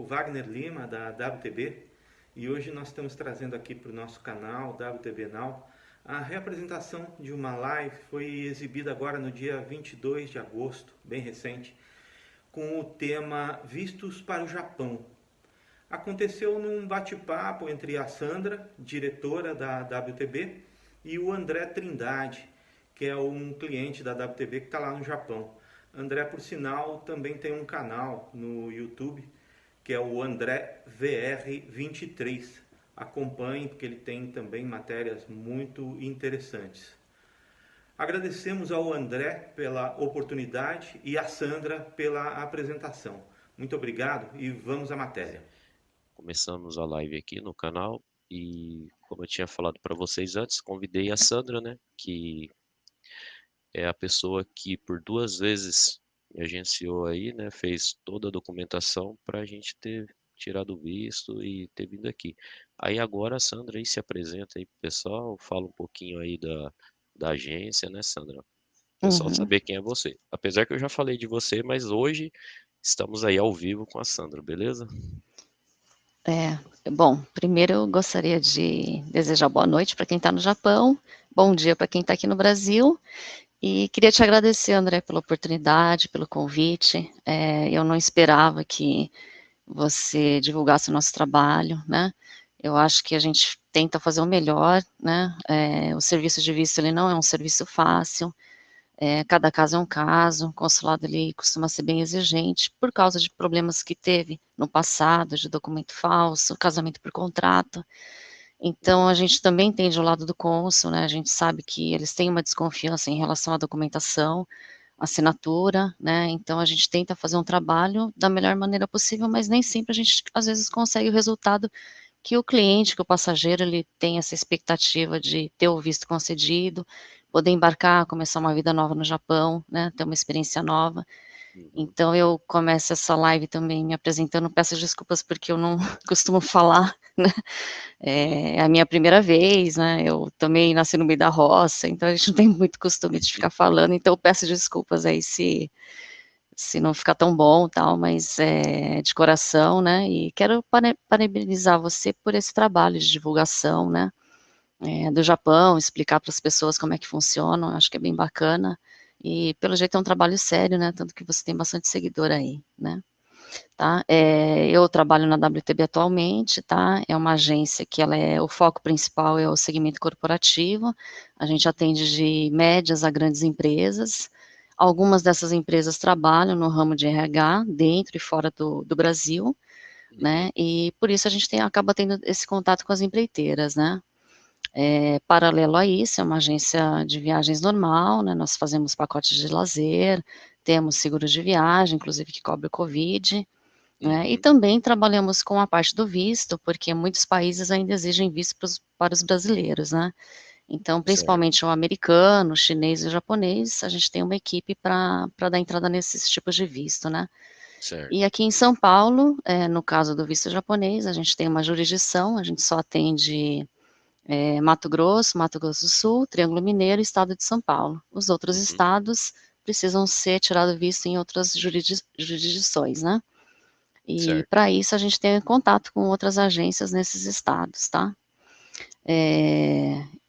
Wagner Lima, da WTB, e hoje nós estamos trazendo aqui para o nosso canal WTB Now a reapresentação de uma live que foi exibida agora no dia 22 de agosto, bem recente, com o tema Vistos para o Japão. Aconteceu num bate-papo entre a Sandra, diretora da WTB, e o André Trindade, que é um cliente da WTB que está lá no Japão. André, por sinal, também tem um canal no YouTube, que é o André VR23. Acompanhe, porque ele tem também matérias muito interessantes. Agradecemos ao André pela oportunidade e à Sandra pela apresentação. Muito obrigado e vamos à matéria. Começamos a live aqui no canal e, como eu tinha falado para vocês antes, convidei a Sandra, né, que é a pessoa que por 2 vezes me agenciou aí, né, fez toda a documentação para a gente ter tirado o visto e ter vindo aqui. Aí agora a Sandra aí se apresenta aí pro pessoal, fala um pouquinho aí da agência, né, Sandra? O pessoal Uhum. saber quem é você. Apesar que eu já falei de você, mas hoje estamos aí ao vivo com a Sandra, beleza? Bom, primeiro eu gostaria de desejar boa noite para quem está no Japão, bom dia para quem está aqui no Brasil, e queria te agradecer, André, pela oportunidade, pelo convite. Eu não esperava que você divulgasse o nosso trabalho, né? Eu acho que a gente tenta fazer o melhor, né? O serviço de visto ele não é um serviço fácil. Cada caso é um caso, o consulado ele costuma ser bem exigente por causa de problemas que teve no passado, de documento falso, casamento por contrato. Então, a gente também entende o lado do cônsul, né? A gente sabe que eles têm uma desconfiança em relação à documentação, assinatura, né? Então, a gente tenta fazer um trabalho da melhor maneira possível, mas nem sempre a gente, às vezes, consegue o resultado que o cliente, que o passageiro, ele tem essa expectativa de ter o visto concedido, poder embarcar, começar uma vida nova no Japão, né, ter uma experiência nova. Uhum. Então eu começo essa live também me apresentando, peço desculpas porque eu não costumo falar, né, é a minha primeira vez, né, eu também nasci no meio da roça, então a gente não tem muito costume de ficar falando, então eu peço desculpas aí se não ficar tão bom, tal, mas de coração, né, e quero parabenizar você por esse trabalho de divulgação, né, do Japão, explicar para as pessoas como é que funciona, acho que é bem bacana, e pelo jeito é um trabalho sério, né, tanto que você tem bastante seguidor aí, né, tá. Eu trabalho na WTB atualmente, tá, é uma agência que o foco principal é o segmento corporativo, a gente atende de médias a grandes empresas, algumas dessas empresas trabalham no ramo de RH, dentro e fora do Brasil, Uhum. né, e por isso a gente acaba tendo esse contato com as empreiteiras, né. Paralelo a isso, é uma agência de viagens normal, né, nós fazemos pacotes de lazer, temos seguro de viagem, inclusive que cobre o Covid, né, e Uhum. também trabalhamos com a parte do visto, porque muitos países ainda exigem visto para os brasileiros, né. Então, Certo, principalmente o americano, o chinês e o japonês, a gente tem uma equipe para dar entrada nesses tipos de visto, né. E certo. aqui em São Paulo, no caso do visto japonês, a gente tem uma jurisdição, a gente só atende Mato Grosso do Sul, Triângulo Mineiro e Estado de São Paulo. Os outros Uhum. estados precisam ser tirado visto em outras jurisdições, né. E Certo. para isso a gente tem contato com outras agências nesses estados, tá.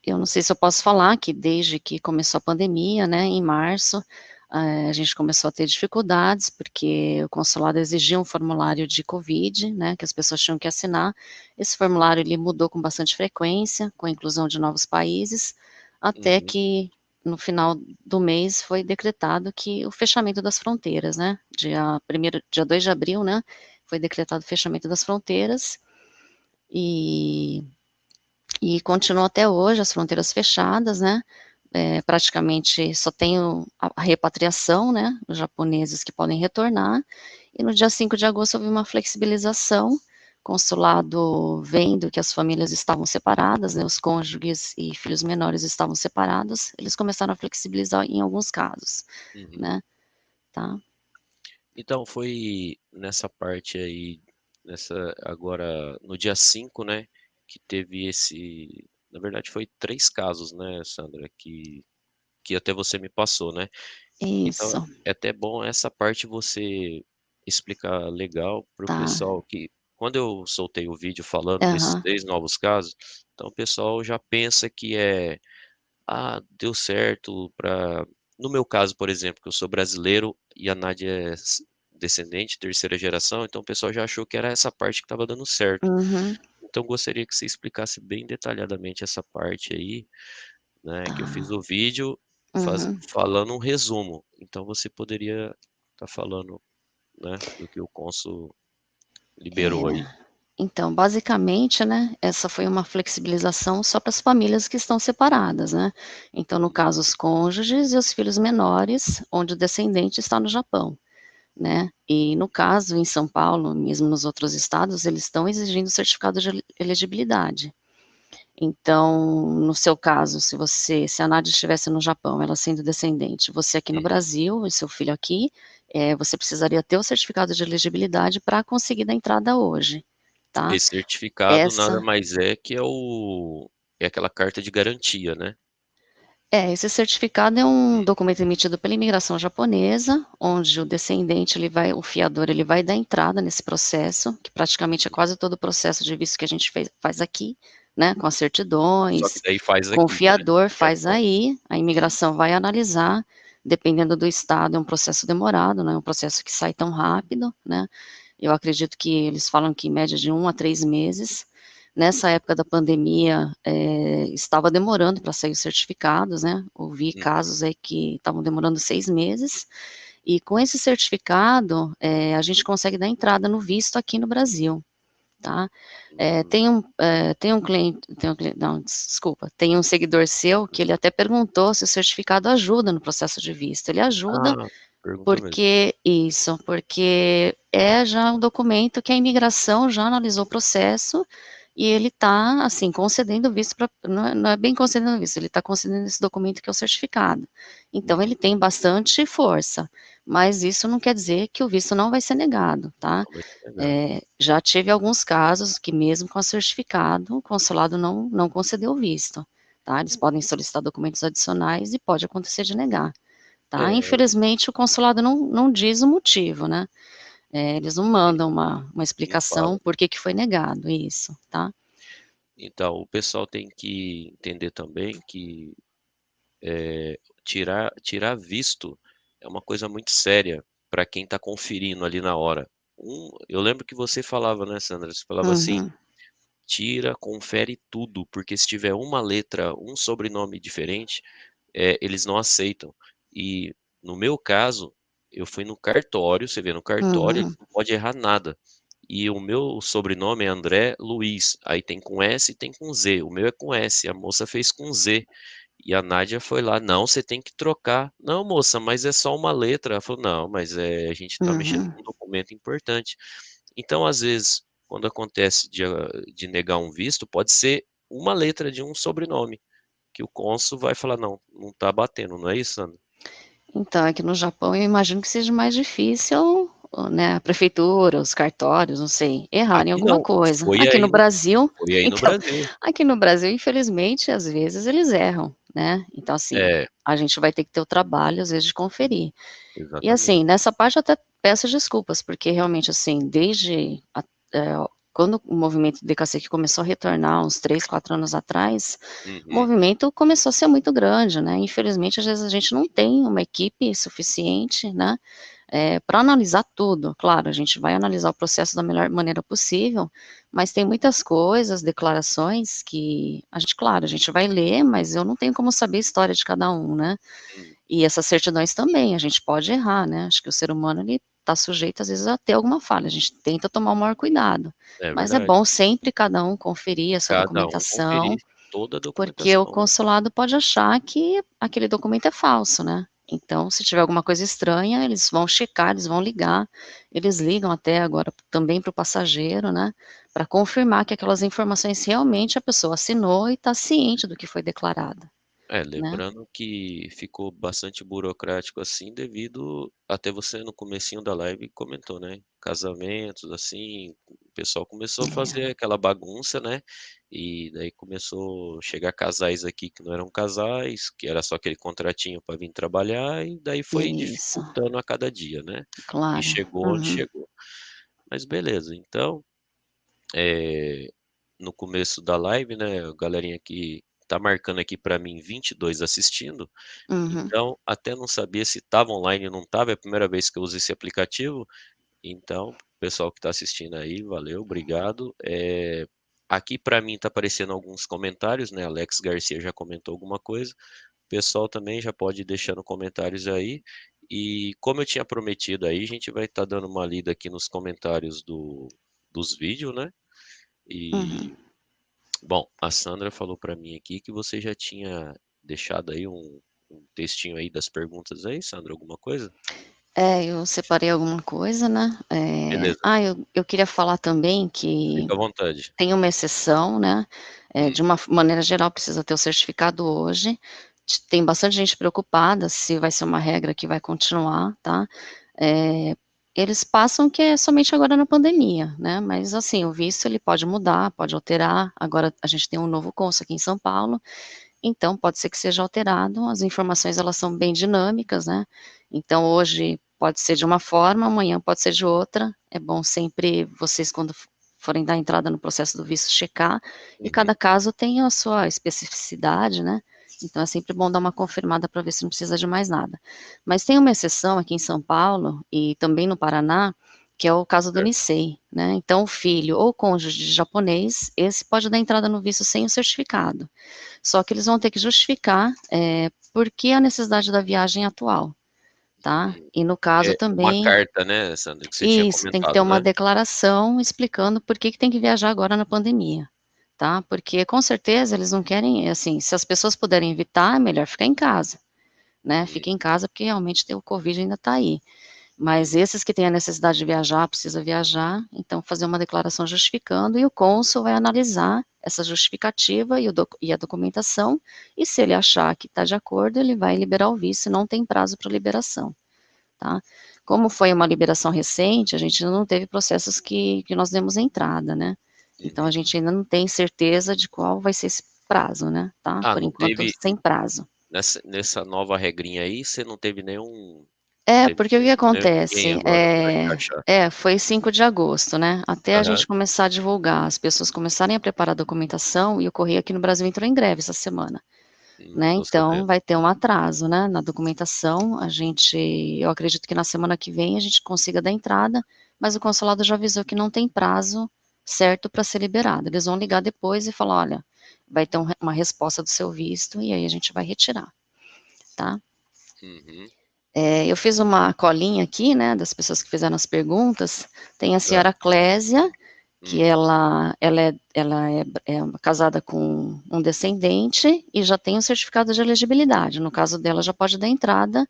Eu não sei se eu posso falar que desde que começou a pandemia, né, em março, a gente começou a ter dificuldades, porque o consulado exigia um formulário de Covid, né, que as pessoas tinham que assinar. Esse formulário ele mudou com bastante frequência, com a inclusão de novos países, até Uhum. que no final do mês foi decretado que o fechamento das fronteiras, né, dia 2 de abril, né, foi decretado o fechamento das fronteiras, e continua até hoje as fronteiras fechadas, né, praticamente só tem a repatriação, né, os japoneses que podem retornar, e no dia 5 de agosto houve uma flexibilização, consulado vendo que as famílias estavam separadas, né, os cônjuges e filhos menores estavam separados, eles começaram a flexibilizar em alguns casos, Uhum. né, tá. Então foi nessa parte aí, nessa agora no dia 5, né, que teve esse na verdade foi 3 casos, né, Sandra, que até você me passou, né. Então Isso. é até bom essa parte você explicar legal para o Tá. pessoal que quando eu soltei o vídeo falando desses Aham. 3 novos casos, então o pessoal já pensa que "Ah, deu certo para". No meu caso, por exemplo, que eu sou brasileiro e a Nádia é descendente, terceira geração, então o pessoal já achou que era essa parte que estava dando certo. Uhum. Então gostaria que você explicasse bem detalhadamente essa parte aí, né, que eu fiz Tá. o vídeo Uhum. falando um resumo, então você poderia estar falando, né, do que o cônsul liberou aí. É. Então, basicamente, né, essa foi uma flexibilização só para as famílias que estão separadas, né. Então, no caso, os cônjuges e os filhos menores, onde o descendente está no Japão, né. E no caso, em São Paulo, mesmo nos outros estados, eles estão exigindo certificado de elegibilidade. Então, no seu caso, se a Nádia estivesse no Japão, ela sendo descendente, você aqui no Uhum. Brasil e seu filho aqui, você precisaria ter o certificado de elegibilidade para conseguir dar entrada hoje, tá. Esse certificado nada Essa mais é que é aquela carta de garantia, né? esse certificado é um Hum, documento emitido pela imigração japonesa, onde o fiador, ele vai dar entrada nesse processo, que praticamente é uhum. quase todo o processo de visto que a gente faz aqui, né, com as Só que certidões, daí faz com o aqui, né, fiador, no faz Japão. aí, a imigração vai analisar, dependendo do estado, é um processo demorado, não é um processo que sai tão rápido, né. Eu acredito que eles falam que em média de 1 a 3 meses. Nessa época da pandemia, estava demorando para sair os certificados, né, ouvi Uhum. casos aí que estavam demorando 6 meses, e com esse certificado, a gente consegue dar entrada no visto aqui no Brasil, tá. Hum. Tem um seguidor seu que ele até perguntou se o certificado ajuda no processo de visto. Ele ajuda Ah, perguntou mesmo. porque é já um documento que a imigração já analisou o processo, e ele está, assim, concedendo visto pra não é bem concedendo visto, ele está concedendo esse documento que é o certificado. Então ele Uhum. tem bastante força, mas isso não quer dizer que o visto não vai ser negado, tá. Não vai ser negado. Já tive alguns casos que mesmo com certificado, o consulado não concedeu o visto, tá. Eles podem solicitar documentos adicionais e pode acontecer de negar. Tá, É, infelizmente o consulado não diz o motivo, né, eles não mandam uma não fala. explicação por que que foi negado, isso, tá. Então, o pessoal tem que entender também que, tirar visto é uma coisa muito séria para quem está conferindo ali na hora. Eu lembro que você falava, né, Sandra, você falava assim: Uhum, "Tira, confere tudo, porque se tiver uma letra, um sobrenome diferente, eles não aceitam". E no meu caso, eu fui no cartório, você vê, no cartório eles uhum, não pode errar nada. E o meu sobrenome é André Luiz, aí tem com S e tem com Z, o meu é com S, a moça fez com Z. E a Nádia foi lá: "Não, você tem que trocar". "Não moça, mas é só uma letra". Ela falou: "Não, mas, a gente está mexendo uhum. com um documento importante". Então, às vezes, quando acontece de negar um visto, pode ser uma letra de um sobrenome, que o cônsul vai falar: "Não, não está batendo", não é isso, Sandra? Então, aqui no Japão eu imagino que seja mais difícil, né, a prefeitura, os cartórios, não sei, errarem Aqui alguma não, coisa. Aqui no Brasil foi aí no então, Brasil. aqui no Brasil infelizmente às vezes eles erram, né, então assim, É, a gente vai ter que ter o trabalho às vezes de conferir. E exatamente. assim, nessa parte eu até peço desculpas, porque realmente, assim, eh, quando o movimento de cacique começou a retornar uns 3, 4 anos atrás, o Uhum. movimento começou a ser muito grande, né, infelizmente às vezes a gente não tem uma equipe suficiente, né, pra analisar tudo. Claro, a gente vai analisar o processo da melhor maneira possível, mas tem muitas coisas, declarações que claro, a gente vai ler, mas eu não tenho como saber a história de cada um, né. Hum, E essas certidões também, a gente pode errar, né, acho que o ser humano ele está sujeito às vezes a ter alguma falha, a gente tenta tomar o maior cuidado, é mas é verdade. bom sempre cada um conferir a sua Cada um documentação, conferir toda a porque o documentação. consulado pode achar que aquele documento é falso, né. Então se tiver alguma coisa estranha, eles vão checar, eles vão ligar, eles ligam até agora também para o passageiro, né, para confirmar que aquelas informações realmente a pessoa assinou e está ciente do que foi declarado. né? Lembrando que ficou bastante burocrático, assim, devido até você no comecinho da live comentou, né, casamentos, assim, o pessoal começou a É, fazer aquela bagunça, né, e daí começou a chegar casais aqui que não eram casais, que era só aquele contratinho para vir trabalhar, e daí foi isso, dificultando a cada dia, né, e claro. chegou onde Uhum, chegou. Mas beleza, então, eh, no começo da live, né, a galerinha que tá marcando aqui para mim 22 assistindo, uhum, então até não sabia se estava online ou não estava, é a primeira vez que eu uso esse aplicativo, então pessoal que está assistindo aí, valeu, obrigado. Aqui para mim tá aparecendo alguns comentários, né, Alex Garcia já comentou alguma coisa, o pessoal também já pode ir deixando comentários aí, e como eu tinha prometido aí, a gente vai estar dando uma lida aqui nos comentários dos vídeos, né, uhum. e bom, a Sandra falou para mim aqui que você já tinha deixado aí um textinho aí das perguntas aí, Sandra, alguma coisa? Eu separei alguma coisa, né? Beleza, Eu queria falar também que fica à vontade. tem uma exceção, né? Hum, De uma maneira geral, precisa ter o certificado hoje. Tem bastante gente preocupada se vai ser uma regra que vai continuar, tá? Eh, Eles passam que é somente agora na pandemia, né? Mas assim, o visto ele pode mudar, pode alterar. Agora a gente tem um novo cônsul aqui em São Paulo. Então, pode ser que seja alterado, as informações elas são bem dinâmicas, né, então hoje pode ser de uma forma, amanhã pode ser de outra, é bom sempre vocês quando forem dar entrada no processo do visto checar, e uhum, cada caso tem a sua especificidade, né, então é sempre bom dar uma confirmada para ver se não precisa de mais nada. Mas tem uma exceção aqui em São Paulo e também no Paraná, que é o caso do certo. Nicei, né, então o filho ou cônjuge de japonês, esse pode dar entrada no visto sem o certificado. Só que eles vão ter que justificar, por que a necessidade da viagem atual, tá. Hum, E no caso é uma também carta, né, Sandra, que você tinha isso, tem que ter comentado, uma né? declaração explicando por que que tem que viajar agora na pandemia, tá. Porque com certeza eles não querem assim, se as pessoas puderem evitar, é melhor ficar em casa, né, Hum, fica em casa porque realmente tem o covid ainda tá aí. Mas uhum, esses que têm a necessidade de viajar, precisa viajar, então fazer uma declaração justificando e o cônsul vai analisar essa justificativa e a documentação, e se ele achar que está de acordo, ele vai liberar o visto e não tem prazo para liberação, tá? Como foi uma liberação recente, a gente ainda não teve processos que nós demos entrada, né? Então a uhum. gente ainda não tem certeza de qual vai ser esse prazo, né? Tá? Ah, Por não enquanto, teve sem prazo. nessa nova regrinha aí, você não teve nenhum não É, teve porque o que nenhum ninguém acontece, agora para encaixar? foi 5 de agosto, né, até a Aham. gente começar a divulgar, as pessoas começarem a preparar a documentação, e o correio aqui no Brasil entrou em greve essa semana, né, Tô então sabendo. vai ter um atraso, né, na documentação, eu acredito que na semana que vem a gente consiga dar entrada, mas o consulado já avisou que não tem prazo certo para ser liberado, eles vão ligar depois e falar: "Olha, vai ter uma resposta do seu visto, e aí a gente vai retirar", tá. Uhum, Eu fiz uma colinha aqui, né, das pessoas que fizeram as perguntas, tem a tá. senhora Clésia, que Hum, ela é casada com um descendente e já tem o certificado de elegibilidade, no caso dela já pode dar entrada,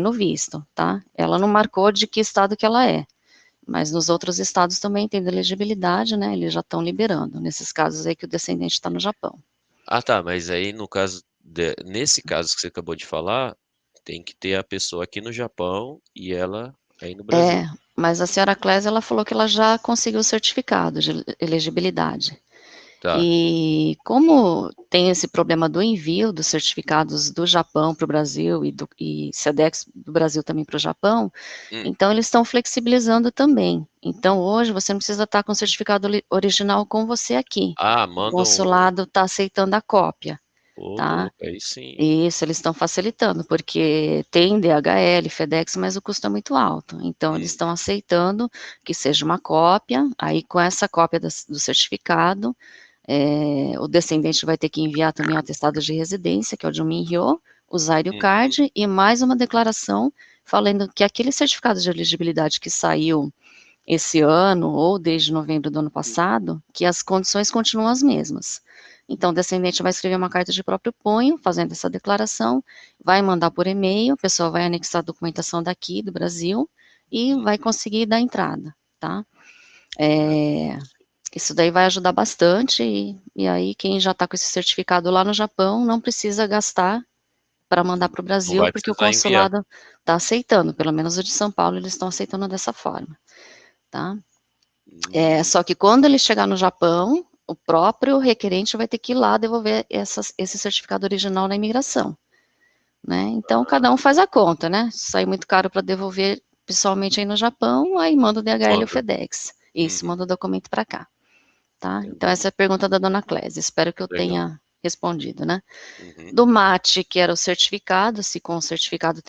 no visto, tá. Ela não marcou de que estado que ela é, mas nos outros estados também tem elegibilidade, né, eles já estão liberando, nesses casos aí que o descendente está no Japão. ah, tá, mas aí no caso nesse caso que você acabou de falar, tem que ter a pessoa aqui no Japão e ela aí no Brasil. É, mas a senhora Clésia, ela falou que ela já conseguiu o certificado de elegibilidade. Tá. E como tem esse problema do envio dos certificados do Japão para o Brasil e SEDEX do Brasil também para o Japão, Hum. então eles estão flexibilizando também. Então hoje você não precisa estar com o certificado original com você aqui. Ah, O manda um consulado está aceitando a cópia, ô tá? louco, aí sim. Isso, eles estão facilitando, porque tem DHL, FedEx, mas o custo é muito alto. Então, eles Hum, estão aceitando que seja uma cópia, aí com essa cópia do certificado, o descendente vai ter que enviar também o atestado de residência, que é o de um Minhyo, o Zaire uhum, Card, e mais uma declaração falando que aquele certificado de elegibilidade que saiu esse ano ou desde novembro do ano passado, que as condições continuam as mesmas. Então, o descendente vai escrever uma carta de próprio punho, fazendo essa declaração, vai mandar por e-mail, a pessoa vai anexar a documentação daqui, do Brasil, e vai uhum. conseguir dar entrada, tá? Ah, É, Isso daí vai ajudar bastante, e aí quem já está com esse certificado lá no Japão não precisa gastar para mandar para o Não Brasil, vai porque o precisar enviar. consulado está aceitando, pelo menos o de São Paulo eles estão aceitando dessa forma, tá? Hum, Só que quando ele chegar no Japão, o próprio requerente vai ter que ir lá devolver esse certificado original na imigração, né? Então, cada um faz a conta, né? Se sair muito caro para devolver pessoalmente aí no Japão, aí manda o DHL ou manda. FedEx. Isso, Uhum, manda o documento para cá, tá? Então, entendi. essa é a pergunta da dona Clésia. Espero que eu Legal. tenha respondido, né? Uhum, Do MAT, que era o certificado, se com o certificado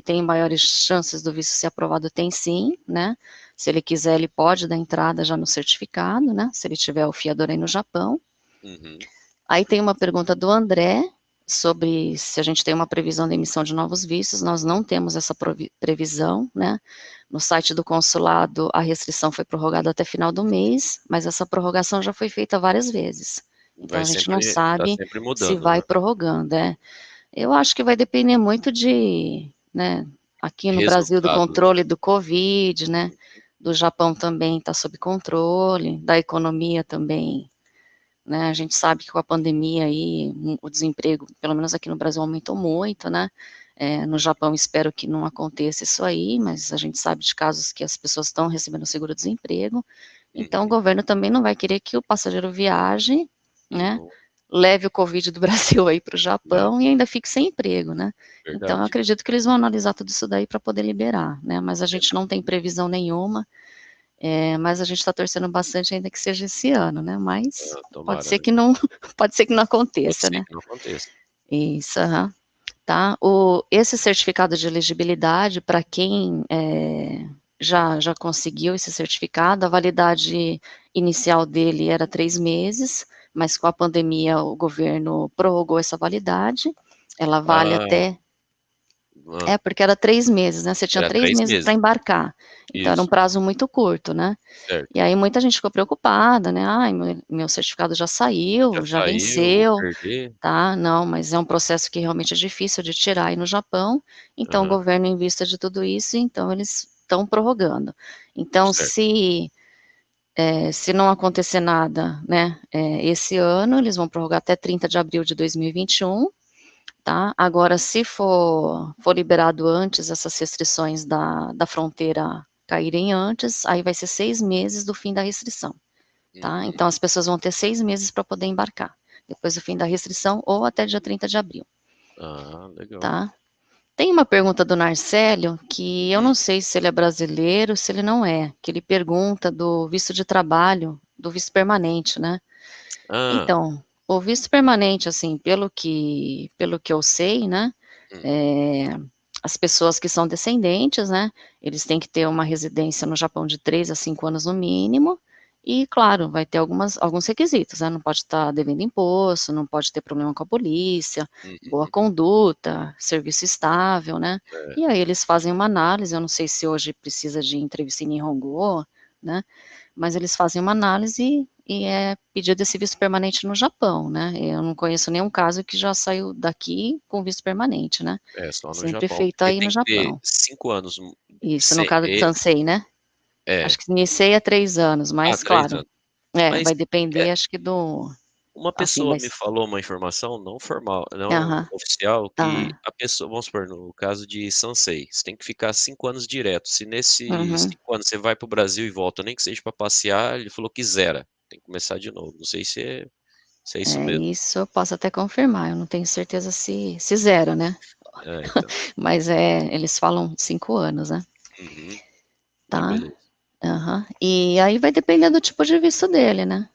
tem maiores chances do visto ser aprovado, tem sim, né? Se ele quiser, ele pode dar entrada já no certificado, né? Se ele tiver o fiador aí no Japão. uhum. Aí tem uma pergunta do André sobre se a gente tem uma previsão de emissão de novos vistos. Nós não temos essa previsão, né? No site do consulado, a restrição foi prorrogada até final do mês, mas essa prorrogação já foi feita várias vezes. Então Vai a gente não sempre, tá sabe sempre se mudando, vai né? prorrogando. Eu acho que vai depender muito de, né, aqui no Brasil, do Resultados, né? controle do Covid, né? Do Japão também está sob controle, da economia também, né? A gente sabe que com a pandemia aí, o desemprego, pelo menos aqui no Brasil, aumentou muito, né? No Japão, espero que não aconteça isso aí, mas a gente sabe de casos que as pessoas estão recebendo seguro-desemprego. Então, o Uhum. governo também não vai querer que o passageiro viaje, E né? não, Leve o Covid do Brasil aí para o é, Japão e ainda fique sem emprego, né? Então, eu verdade. acredito que eles vão analisar tudo isso daí para poder liberar, né? Mas a gente não tem previsão nenhuma, mas a gente está torcendo bastante ainda que seja esse ano, né? Mas Ah, pode tomara, ser né? que não, pode ser que não Pode aconteça, ser né? que não aconteça. Isso, aham. Tá? Esse certificado de elegibilidade, para quem já conseguiu esse certificado, a validade inicial dele era 3 meses, mas com a pandemia o governo prorrogou essa validade, ela vale Ah, até, ah, porque era 3 meses, né? Você tinha era 3 meses para 3 meses. embarcar, então era um Isso, prazo muito curto, né? E certo. aí muita gente ficou preocupada, né? Ai, meu certificado já Já saiu, já saiu, vou venceu, perder. tá? Não, mas é um processo que realmente é difícil de tirar aí no Japão, então o Aham, governo, em vista de tudo isso, então eles estão prorrogando. Então, certo. se não acontecer nada, né, esse ano, eles vão prorrogar até 30 de abril de 2021, tá? Agora, se for liberado antes, essas restrições da fronteira caírem antes, aí vai ser 6 meses do fim da restrição, tá? Uhum. Então, as pessoas vão ter 6 meses para poder embarcar, depois do fim da restrição ou até dia 30 de abril, Ah, legal. tá? Tem uma pergunta do Narcélio, que eu Hum. não sei se ele é brasileiro, se ele não é, que ele pergunta do visto de trabalho, do visto permanente, né? Ah, Então, o visto permanente, assim, pelo que eu sei, né, hum, é, as pessoas que são descendentes, né, eles têm que ter uma residência no Japão de 3 a 5 anos no mínimo, e, claro, vai ter alguns requisitos, né, não pode estar devendo imposto, não pode ter problema com a polícia, boa uhum, conduta, serviço estável, né, é, e aí eles fazem uma análise, eu não sei se hoje precisa de entrevista em Nihongo, né, mas eles fazem uma análise e é pedido esse visto permanente no Japão, né? Eu não conheço nenhum caso que já saiu daqui com visto permanente, né? só no Sempre Japão, feito porque aí no tem que ter Japão. 5 anos, Isso, no sem, caso de Sansei, né? é, Acho que Nisei é 3 anos, mas 3 claro, anos. Mas vai depender, é, acho que uma assim, pessoa me falou uma informação não formal, não aham, oficial, que tá, a pessoa, vamos supor, no caso de Sansei, você tem que ficar 5 anos direto. Se nesses uhum, 5 anos você vai para o Brasil e volta, nem que seja para passear, ele falou que zera, tem que começar de novo. Não sei se é isso mesmo. isso eu posso até confirmar, eu não tenho certeza se zero, né? É, então. Mas eles falam 5 anos, né? Uhum. Ah, Tá? beleza. Aham. E aí vai depender do tipo de visto dele, né?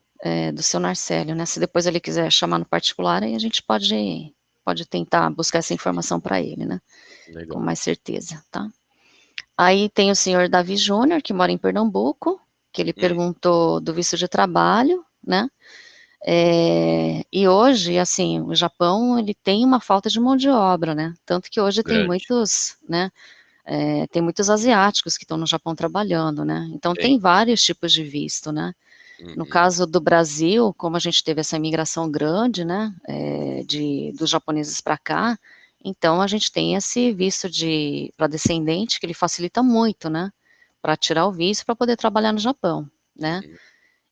Do seu Narcélio, né? Se depois ele quiser chamar no particular, aí a gente pode tentar buscar essa informação para ele, né? Com Legal. mais certeza, tá? Aí tem o senhor Davi Júnior, que mora em Pernambuco, que ele Hum, perguntou do visto de trabalho, né? E hoje, assim, o Japão, ele tem uma falta de mão de obra, né? Tanto que hoje tem grande. muitos, né? Tem muitos asiáticos que estão no Japão trabalhando, né? Então Tem. tem vários tipos de visto, né? No Uhum. caso do Brasil, como a gente teve essa imigração grande, né, dos japoneses para cá, então a gente tem esse visto para descendente que ele facilita muito, né, para tirar o visto para poder trabalhar no Japão, né. Uhum.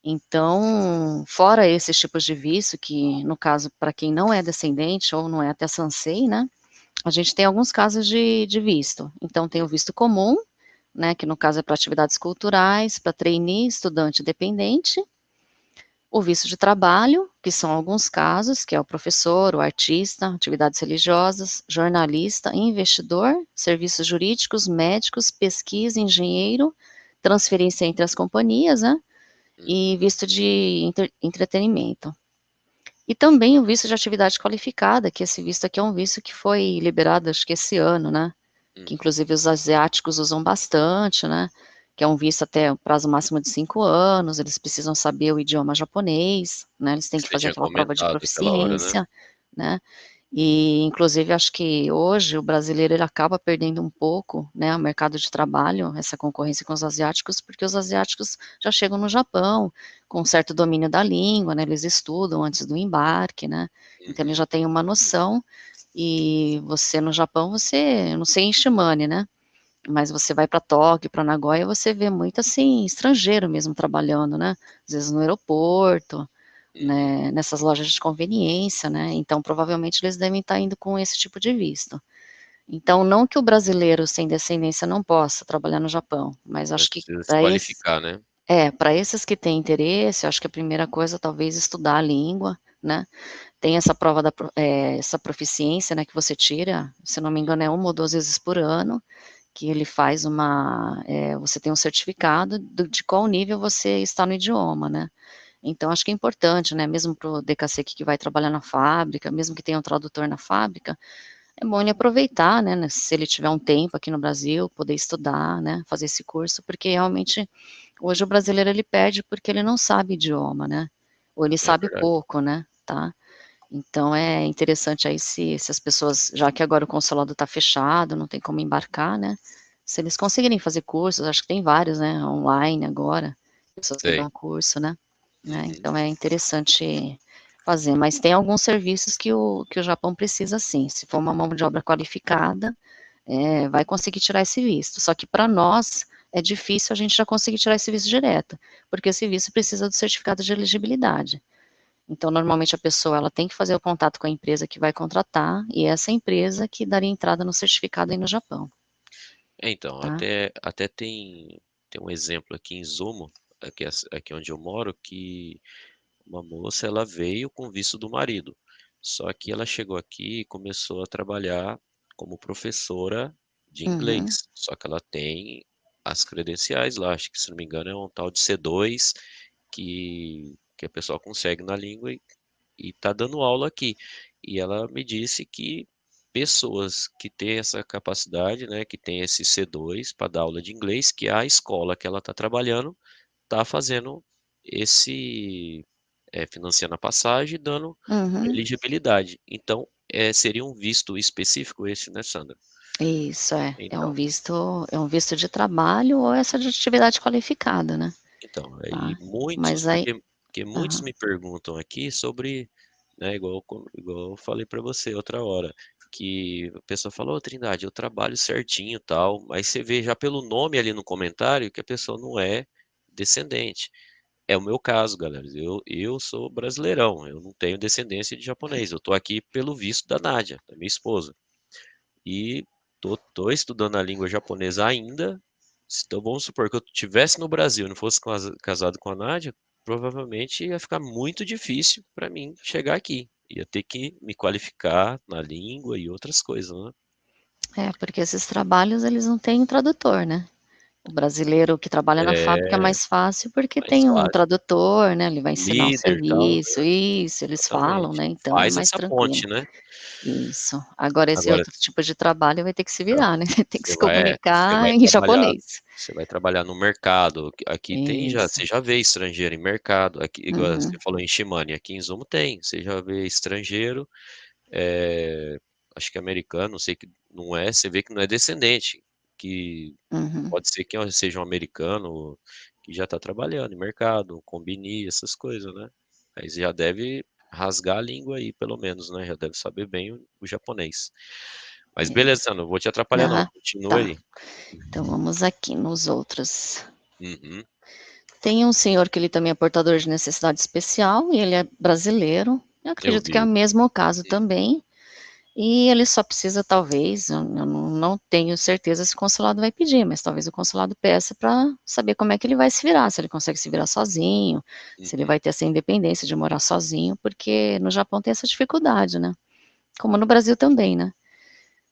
Então, fora esses tipos de visto, que no caso, para quem não é descendente ou não é até Sansei, né, a gente tem alguns casos de visto. Então, tem o visto comum, né, que no caso é para atividades culturais, para trainee, estudante dependente, o visto de trabalho, que são alguns casos, que é o professor, o artista, atividades religiosas, jornalista, investidor, serviços jurídicos, médicos, pesquisa, engenheiro, transferência entre as companhias, né, e visto de entretenimento. E também o visto de atividade qualificada, que esse visto aqui é um visto que foi liberado, acho que esse ano, né, que inclusive os asiáticos usam bastante, né, que é um visto até o prazo máximo de 5 anos, eles precisam saber o idioma japonês, né, eles têm que Você fazer tinha aquela prova de comentado aquela hora, né? proficiência, né, e inclusive acho que hoje o brasileiro ele acaba perdendo um pouco, né, o mercado de trabalho, essa concorrência com os asiáticos, porque os asiáticos já chegam no Japão com um certo domínio da língua, né, eles estudam antes do embarque, né, então eles já têm uma noção, e você no Japão, você, eu não sei em Shimane, né, mas você vai para Tóquio, para Nagoya, você vê muito, assim, estrangeiro mesmo trabalhando, né, às vezes no aeroporto, né, nessas lojas de conveniência, né, então provavelmente eles devem estar indo com esse tipo de visto. Então não que o brasileiro sem descendência não possa trabalhar no Japão, mas Mas acho que precisa se para esse qualificar, né? para esses que têm interesse, eu acho que a primeira coisa talvez estudar a língua, né, tem essa prova essa proficiência, né, que você tira, se não me engano é 1 ou 2 vezes por ano, que ele faz você tem um certificado de qual nível você está no idioma, né. Então acho que é importante, né, mesmo para o DKC que vai trabalhar na fábrica, mesmo que tenha um tradutor na fábrica, é bom ele aproveitar, né, se ele tiver um tempo aqui no Brasil, poder estudar, né, fazer esse curso, porque realmente hoje o brasileiro ele perde porque ele não sabe idioma, né, ou ele É sabe verdade. pouco, né, tá. Então é interessante aí se as pessoas, já que agora o consulado está fechado, não tem como embarcar, né, se eles conseguirem fazer cursos, acho que tem vários, né, online agora, pessoas que Sei. dão curso, né, então é interessante fazer, mas tem alguns serviços que o Japão precisa sim, se for uma mão de obra qualificada, vai conseguir tirar esse visto, só que para nós é difícil a gente já conseguir tirar esse visto direto, porque esse visto precisa do certificado de elegibilidade. Então, normalmente a pessoa ela tem que fazer o contato com a empresa que vai contratar, e essa empresa que daria entrada no certificado aí no Japão, Então, tá. até tem um exemplo aqui em Zumo, aqui onde eu moro, que uma moça ela veio com visto do marido. Só que ela chegou aqui e começou a trabalhar como professora de Uhum, inglês. Só que ela tem as credenciais lá, acho que se não me engano é um tal de C2 que a pessoa consegue na língua e tá dando aula aqui. E ela me disse que pessoas que têm essa capacidade, né, que tem esse C2 para dar aula de inglês, que a escola que ela está trabalhando está fazendo financiando a passagem e dando uhum. elegibilidade. Então, seria um visto específico esse, né, Sandra? Isso, Então, é um visto de trabalho ou essa de atividade qualificada, né, então, aí tá. muitos, Mas aí porque muitos aham, me perguntam aqui sobre, né, igual eu falei para você outra hora, que a pessoa falou: "Ô Trindade, eu trabalho certinho, tal", mas você vê já pelo nome ali no comentário que a pessoa não é descendente. É o meu caso, galera, eu sou brasileirão, eu não tenho descendência de japonês, eu tô aqui pelo visto da Nádia, da minha esposa. E tô estudando a língua japonesa ainda. Então vamos supor que eu estivesse no Brasil e não fosse casado com a Nádia, provavelmente ia ficar muito difícil para mim chegar aqui. Ia ter que me qualificar na língua e outras coisas, né? porque esses trabalhos eles não têm tradutor, né. O brasileiro que trabalha na fábrica é É mais fácil, porque mais tem um fácil. tradutor, né, ele vai O ensinar o líder, tal, serviço, né? isso, eles falam, Exatamente. né, então é Faz mais essa tranquilo. ponte, né? Isso. Agora esse Agora, outro tipo de trabalho vai ter que se então, virar, né, tem que você se vai, você comunicar vai em trabalhar japonês. Você vai trabalhar no mercado, aqui tem já Isso. você já vê estrangeiro em mercado, aqui igual você Uhum, falou em Shimane, aqui em Zumo tem, você já vê estrangeiro, acho que americano, não sei que não é, você vê que não é descendente, que uhum. pode ser que seja um americano que já está trabalhando em mercado, combini, essas coisas, né. Aí você já deve rasgar a língua aí pelo menos, né, já deve saber bem o japonês. Mas beleza, Isso. Sandro, não vou te atrapalhar não, Aham. continua Tá. aí. Então vamos aqui nos outros. Uhum. Tem um senhor que ele também é portador de necessidade especial e ele é brasileiro. Eu Eu acredito que é o vi. mesmo caso Vi. também. E ele só precisa, talvez, eu não tenho certeza se o consulado vai pedir, mas talvez o consulado peça para saber como é que ele vai se virar, se ele consegue se virar sozinho, se ele Uhum. vai ter essa independência de morar sozinho, porque no Japão tem essa dificuldade, né? Como no Brasil também, né?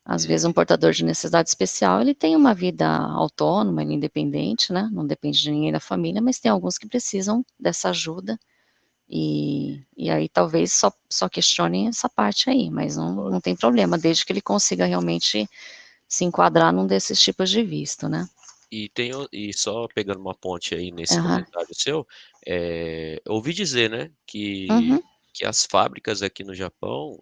Às vezes um Uhum. portador de necessidade especial, ele tem uma vida autônoma, ele é independente, né? Não depende de ninguém da família, mas tem alguns que precisam dessa ajuda e aí talvez só questionem essa parte aí, mas não tem problema, desde que ele consiga realmente se enquadrar num desses tipos de visto, né. E só pegando uma ponte aí nesse Aham. comentário seu, ouvi dizer, né, Uhum. que as fábricas aqui no Japão,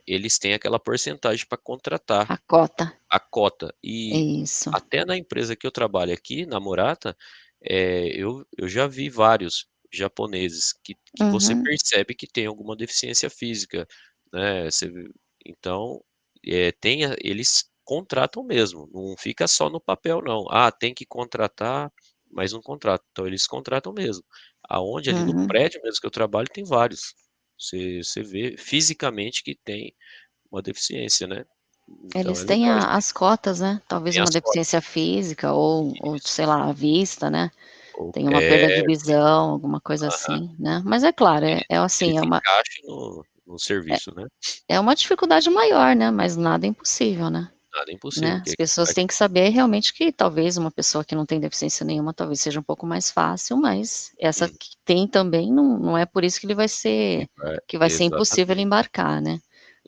eles têm aquela porcentagem para contratar, A cota. a cota. E Isso. até na empresa que eu trabalho aqui, na Murata, eu já vi vários japoneses que você Uhum. percebe que tem alguma deficiência física, né, você vê então, eles contratam mesmo, não fica só no papel não. "Ah, tem que contratar", mas não contratam. Então eles contratam mesmo. Aonde ali no Uhum. prédio mesmo que eu trabalho tem vários. Você vê fisicamente que tem uma deficiência, né. Então Eles é têm legal isso aí. as cotas, né, talvez Tem uma as cotas. deficiência física ou Isso. sei lá, a vista, né, Ou tem uma perda de visão, alguma coisa aham. assim, né. Mas é claro, é assim, Eles encaixam no serviço, né. é uma dificuldade maior, né, mas nada é impossível, Nada é impossível, né. porque As pessoas têm que aqui saber realmente que talvez uma pessoa que não tem deficiência nenhuma, talvez seja um pouco mais fácil, mas essa hum, que tem também não é por isso que ele vai que ser vai que vai ser impossível ele exatamente. embarcar, né.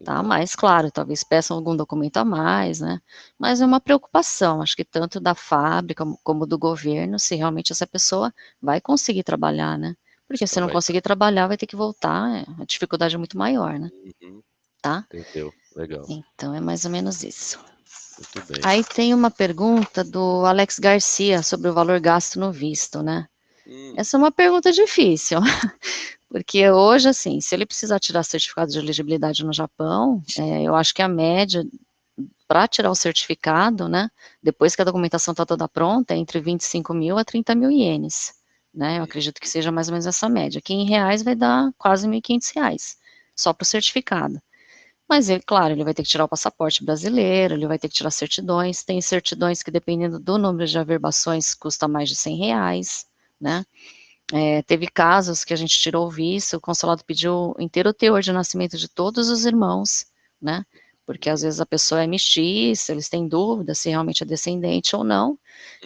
Tá, Então, mas claro, talvez peçam algum documento a mais, né, mas é uma preocupação, acho que tanto da fábrica como do governo, se realmente essa pessoa vai conseguir trabalhar, né. Porque se se ela não vai estar conseguir trabalhar, vai ter que voltar, a dificuldade é muito maior, né, uhum, tá. entendeu, legal, Então é mais ou menos isso. muito bem. Aí tem uma pergunta do Alex Garcia sobre o valor gasto no visto, né. Hum, Essa é uma pergunta difícil, porque hoje, assim, se ele precisar tirar certificado de elegibilidade no Japão, eu acho que a média para tirar o certificado, né, depois que a documentação está toda pronta, é entre 25.000 a 30.000 ienes, né, eu hum, acredito que seja mais ou menos essa média, que em reais vai dar quase R$ 1.500, só para o certificado. Mas ele, claro, ele vai ter que tirar o passaporte brasileiro, ele vai ter que tirar certidões, tem certidões que dependendo do número de averbações custa mais de R$ 100, né. Teve casos que a gente tirou o visto, o consulado pediu inteiro o teor de nascimento de todos os irmãos, né, porque às hum, vezes a pessoa é mestiça, eles têm dúvida se realmente é descendente ou não,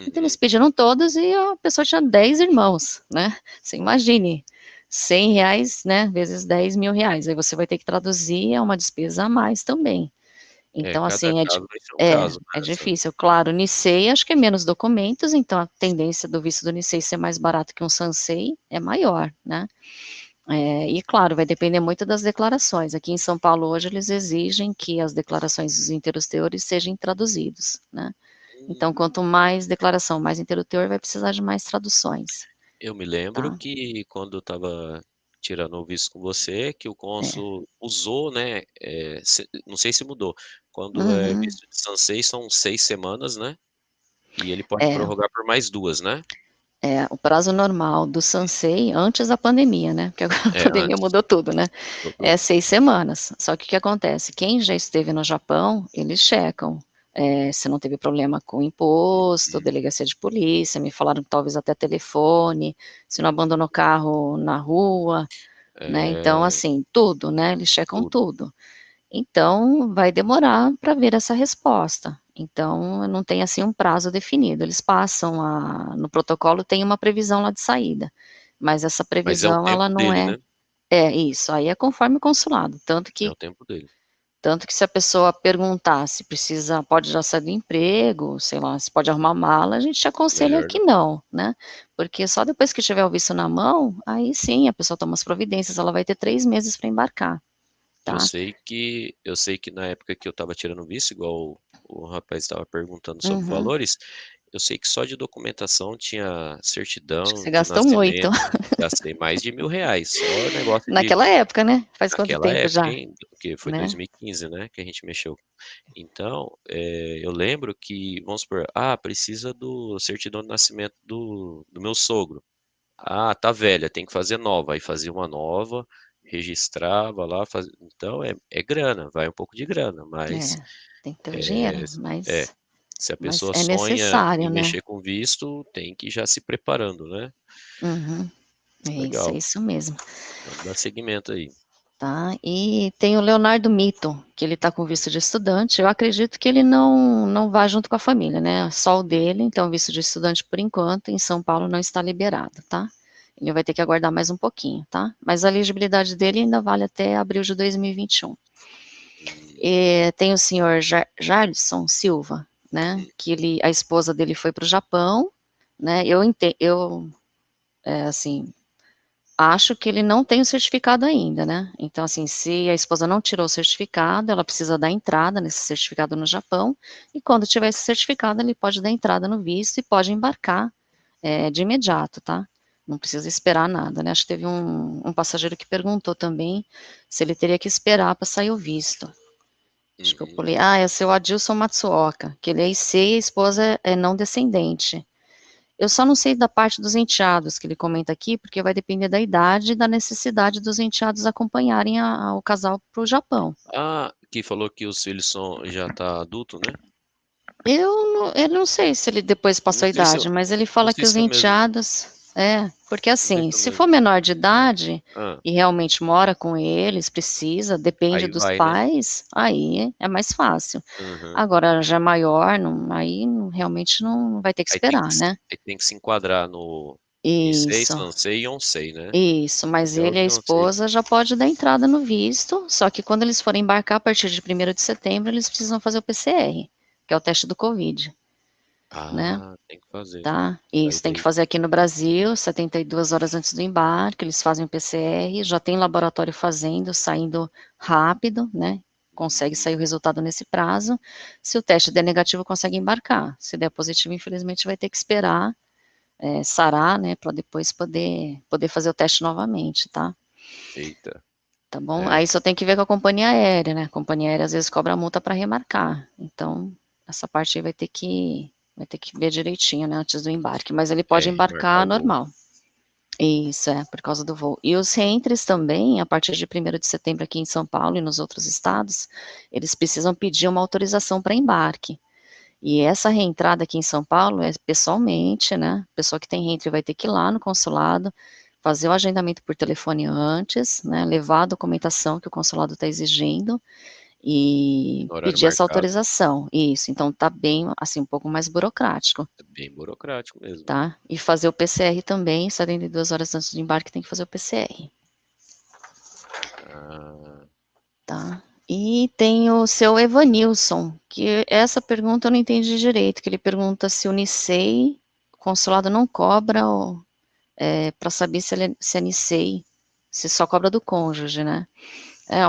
então eles uhum. pediram todos e a pessoa tinha 10 irmãos, né, você imagine, R$ 100, né, vezes 10.000, aí você vai ter que traduzir, é uma despesa a mais também. Então Cada assim, caso vai ser um caso, é né, Sandra. difícil. Claro, Nicei acho que é menos documentos, então a tendência do visto do Nicei ser mais barato que um Sansei é maior, né. E claro, vai depender muito das declarações. Aqui em São Paulo hoje eles exigem que as declarações dos inteiros teores sejam traduzidos, né. Então Hum. quanto mais declaração, mais inteiro teor, vai precisar de mais traduções, Eu me lembro tá. que quando eu estava tirando o visto com você, que o É. cônsul usou, né, não sei se mudou, quando é Uhum. visto de Sansei são 6 semanas, né, e ele pode É. prorrogar por mais 2, né? O prazo normal do Sansei, antes da pandemia, né, porque agora a É, pandemia antes, mudou tudo, né, mudou é tudo. 6 semanas. Só que o que acontece, quem já esteve no Japão, eles checam, se não teve problema com imposto, Uhum. delegacia de polícia, me falaram que talvez até telefone, se não abandonou Uhum. carro na rua, né, então É, assim, tudo, né, eles checam tudo. tudo. Então, vai demorar para ver essa resposta. Então, não tem, assim, um prazo definido. Eles passam no protocolo tem uma previsão lá de saída, mas essa Mas é o previsão ela tempo não dele, é né? isso, aí é conforme o consulado, É o tempo dele. tanto que se a pessoa perguntar se pode já sair do emprego, sei lá, se pode arrumar mala, a gente aconselha Melhor que não. não, né, porque só depois que tiver o visto na mão, aí sim a pessoa toma as providências, ela vai ter 3 meses para embarcar, tá. Eu sei que na época que eu estava tirando visto, igual o rapaz estava perguntando sobre Uhum. valores, eu sei que só de documentação tinha Acho que certidão você de gastou muito. nascimento, gastei mais de R$ 1.000, só negócio de Naquela época, né, faz quanto naquela tempo época, já, hein, que foi né. 2015, né, que a gente mexeu. Então, eu lembro que, vamos supor, precisa do certidão de nascimento do meu sogro. Ah, tá velha, tem que fazer nova. Aí fazia uma nova, registrava lá, então é grana, vai um pouco de grana, mas É, tem que ter o é, dinheiro, é, se a mas pessoa é sonha necessário, em né? mexer com visto, tem que ir já se preparando, né? Uhum, é Legal, isso mesmo. vamos dar seguimento aí. Tá? E tem o Leonardo Mito, que ele está com visto de estudante. Eu acredito que ele não vai junto com a família, né? Só o dele, então visto de estudante por enquanto, em São Paulo não está liberado, tá? Ele vai ter que aguardar mais um pouquinho, tá? Mas a elegibilidade dele ainda vale até abril de 2021. Hum, E tem o senhor Jarlison Silva, né? Que a esposa dele foi para o Japão, né? Assim, acho que ele não tem o certificado ainda, né? Então, assim, se a esposa não tirou o certificado, ela precisa dar entrada nesse certificado no Japão, e quando tiver esse certificado, ele pode dar entrada no visto e pode embarcar de imediato, tá? Não precisa esperar nada, né? Acho que teve um passageiro que perguntou também se ele teria que esperar para sair o visto. Acho que eu uhum. pulei. Ah, é o seu Adilson Matsuoka, que ele é IC e a esposa é não descendente. Eu só não sei da parte dos enteados que ele comenta aqui, porque vai depender da idade e da necessidade dos enteados acompanharem o casal para o Japão. Ah, que falou que os filhos já tá adulto, né? Eu não sei se ele depois Não passou a sei se eu, idade, mas ele não fala sei que os se é o mesmo. enteados. Porque Não sei assim, se é o se for mesmo. menor de idade Ah, e realmente mora com eles, precisa, depende aí dos vai, né? pais, aí é mais fácil. Uhum. Agora, já maior, realmente não vai ter que Aí tem que, esperar, né? aí tem que se enquadrar no Nisei, Isso. Sansei e Yonsei, né? Isso, mas Até o ele e a Yonsei. esposa já pode dar entrada no visto, só que quando eles forem embarcar a partir de 1º de setembro, eles precisam fazer o PCR, que é o teste do Covid, né? Ah, tem que fazer. Tá? Aí Isso tem que daí. fazer aqui no Brasil, 72 horas antes do embarque, eles fazem o PCR, já tem laboratório fazendo, saindo rápido, né? Consegue Hum, sair o resultado nesse prazo. Se o teste der negativo, consegue embarcar. Se der positivo, infelizmente vai ter que esperar sarar, né, para depois poder fazer o teste novamente, tá? eita. Tá bom? É. Aí só tem que ver com a companhia aérea, né? A companhia aérea às vezes cobra multa para remarcar. Então, essa parte aí vai ter que ver direitinho, né, antes do embarque, mas ele pode Remarcar embarcar voo. normal. Isso por causa do voo. E os reentres também, a partir de 1º de setembro aqui em São Paulo e nos outros estados, eles precisam pedir uma autorização para embarque. E essa reentrada aqui em São Paulo é pessoalmente, né? A pessoa que tem reentre vai ter que ir lá no consulado, fazer o agendamento por telefone antes, né? Levar a documentação que o consulado está exigindo e No horário pedir essa marcado. autorização. Isso, então tá bem, assim, um pouco mais burocrático, É bem burocrático mesmo. tá? E fazer o PCR também, 72 horas antes do embarque tem que fazer o PCR, Ah, tá? E tem o seu Evanilson, que essa pergunta eu não entendi direito, que ele pergunta se o NICEI, o consulado não cobra para saber se é NICEI, se só cobra do cônjuge, né?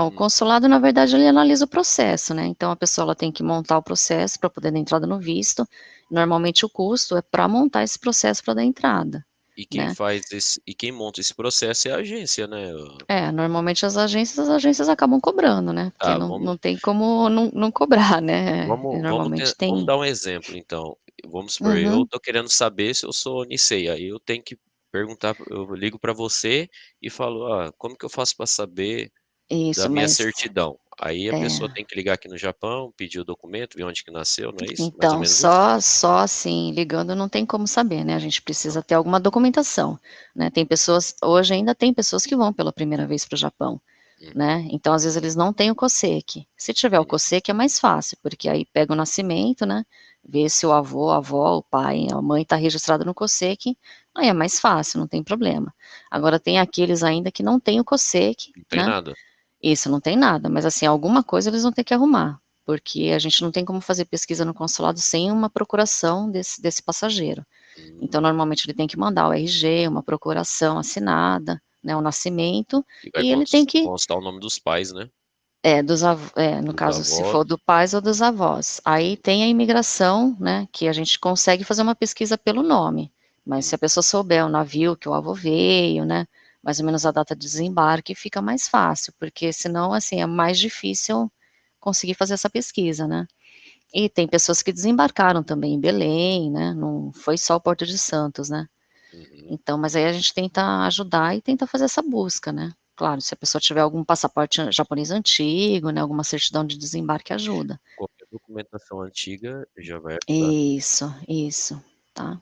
O hum. consulado, na verdade, ele analisa o processo, né? Então, a pessoa ela tem que montar o processo para poder dar entrada no visto. Normalmente, o custo é para montar esse processo para dar entrada, E quem né? faz esse, e quem monta esse processo é a agência, né? Normalmente as agências acabam cobrando, né? Porque Tá, não tem como não cobrar, né? vamos Normalmente vamos tem. dar um exemplo, então. Vamos supor, eu Uhum, tô querendo saber se eu sou Nisei, aí eu tenho que perguntar, eu ligo para você e falo, como que eu faço para saber da isso, minha mas certidão? Aí a pessoa é, tem que ligar aqui no Japão, pedir o documento, ver onde que nasceu, não é isso? Mais ou então, menos isso? só assim, ligando não tem como saber, né? A gente precisa Não. ter alguma documentação, né? Tem pessoas, hoje ainda tem pessoas que vão pela primeira vez para o Japão, Uhum, né? Então, às vezes eles não têm o COSEC. Se tiver o uhum. COSEC é mais fácil, porque aí pega o nascimento, né? Vê se o avô, a avó, o pai, a mãe está registrado no COSEC, aí é mais fácil, não tem problema. Agora, tem aqueles ainda que não têm o COSEC, Não tem né? nada. Isso, não tem nada, mas assim, alguma coisa eles vão ter que arrumar, porque a gente não tem como fazer pesquisa no consulado sem uma procuração desse passageiro. Então, Hum, normalmente ele tem que mandar o RG, uma procuração assinada, né, o nascimento, e vai e ele tem que, constar o nome dos pais, né? no Dos caso, se avós. for do pais ou dos avós. Aí tem a imigração, né, que a gente consegue fazer uma pesquisa pelo nome, mas se Hum, a pessoa souber o navio que o avô veio, né, mais ou menos a data de desembarque, fica mais fácil, porque senão, assim, é mais difícil conseguir fazer essa pesquisa, né. E tem pessoas que desembarcaram também em Belém, né, não foi só o Porto de Santos, né. Uhum. Então, mas aí a gente tenta ajudar e tenta fazer essa busca, né. Claro, se a pessoa tiver algum passaporte japonês antigo, né, alguma certidão de desembarque ajuda. Qualquer documentação antiga já vai ajudar. Isso, tá.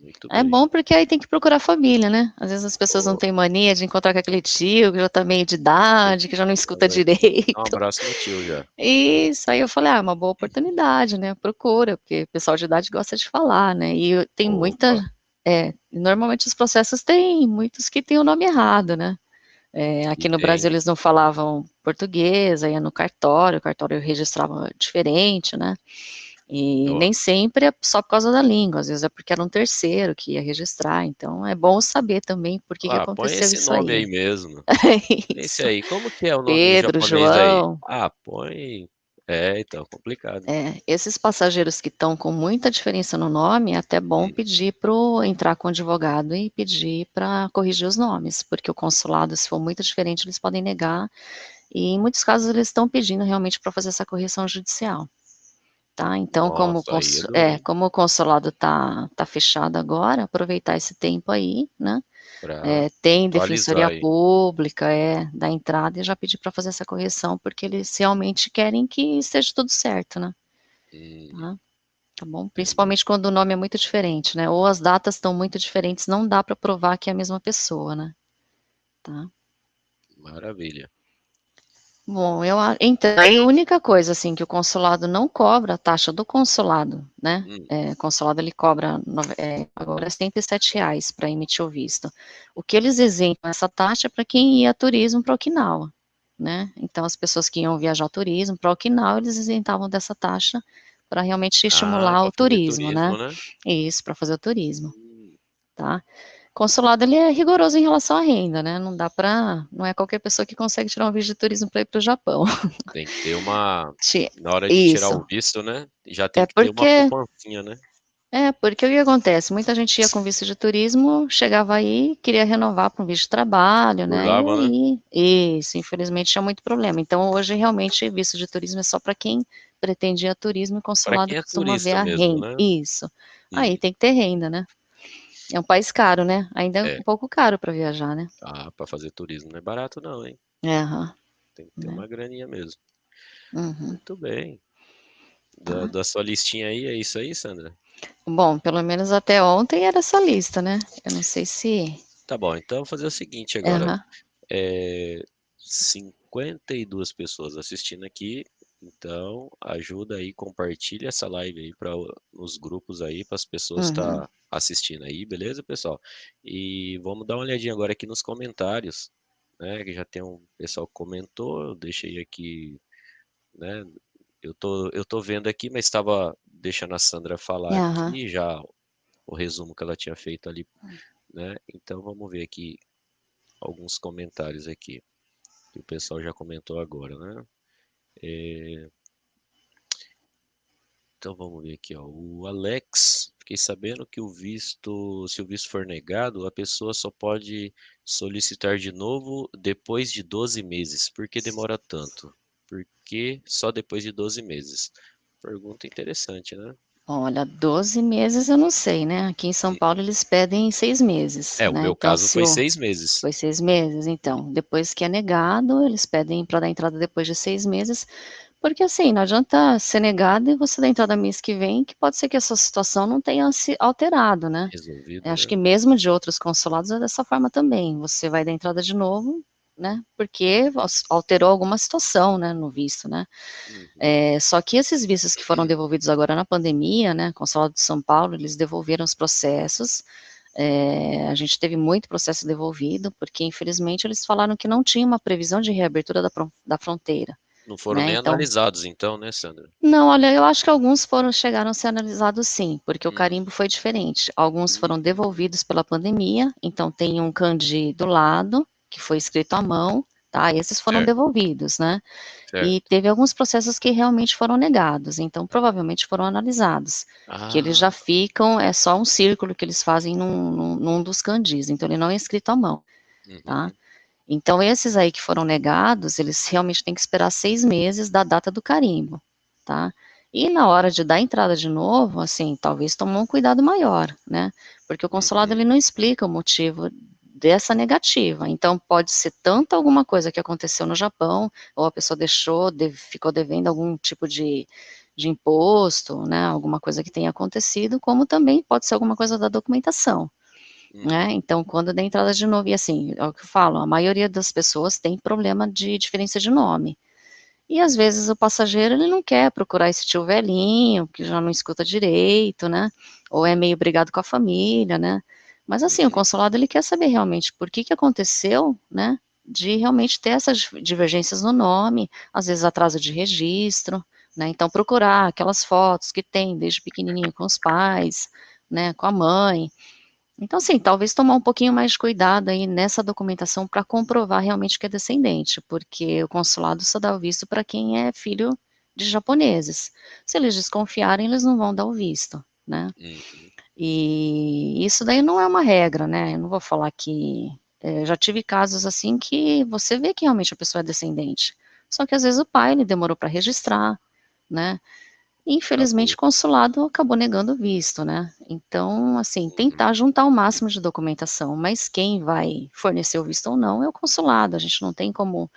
Muito É bem. bom porque aí tem que procurar a família, né. Às vezes as pessoas não Ô, têm mania de encontrar com aquele tio que já tá meio de idade, que já não já escuta vai dar um direito. abraço no tio já. Isso, aí eu falei: "Ah, é uma boa oportunidade, né, procura", porque o pessoal de idade gosta de falar, né, e tem muita Opa, normalmente os processos tem muitos que têm o nome errado, né. e Aqui no Brasil tem. eles não falavam português, aí ia no cartório, o cartório registrava diferente, né, e Ó, nem sempre é só por causa da língua, às vezes é porque era um terceiro que ia registrar, então é bom saber também por que que põe aconteceu esse isso nome aí. aí mesmo. Esse Isso. aí, como que é o nome Pedro, japonês aí? João. Põe. Então, complicado. Esses passageiros que estão com muita diferença no nome, é até bom Hum. pedir entrar com o advogado e pedir para corrigir os nomes, porque o consulado, se for muito diferente, eles podem negar, e em muitos casos eles estão pedindo realmente para fazer essa correção judicial, tá. Então Nossa, aí é duro, hein? como o consulado tá fechado agora, aproveitar esse tempo aí, né, Pra tem atualizar defensoria aí. pública, da entrada e já pedir para fazer essa correção, porque eles realmente querem que esteja tudo certo, né, Hum, tá. Tá bom? entendi. Principalmente quando o nome é muito diferente, né, ou as datas estão muito diferentes, não dá para provar que é a mesma pessoa, né, tá. Maravilha. Bom, então, aí a única coisa, assim, que o consulado não cobra a taxa do consulado, né, Hum. o consulado ele cobra agora R$ 107 para emitir o visto. O que eles isentam essa taxa é para quem ia a turismo para Okinawa, né, então as pessoas que iam viajar a turismo para Okinawa, eles isentavam dessa taxa para realmente estimular Pra o fazer turismo, né. turismo, né? Isso, para fazer o turismo, Hum, tá. Consulado ele é rigoroso em relação à renda, né, não é qualquer pessoa que consegue tirar um visto de turismo para ir para o Japão. tem que ter uma. Ti Na hora de tirar o Isso. visto, né? Já tem É que ter uma porque poupancinha, né? porque o que acontece, muita gente ia com visto de turismo, chegava aí, queria renovar para um visto de trabalho, né, e Burlava, né? aí isso, infelizmente tinha muito problema. Então hoje realmente visto de turismo é só para quem pretende ir a turismo e Pra consulado quem é costuma ver turista a mesmo, renda. né? Isso. Aí E tem que ter renda, né. É um país caro, né, ainda é é. um pouco caro para viajar, né. Pra fazer turismo não é barato não, hein? Aham, Tem que ter né. uma graninha mesmo. Uhum, Muito bem. Da, tá. da sua listinha aí, é isso aí, Sandra? Bom, pelo menos até ontem era essa lista, né. Eu não sei se Tá bom, então eu vou fazer o seguinte agora. aham, 52 pessoas assistindo aqui, então ajuda aí, compartilha essa live aí para os grupos aí, para as pessoas uhum. estar assistindo aí, beleza, pessoal? E vamos dar uma olhadinha agora aqui nos comentários, né? Que já tem um pessoal que comentou, eu deixei aqui, né? Eu tô vendo aqui, mas estava deixando a Sandra falar Aham. aqui já o resumo que ela tinha feito ali, né? Então vamos ver aqui alguns comentários aqui que o pessoal já comentou agora, né? Então vamos ver aqui, ó. O Alex, fiquei sabendo que se o visto for negado, a pessoa só pode solicitar de novo depois de 12 meses. Por que demora tanto? Por que só depois de 12 meses? Pergunta interessante, né? Olha, 12 meses eu não sei, né, aqui em São Hum. Paulo eles pedem 6 meses, O né, meu então caso se foi o 6 meses. foi 6 meses? Hum. Então, depois que é negado, eles pedem para dar entrada depois de 6 meses, porque, assim, não adianta ser negado e você dar entrada mês que vem, que pode ser que a sua situação não tenha se alterado, né. Eu Resolvido, acho né? que mesmo de outros consulados é dessa forma também, você vai dar entrada de novo, né, porque alterou alguma situação, né, no visto, né. Uhum. Só que esses vistos que foram devolvidos agora na pandemia, né, Consulado de São Paulo, eles devolveram os processos, a gente teve muito processo devolvido, porque infelizmente eles falaram que não tinha uma previsão de reabertura da fronteira, Não foram né, nem então analisados, então, né, Sandra? não, olha, eu acho que alguns chegaram a ser analisados sim, porque o Hum. carimbo foi diferente. Alguns foram Hum. devolvidos pela pandemia, então tem um candi do lado, que foi escrito à mão, tá, esses foram Certo, devolvidos, né. E certo. teve alguns processos que realmente foram negados, então provavelmente foram analisados, que eles Ah, já ficam é só um círculo que eles fazem num dos candis, então ele não é escrito à mão, tá. uhum. Então esses aí que foram negados, eles realmente têm que esperar 6 meses da data do carimbo, tá. E na hora de dar entrada de novo, assim, talvez tomar um cuidado maior, né? Porque o consulado ele Uhum. não explica o motivo dessa negativa. Então pode ser tanto alguma coisa que aconteceu no Japão, ou a pessoa deixou, ficou devendo algum tipo de imposto, né? Alguma coisa que tenha acontecido, como também pode ser alguma coisa da documentação, né? Uhum. Então quando dá entrada de novo, e assim, é o que eu falo, a maioria das pessoas tem problema de diferença de nome. E às vezes o passageiro ele não quer procurar esse tio velhinho, que já não escuta direito, né? Ou é meio brigado com a família, né? Mas assim, o Uhum. consulado ele quer saber realmente por que aconteceu, né? De realmente ter essas divergências no nome, às vezes atraso de registro, né? Então procurar aquelas fotos que tem desde pequenininho com os pais, né? Com a mãe, então, assim, talvez tomar um pouquinho mais de cuidado aí nessa documentação para comprovar realmente que é descendente, porque o consulado só dá o visto para quem é filho de japoneses. Se eles desconfiarem, eles não vão dar o visto, né? Uhum. E isso daí não é uma regra, né? Eu não vou falar que. Já tive casos assim que você vê que realmente a pessoa é descendente. Só que às vezes o pai ele demorou para registrar, né? Infelizmente, Acabou. o consulado acabou negando o visto, né. Então, assim, Uhum. tentar juntar o máximo de documentação, mas quem vai fornecer o visto ou não é o consulado, a gente não tem como,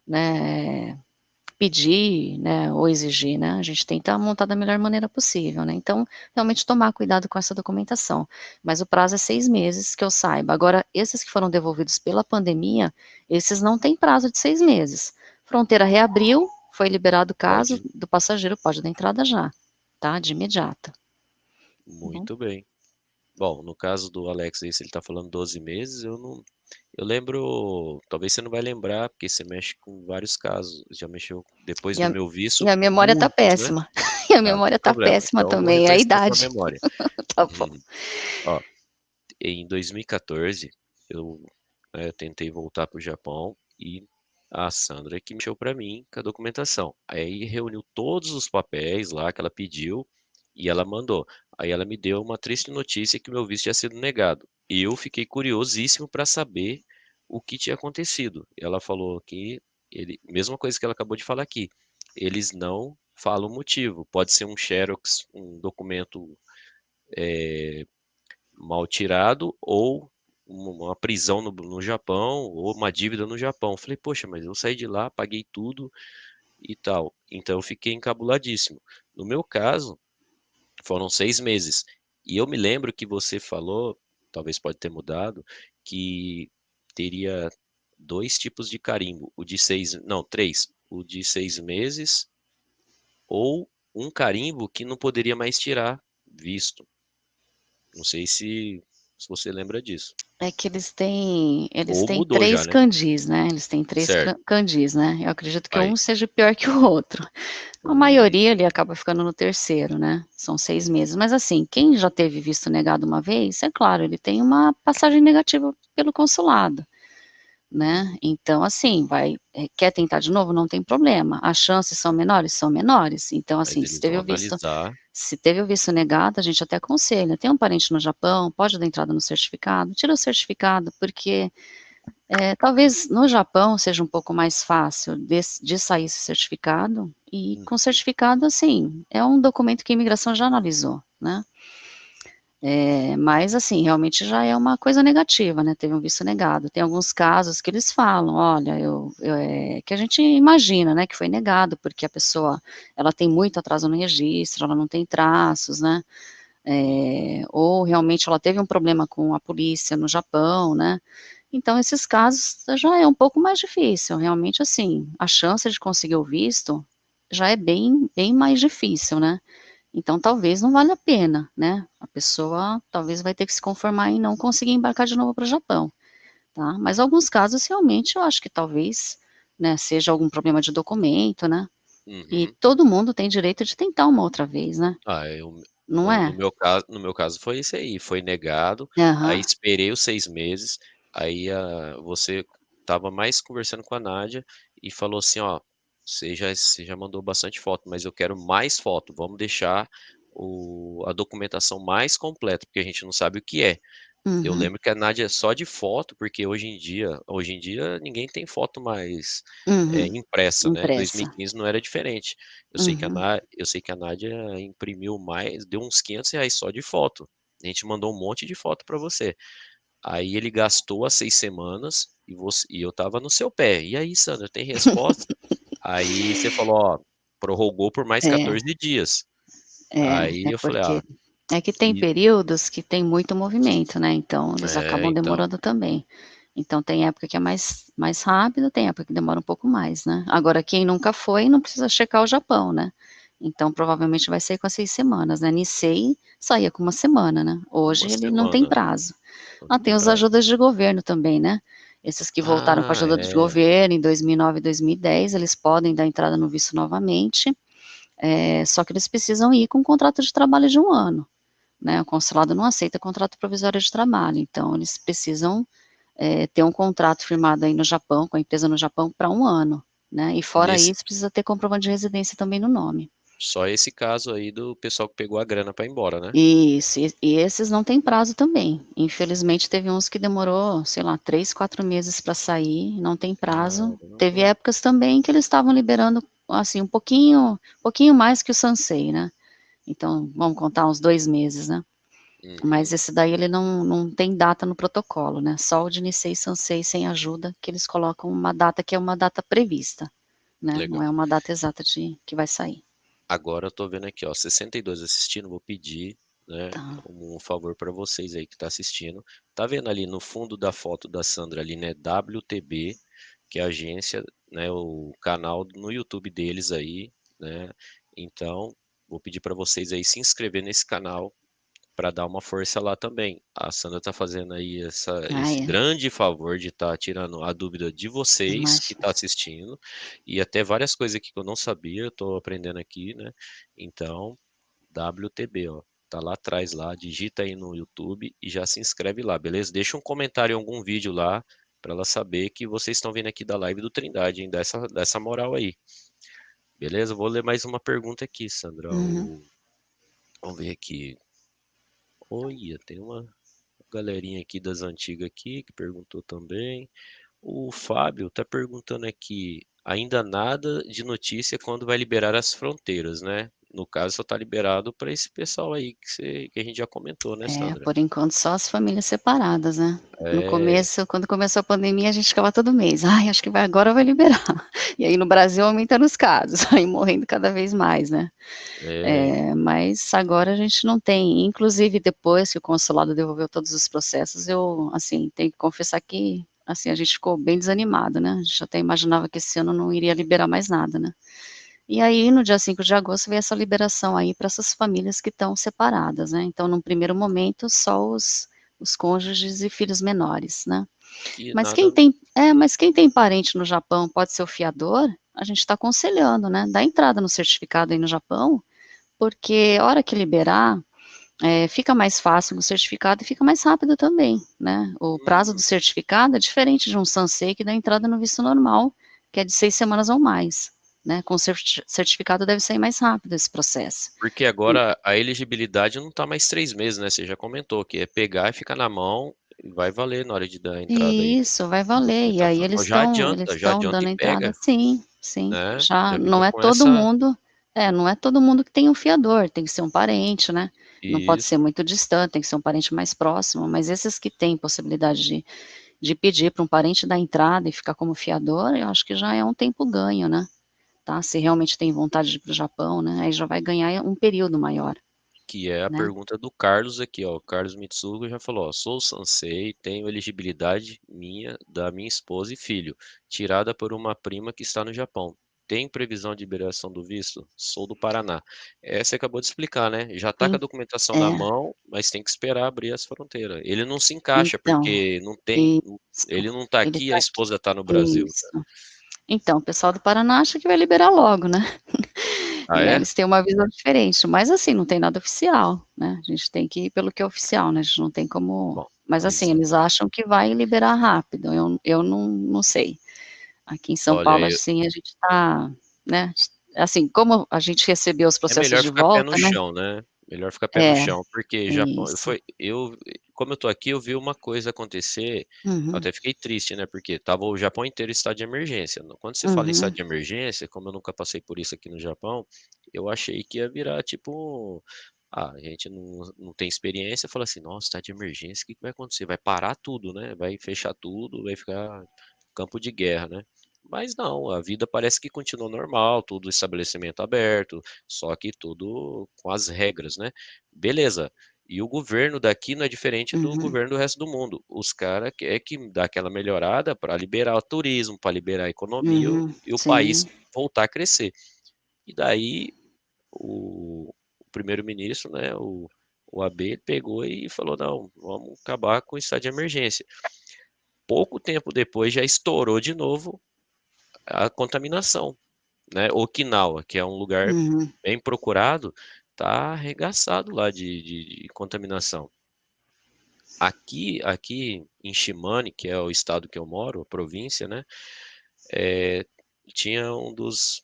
né, pedir, né, ou exigir, né, a gente tenta montar da melhor maneira possível, né. Então, realmente tomar cuidado com essa documentação. Mas o prazo é 6 meses, que eu saiba. Agora, esses que foram devolvidos pela pandemia, esses não têm prazo de 6 meses. Fronteira reabriu, foi liberado o caso Pode. do passageiro, pode dar entrada já, tá, de imediato, tá bom. Muito bem. Bom, no caso do Alex aí, se ele tá falando 12 meses, eu não. Eu lembro. Talvez você não vai lembrar, porque você mexe com vários casos. Já mexeu depois E do a meu e visto, a memória tá muitos, né? péssima, e a Ah, não tem memória tá problema. péssima Então eu vou também, é a refrescar sua idade. memória. Tá bom. Ó, em 2014, eu, tentei voltar para o Japão e a Sandra que mexeu para mim com a documentação. Aí reuniu todos os papéis lá que ela pediu e ela mandou. Aí ela me deu uma triste notícia que meu visto tinha sido negado. E eu fiquei curiosíssimo para saber o que tinha acontecido. Ela falou que mesma coisa que ela acabou de falar aqui, eles não falam o motivo. Pode ser um xerox, um documento mal tirado ou uma prisão no Japão ou uma dívida no Japão. Falei, poxa, mas eu saí de lá, paguei tudo e tal. Então eu fiquei encabuladíssimo. No meu caso, foram 6 meses. E eu me lembro que você falou, talvez pode ter mudado, que teria dois tipos de carimbo. O de seis, não, três. O de 6 meses ou um carimbo que não poderia mais tirar visto. Não sei se você lembra disso. É que eles Ou têm mudou já, 3 né? kanjis, né, eles têm 3 Certo. kanjis, né, eu acredito que um Aí. seja pior que o outro. A Hum, maioria ele acaba ficando no terceiro, né, são 6 meses, mas assim, quem já teve visto negado uma vez, é claro, ele tem uma passagem negativa pelo consulado. Né, uhum. então assim, quer tentar de novo? Não tem problema, as chances são menores? São menores, então Mas assim, eles vão analisar. se teve o visto negado, a gente até aconselha, tem um parente no Japão, pode dar entrada no certificado, tira o certificado, porque, talvez no Japão seja um pouco mais fácil de sair esse certificado, e com Uhum. certificado, assim, é um documento que a imigração já analisou, né. Mas assim, realmente já é uma coisa negativa, né, teve um visto negado. Tem alguns casos que eles falam: "Olha, que a gente imagina, né, que foi negado, porque a pessoa, ela tem muito atraso no registro, ela não tem traços, né, Uhum. ou realmente ela teve um problema com a polícia no Japão, né". Então esses casos já é um pouco mais difícil, realmente, assim, a chance de conseguir o visto já é bem mais difícil, né. Então talvez não valha a pena, né, a pessoa talvez vai ter que se conformar em não conseguir embarcar de novo para o Japão, tá. Mas alguns casos realmente eu acho que talvez, né, seja algum problema de documento, né, e Uhum. todo mundo tem direito de tentar uma outra vez, né, Ah, não no é? meu caso foi isso aí, foi negado, aí Aham. esperei os 6 meses, aí você estava mais conversando com a Nádia e falou assim: "Ó, você já mandou bastante foto, mas eu quero mais foto, vamos deixar a documentação mais completa, porque a gente não sabe o que é". Eu Uhum. lembro que a Nádia só de foto, porque hoje em dia ninguém tem foto mais, Uhum. impressa, né, Impressa. 2015 não era diferente. Uhum. Eu sei que a Nádia imprimiu mais, deu uns R$ 500 só de foto. A gente mandou um monte de foto para você. Aí ele gastou as 6 semanas e eu estava no seu pé: "E aí Sandra, tem resposta?" Aí você falou: "Ó, prorrogou por mais É. 14 dias". É, Aí é eu falei: porque "Ah", é que tem e períodos que tem muito movimento, né, então eles acabam então, demorando também. Então tem época que é mais rápido, tem época que demora um pouco mais, né. Agora quem nunca foi não precisa checar o Japão, né. Então provavelmente vai sair com as 6 semanas, né, Nisei saía com 1 semana, né, hoje uma ele não tem semana, prazo. não Ah, tem tem os prazo. ajudas de governo também, né, esses que voltaram com Ah, ajuda de é, governo em 2009 e 2010, eles podem dar entrada no visto novamente, só que eles precisam ir com um contrato de trabalho de 1 ano, né, o consulado não aceita contrato provisório de trabalho, então eles precisam, ter um contrato firmado aí no Japão, com a empresa no Japão para 1 ano, né, e fora nesse isso precisa ter comprovante de residência também no nome. só esse caso aí do pessoal que pegou a grana pra ir embora, né? Isso, e esses não têm prazo também, infelizmente teve uns que demorou, sei lá, 3, 4 meses para sair, não tem prazo. Teve Caramba. épocas também que eles estavam liberando, assim, um pouquinho mais que o Sansei, né, então vamos contar uns 2 meses, né. Mas Uhum, esse daí ele não tem data no protocolo, né, só o de Nicei e Sansei sem ajuda, que eles colocam uma data que é uma data prevista, né, não legal. é uma data exata de que vai sair. Agora eu tô vendo aqui, ó, 62 assistindo, vou pedir, né, Tá. como um favor pra vocês aí que tá assistindo. Tá vendo ali no fundo da foto da Sandra ali, né, WTB, que é a agência, né, o canal no YouTube deles aí, né. Então, vou pedir pra vocês aí se inscrever nesse canal para dar uma força lá também. A Sandra está fazendo aí Ah, esse é, grande favor de estar tirando a dúvida de vocês que imagino. está assistindo, e até várias coisas aqui que eu não sabia, eu estou aprendendo aqui, né? Então, WTB, ó, tá lá atrás lá, digita aí no YouTube e já se inscreve lá, beleza? Deixa um comentário em algum vídeo lá para ela saber que vocês estão vindo aqui da live do Trindade, hein? Dessa moral aí. Beleza? Vou ler mais uma pergunta aqui, Sandra. Uhum. Vamos ver aqui. Olha, tem uma galerinha aqui das antigas aqui que perguntou também. O Fábio tá perguntando aqui, ainda nada de notícia quando vai liberar as fronteiras, né? No caso, só tá liberado para esse pessoal aí que a gente já comentou, né, É, Sandra? por enquanto só as famílias separadas, né. No É, começo, quando começou a pandemia, a gente ficava todo mês: "Ai, acho que agora vai liberar". E aí no Brasil aumentando os casos, aí morrendo cada vez mais, né. então, Mas agora a gente não tem, inclusive depois que o consulado devolveu todos os processos, eu, assim, tenho que confessar que, assim, a gente ficou bem desanimado, né, a gente até imaginava que esse ano não iria liberar mais nada, né. E aí no dia 5 de agosto veio essa liberação aí para essas famílias que estão separadas, né, então num primeiro momento só os cônjuges e filhos menores, né. que Mas nada. quem tem parente no Japão, pode ser o fiador, a gente está aconselhando, né, dá entrada no certificado aí no Japão, porque a hora que liberar, fica mais fácil o certificado e fica mais rápido também, né. O prazo do Hum, certificado é diferente de um Sansei que dá entrada no visto normal, que é de 6 semanas ou mais, né, com certificado deve sair mais rápido esse processo. porque E agora a elegibilidade não tá mais 3 meses, né? Você já comentou que é pegar e ficar na mão e vai valer na hora de dar a entrada aí. isso, vai valer, Você e tá aí falando, eles ó, estão eles já estão adianta e dando entrada, pega, sim, sim, né? já Já não fica é com todo essa. mundo, não é todo mundo que tem um fiador, tem que ser um parente, né, não pode ser Isso, muito distante, tem que ser um parente mais próximo, mas esses que têm possibilidade de pedir para um parente dar entrada e ficar como fiador, eu acho que já é um tempo ganho, né, tá, se realmente tem vontade de ir para o Japão, né, aí já vai ganhar um período maior, que é a né. pergunta do Carlos aqui, ó. O Carlos Mitsugo já falou, ó, sou Sansei, tenho elegibilidade minha, da minha esposa e filho, tirada por uma prima que está no Japão. Tem previsão de liberação do visto? Sou do Paraná. Você acabou de explicar, né? Já está com En a documentação na é, mão, mas tem que esperar abrir as fronteiras. Ele não se encaixa então, porque não tem, isso, ele não está ele aqui e está a aqui, esposa está no Brasil. isso. Então, o pessoal do Paraná acha que vai liberar logo, né. Ah, E aí é? eles têm uma visão diferente, mas assim, não tem nada oficial, né, a gente tem que ir pelo que é oficial, né, a gente não tem como, Bom, mas mas assim, eles acham que vai liberar rápido, eu não sei. Aqui em São olha, Paulo, assim, a gente tá, né, assim, como a gente recebeu os é processos melhor de ficar pé no volta, né. chão, né? Melhor ficar pé no É, chão, porque Japão isso. como eu tô aqui, eu vi uma coisa acontecer, eu Uhum, até fiquei triste, né, porque tava o Japão inteiro em estado de emergência. Quando você fala em estado uhum, de emergência, como eu nunca passei por isso aqui no Japão, eu achei que ia virar tipo, a gente não tem experiência, fala assim: "Nossa, estado de emergência, o que que vai acontecer? Vai parar tudo, né, vai fechar tudo, vai ficar campo de guerra, né". Mas não, a vida parece que continua normal, tudo estabelecimento aberto, só que tudo com as regras, né. Beleza, e o governo daqui não é diferente do uhum, governo do resto do mundo. Os cara quer que dá aquela melhorada para liberar o turismo, para liberar a economia uhum, e o país sim, voltar a crescer. E daí o primeiro-ministro, né, o Abe, ele pegou e falou: "Não, vamos acabar com o estado de emergência". Pouco tempo depois já estourou de novo a contaminação, né. Okinawa, que é um lugar uhum, bem procurado, tá arregaçado lá de contaminação. Aqui em Shimane, que é o estado que eu moro, a província, né, eh, tinha um dos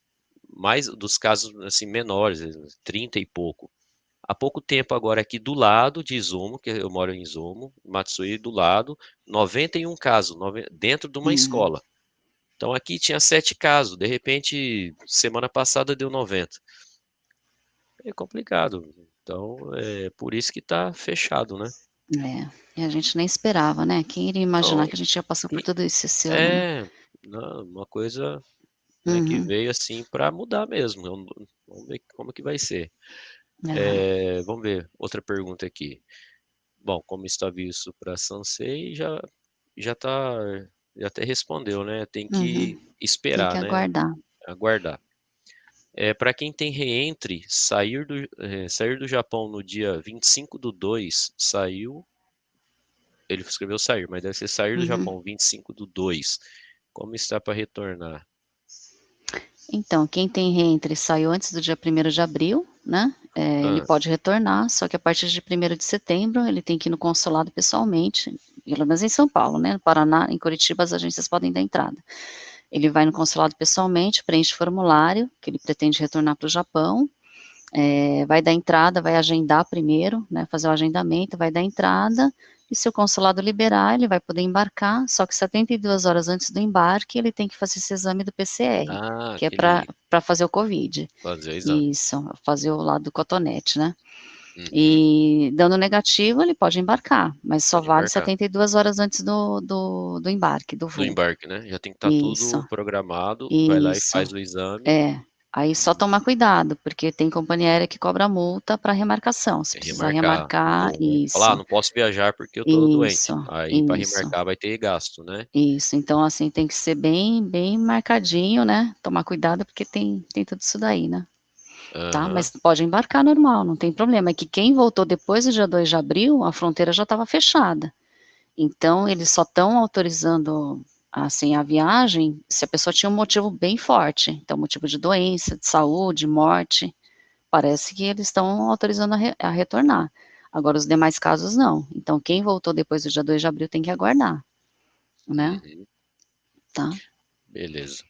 casos, assim, menores, 30 e pouco. Há pouco tempo agora aqui do lado de Izumo, que eu moro em Izumo, Matsui do lado, 91 casos, dentro de uma uhum. escola. Então aqui tinha 7 casos, de repente, semana passada deu 90. É complicado. Então, é por isso que tá fechado, né. É, e a gente nem esperava, né, quem iria imaginar Então, que a gente ia passar por e tudo isso esse ano, né. é, não, uma coisa, né, que Uhum, veio, assim, para mudar mesmo. Vamos ver como que vai ser. aham, Vamos ver, outra pergunta aqui. Bom, como está visto para Sansei, já tá já até respondeu, né, tem uhum. que Tem que esperar, né, aguardar. aguardar. Para quem tem reentre, sair do Japão no dia 25/2, saiu, ele escreveu sair, mas deve ser sair do Uhum. Japão 25/2. Como está para retornar? Então, quem tem reentre saiu antes do dia 1º de abril, né, ele Hã. pode retornar, só que a partir de 1º de setembro ele tem que ir no consulado pessoalmente, pelo menos em São Paulo, né, no Paraná, em Curitiba as agências podem dar entrada. Ele vai no consulado pessoalmente, preenche formulário, que ele pretende retornar para o Japão, vai dar entrada, vai agendar primeiro, né, fazer o agendamento, vai dar entrada, e se o consulado liberar, ele vai poder embarcar, só que 72 horas antes do embarque, ele tem que fazer esse exame do PCR, Ah, que é para aquele fazer o Covid. fazer o exame. Isso, fazer o lado do cotonete, né. Uhum. E dando negativo, ele pode embarcar, mas só Pode vale embarcar. 72 horas antes do embarque, do Do voo. embarque, né, já tem que estar Isso, tudo programado, vai lá e isso. faz o exame. É, aí só Hum, tomar cuidado, porque tem companhia aérea que cobra multa para remarcação, se precisar remarcar. remarcar Falar: "Ah, isso, não posso viajar porque eu tô isso, doente". Aí para isso, remarcar vai ter gasto, né. isso. Então, assim, tem que ser bem bem marcadinho, né, tomar cuidado, porque tem tudo isso daí, né. Tá, Aham. mas pode embarcar normal, não tem problema, é que quem voltou depois do dia 2 de abril, a fronteira já estava fechada. Então eles só estão autorizando, assim, a viagem se a pessoa tinha um motivo bem forte, então motivo de doença, de saúde, morte, parece que eles estão autorizando a retornar. Agora os demais casos não, então quem voltou depois do dia 2 de abril tem que aguardar, né, Uhum. tá. Beleza.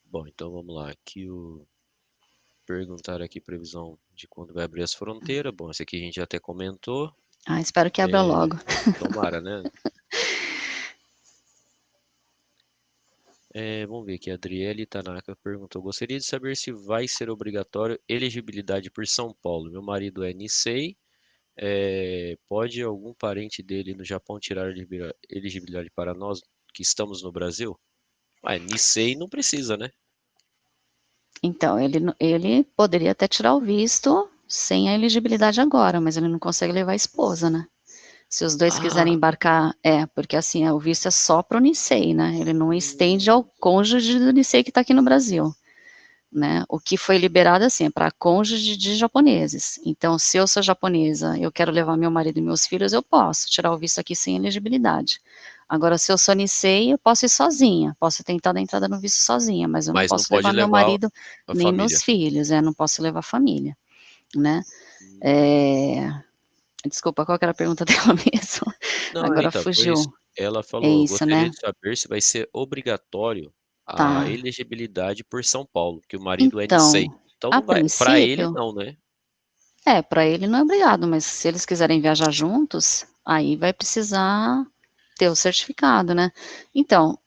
Bom, então vamos lá, aqui o perguntaram aqui previsão de quando vai abrir as fronteiras. Bom, esse aqui a gente já até comentou. Ah, espero que abra Eh, logo. tomara, né. Vamos ver aqui, a Adriele Tanaka perguntou: "Gostaria de saber se vai ser obrigatório elegibilidade por São Paulo. Meu marido é Nisei, pode algum parente dele no Japão tirar elegibilidade para nós que estamos no Brasil?" Ué, Nisei não precisa, né. Então, ele poderia até tirar o visto sem a elegibilidade agora, mas ele não consegue levar a esposa, né. Se os 2 quiserem Ah, embarcar porque assim, o visto é só para o Nicei, né, ele não estende ao cônjuge do Nicei que está aqui no Brasil, né. O que foi liberado, assim, é para cônjuge de japoneses. Então, se eu sou japonesa, eu quero levar meu marido e meus filhos, eu posso tirar o visto aqui sem elegibilidade. Agora, se eu sou Nicei, eu posso ir sozinha, posso tentar dar entrada no visto sozinha, mas eu não mas não posso pode levar meu levar marido a nem família. meus filhos, não posso levar família, né. Hum. Eh, desculpa, qual que era a pergunta dela mesmo? Não, Agora então, foi isso. fugiu. Ela É falou: "Eu isso, gostaria né. de saber se vai ser obrigatório a Tá. elegibilidade por São Paulo, que o marido é Nicei". Então, Então a não vai para ele princípio não, né. para ele não é obrigado, mas se eles quiserem viajar juntos, aí vai precisar ter o certificado, né? Então,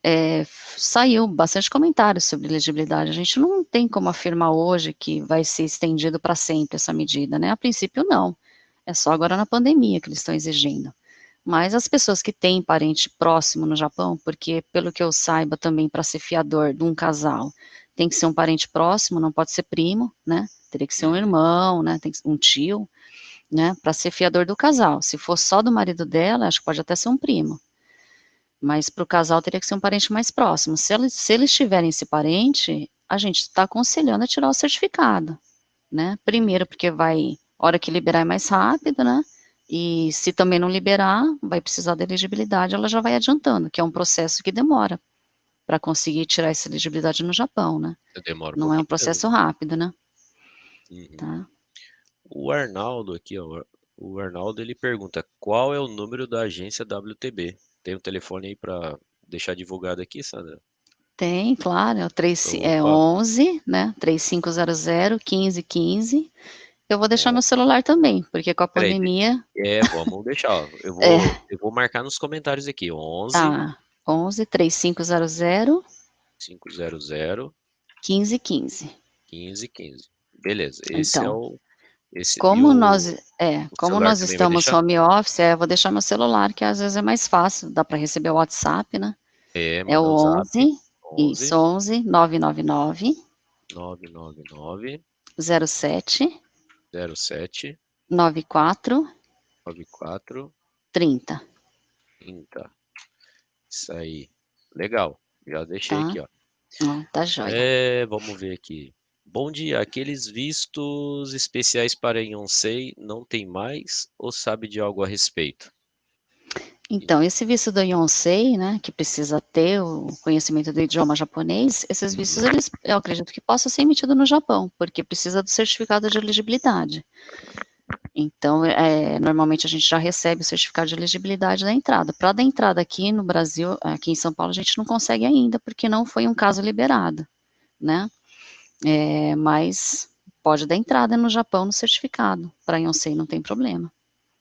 saiu bastante comentário sobre elegibilidade. A gente não tem como afirmar hoje que vai ser estendido para sempre essa medida, né? A princípio, não. É só agora na pandemia que eles estão exigindo. Mas as pessoas que têm parente próximo no Japão, porque pelo que eu saiba também para ser fiador de um casal, tem que ser um parente próximo, não pode ser primo, né? Teria que ser um Uhum. irmão, né? Tem que ser um tio, né? Para ser fiador do casal. Se for só do marido dela, acho que pode até ser um primo. Mas para o casal teria que ser um parente mais próximo. Se eles tiverem esse parente, a gente está aconselhando a tirar o certificado, né? Primeiro porque vai, hora que liberar é mais rápido, né? E se também não liberar, vai precisar da elegibilidade, ela já vai adiantando, que é um processo que demora para conseguir tirar essa elegibilidade no Japão, né? Demora um Não é um pouquinho mesmo. processo rápido, né? Uhum. Tá? O Arnaldo aqui, ó, o Arnaldo ele pergunta qual é o número da agência WTB? Tem um telefone aí para deixar divulgado aqui, Sandra? Tem, claro, é Opa, 11, né? 3500 1515. Eu vou deixar ó, meu celular também, porque com a peraí, pandemia, vamos deixar, ó, é, eu vou marcar nos comentários aqui, 11 tá, 11 3500 500 1515. 1515. Beleza, esse é Então, o esse e como nós, o como celular nós também vai estamos deixar? home office, eu vou deixar meu celular, que às vezes é mais fácil, dá para receber o WhatsApp, né? É o Manda o zap 11, isso, 11 11 999 999 07 07 94 94 30, 30. Isso aí. Legal. Já deixei tá? aqui, ó. Ó, tá joia. Vamos ver aqui. Bom dia. Aqueles vistos especiais para Yonsei não tem mais ou sabe de algo a respeito? Então, esse visto do Yonsei, né, que precisa ter o conhecimento do idioma japonês, esses vistos, Uhum. eu acredito que possam ser emitidos no Japão, porque precisa do certificado de elegibilidade. Então, normalmente a gente já recebe o certificado de elegibilidade da entrada. Para dar entrada aqui no Brasil, aqui em São Paulo, a gente não consegue ainda, porque não foi um caso liberado, né? Mas pode dar entrada no Japão no certificado. Para Yonsei não tem problema,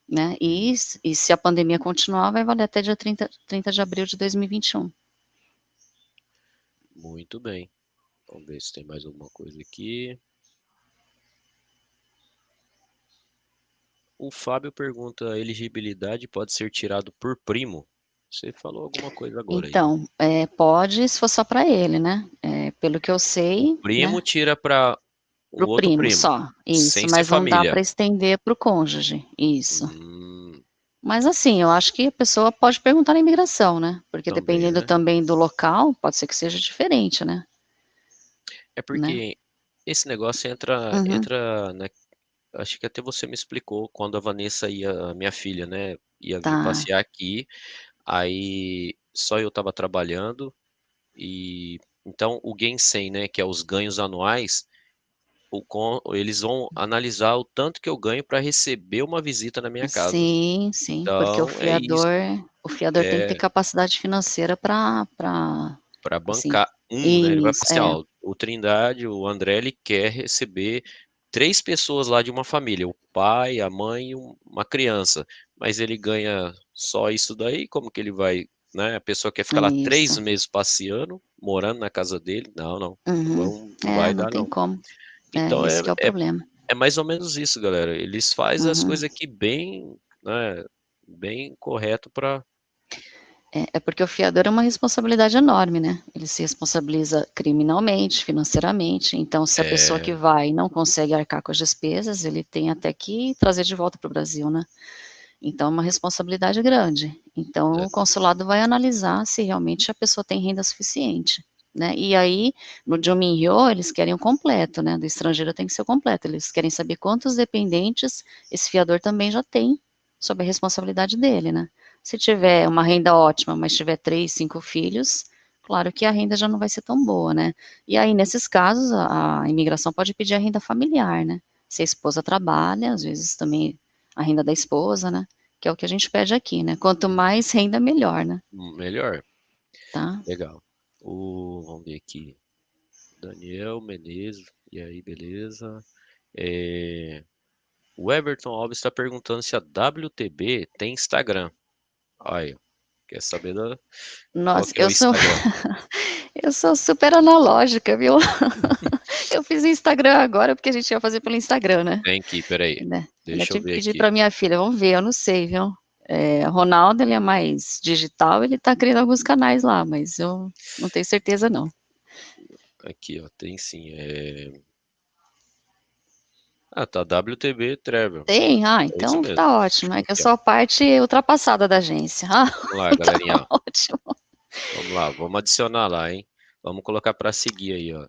né? E se a pandemia continuar, vai valer até dia 30 de abril de 2021. Muito bem. Vamos ver se tem mais alguma coisa aqui. O Fábio pergunta: a elegibilidade pode ser tirado por primo? Você falou alguma coisa agora aí. Então, pode, se for só para ele, né? Pelo que eu O sei, primo né? tira para Para o o outro primo primo, só, sem isso, ser mas não dá família. para estender para o cônjuge, isso. Hum, Mas assim, eu acho que a pessoa pode perguntar na imigração, né? Porque também, dependendo né? também do local, pode ser que seja diferente, né? É Né? porque esse negócio Uhum, entra, né? Acho que até você me explicou quando a Vanessa ia, a minha filha, né? Ia vir tá. passear aqui, aí só eu estava trabalhando e então o Gensen, né? Que é os ganhos anuais, eles vão analisar o tanto que eu ganho para receber uma visita na minha casa. Sim, sim, porque o Então é isso, fiador tem que ter é capacidade financeira para, para assim, bancar um, né? Ele vai falar isso, assim, ó, o Trindade, o André, ele quer receber três pessoas lá de uma família, o pai, a mãe e uma criança, mas ele ganha só isso daí, como que ele vai, né? A pessoa quer ficar lá isso. 3 meses passeando, morando na casa dele, não, não, Uhum. não vai Não dar tem não. como. Então Esse que é o problema. é mais ou menos isso, galera. Eles fazem as Uhum. coisas aqui bem, né, bem correto para. É porque o fiador é uma responsabilidade enorme, né? Ele se responsabiliza criminalmente, financeiramente. Então, se a pessoa que É, vai não consegue arcar com as despesas, ele tem até que trazer de volta para o Brasil, né? Então, é uma responsabilidade grande. Então, é, o consulado vai analisar se realmente a pessoa tem renda suficiente, né? E aí, no Jominho, eles querem o completo, né? Do estrangeiro tem que ser o completo. Eles querem saber quantos dependentes esse fiador também já tem sob a responsabilidade dele, né? Se tiver uma renda ótima, mas tiver 3, 5 filhos, claro que a renda já não vai ser tão boa, né? E aí, nesses casos, a imigração pode pedir a renda familiar, né? Se a esposa trabalha, às vezes também a renda da esposa, né? Que é o que a gente pede aqui, né? Quanto mais renda, melhor, né? melhor. Tá? Legal. Vamos ver aqui. Daniel Menezes. E aí, beleza? É, O Everton Alves está perguntando se a WTB tem Instagram. Aí, quer saber qual Nossa, que é o Instagram? eu sou super analógica, viu? Eu fiz o Instagram agora porque a gente ia fazer pelo Instagram, né? Tem que, peraí. Né? Ainda Deixa eu tive que ver pedir aqui. para minha filha, vamos ver, eu não sei, viu? Ronaldo, ele é mais digital, ele tá criando alguns canais lá, mas eu não tenho certeza, não. Aqui, ó, tem sim. Ah, tá, WTB Travel. Tem? Ah, É isso então mesmo. tá ótimo. É que eu Aqui, ó. sou a parte ultrapassada da agência. Ah, Vamos lá, tá galerinha. ótimo. Vamos lá, vamos adicionar lá, hein? Vamos colocar para seguir aí, ó.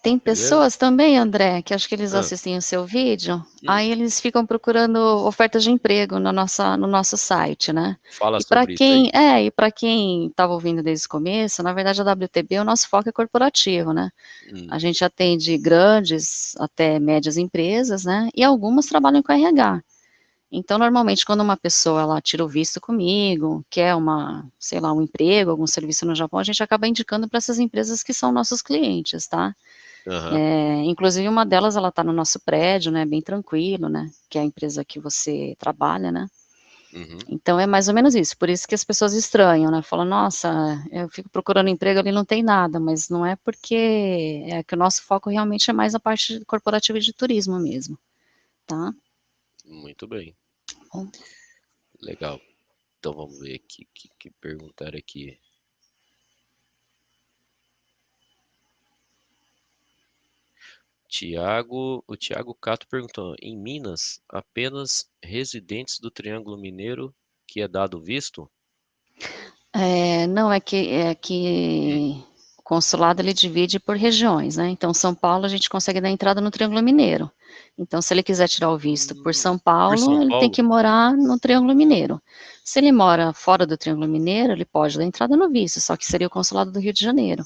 Tem Beleza? pessoas também, André, que acho que eles Ah, assistem o seu vídeo, hum, aí eles ficam procurando ofertas de emprego no nosso site, né? fala E para sobre isso aí. quem estava ouvindo desde o começo, na verdade a WTB, o nosso foco é corporativo, né? Hum, A gente atende grandes até médias empresas, né? E algumas trabalham com RH. Então, normalmente, quando uma pessoa ela tira o visto comigo, quer sei lá, um emprego, algum serviço no Japão, a gente acaba indicando para essas empresas que são nossos clientes, tá? aham, Inclusive, uma delas, ela está no nosso prédio, né? Bem tranquilo, né? Que é a empresa que você trabalha, né? uhum, Então, é mais ou menos isso. Por isso que as pessoas estranham, né? Falam, nossa, eu fico procurando emprego ali, não tem nada, mas não é porque é que o nosso foco realmente é mais a parte corporativa e de turismo mesmo, tá? muito bem. Bom, Legal. Então vamos ver aqui o que perguntaram aqui. O Thiago Cato perguntou: em Minas, apenas residentes do Triângulo Mineiro que é dado visto? Não, é que o consulado ele divide por regiões, né? Então, São Paulo a gente consegue dar entrada no Triângulo Mineiro. Então, se ele quiser tirar o visto por São Por Paulo, São ele tem Paulo? que morar no Triângulo Mineiro. Se ele mora fora do Triângulo Mineiro, ele pode dar entrada no visto, só que seria o consulado do Rio de Janeiro.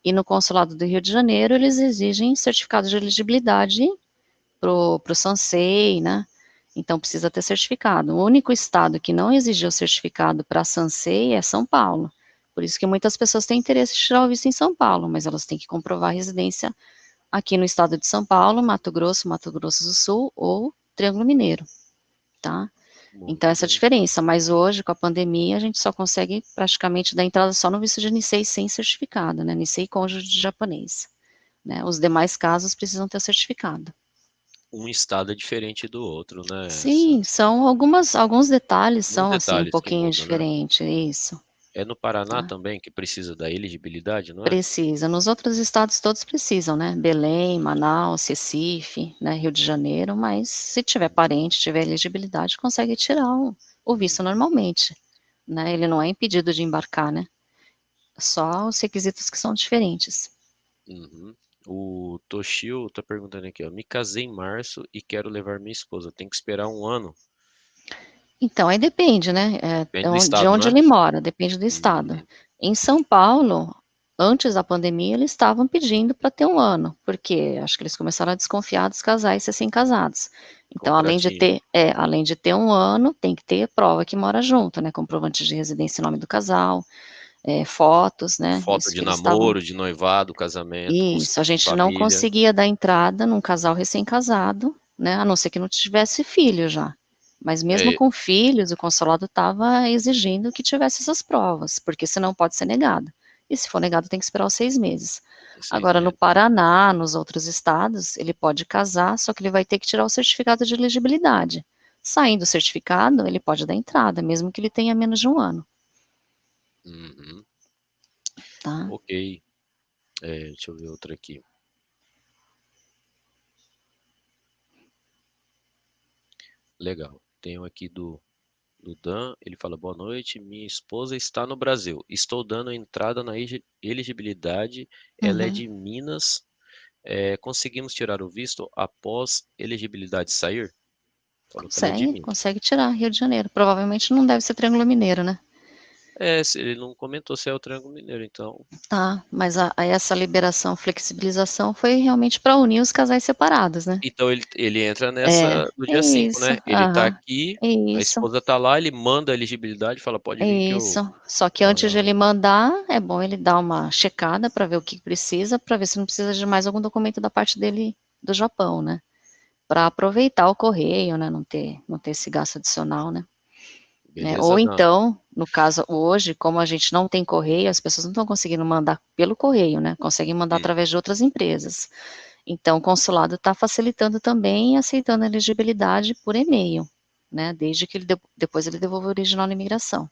E no consulado do Rio de Janeiro, eles exigem certificado de elegibilidade pro Sansei, né? Então precisa ter certificado. O único estado que não exigiu certificado para Sansei é São Paulo. Por isso que muitas pessoas têm interesse em tirar o visto em São Paulo, mas elas têm que comprovar a residência aqui no estado de São Paulo, Mato Grosso do Sul ou Triângulo Mineiro, tá? Então Muito essa é a bem. diferença, mas hoje com a pandemia a gente só consegue praticamente dar entrada só no visto de Nisei sem certificado, né? Nisei cônjuge de japonês, né? Os demais casos precisam ter certificado. Um estado é diferente do outro, né, Sim, Sandra? são alguns detalhes Alguns são, assim, um detalhes que pouquinho mudam, né? diferente, isso, É no Paraná tá. também que precisa da elegibilidade, não é? Precisa, nos outros estados todos precisam, né, Belém, Manaus, Recife, né, Rio de Janeiro, mas se tiver parente, tiver elegibilidade, consegue tirar o visto Uhum. normalmente, né, ele não é impedido de embarcar, né, só os requisitos que são diferentes. Uhum. O Toshio tá perguntando aqui, ó. Me casei em março e quero levar minha esposa. Tem que esperar um ano. Então, aí depende, né, Depende do de estado, não onde é? ele mora, depende do estado. Hum, Em São Paulo, antes da pandemia, eles estavam pedindo para ter um ano, porque acho que eles começaram a desconfiar dos casais recém-casados. Então, contratinho. além de ter um ano, tem que ter prova que mora junto, né, comprovante de residência em nome do casal, fotos, né, Foto isso de que eles estavam. namoro, de noivado, casamento, Isso, a gente não família. conseguia dar entrada num casal recém-casado, né, a não ser que não tivesse filho já. Mas mesmo É, com filhos, o consulado estava exigindo que tivesse essas provas, porque senão pode ser negado. E se for negado, tem que esperar os 6 meses. seis Agora, no meses. Paraná, nos outros estados, ele pode casar, só que ele vai ter que tirar o certificado de elegibilidade. Saindo o certificado, ele pode dar entrada, mesmo que ele tenha menos de um ano, Uhum. tá? Ok. Deixa eu ver outra aqui. Legal. Tenho aqui do Dan. Ele fala: boa noite. Minha esposa está no Brasil. Estou dando entrada na elegibilidade. Ela é Uhum. de Minas. Conseguimos tirar o visto após elegibilidade sair? Falou que ela é de Minas. Consegue tirar, Rio de Janeiro. Provavelmente não deve ser Triângulo Mineiro, né? Ele não comentou se é o Triângulo Mineiro, então. Tá, mas essa liberação, flexibilização foi realmente para unir os casais separados, né? Então ele entra É, nessa no dia 5, isso, né? Ele tá aham, aqui, a isso, esposa tá lá, ele manda a elegibilidade, fala, pode vir que isso. eu. Só que antes de Ah, ele mandar, é bom ele dar uma checada para ver o que precisa, para ver se não precisa de mais algum documento da parte dele do Japão, né? para aproveitar o correio, né, não ter esse gasto adicional, né. Beleza, Ou Dan? então, no caso hoje, como a gente não tem correio, as pessoas não estão conseguindo mandar pelo correio, né, conseguem mandar Hum, através de outras empresas. Então o consulado está facilitando também e aceitando a elegibilidade por e-mail, né, desde que ele depois ele devolva o original na imigração,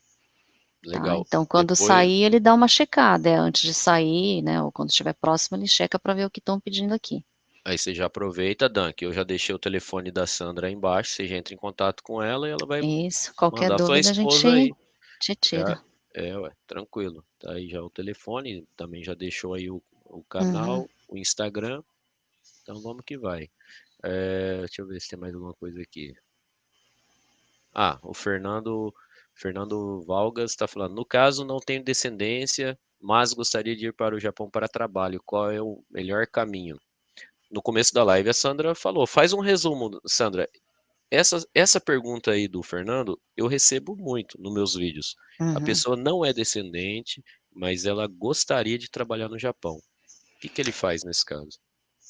tá. legal. Então quando Depois, sair ele dá uma checada, antes de sair, né, ou quando estiver próximo ele checa para ver o que estão pedindo aqui. aí você já aproveita, Dan, que eu já deixei o telefone da Sandra aí embaixo, você já entra em contato com ela e ela vai Isso, qualquer mandar sua dúvida a esposa gente aí. te Já, tira. ué, tranquilo. Tá aí já o telefone, também já deixou aí o Uhum. canal, o Instagram, então vamos que vai. Deixa eu ver se tem mais alguma coisa aqui. Ah, o Fernando Valgas está falando, no caso não tenho descendência, mas gostaria de ir para o Japão para trabalho. Qual é o melhor caminho? No começo da live a Sandra falou, faz um resumo, Sandra. Essa pergunta aí do Fernando, eu recebo muito nos meus vídeos. A Uhum. pessoa não é descendente, mas ela gostaria de trabalhar no Japão. O que que ele faz nesse caso?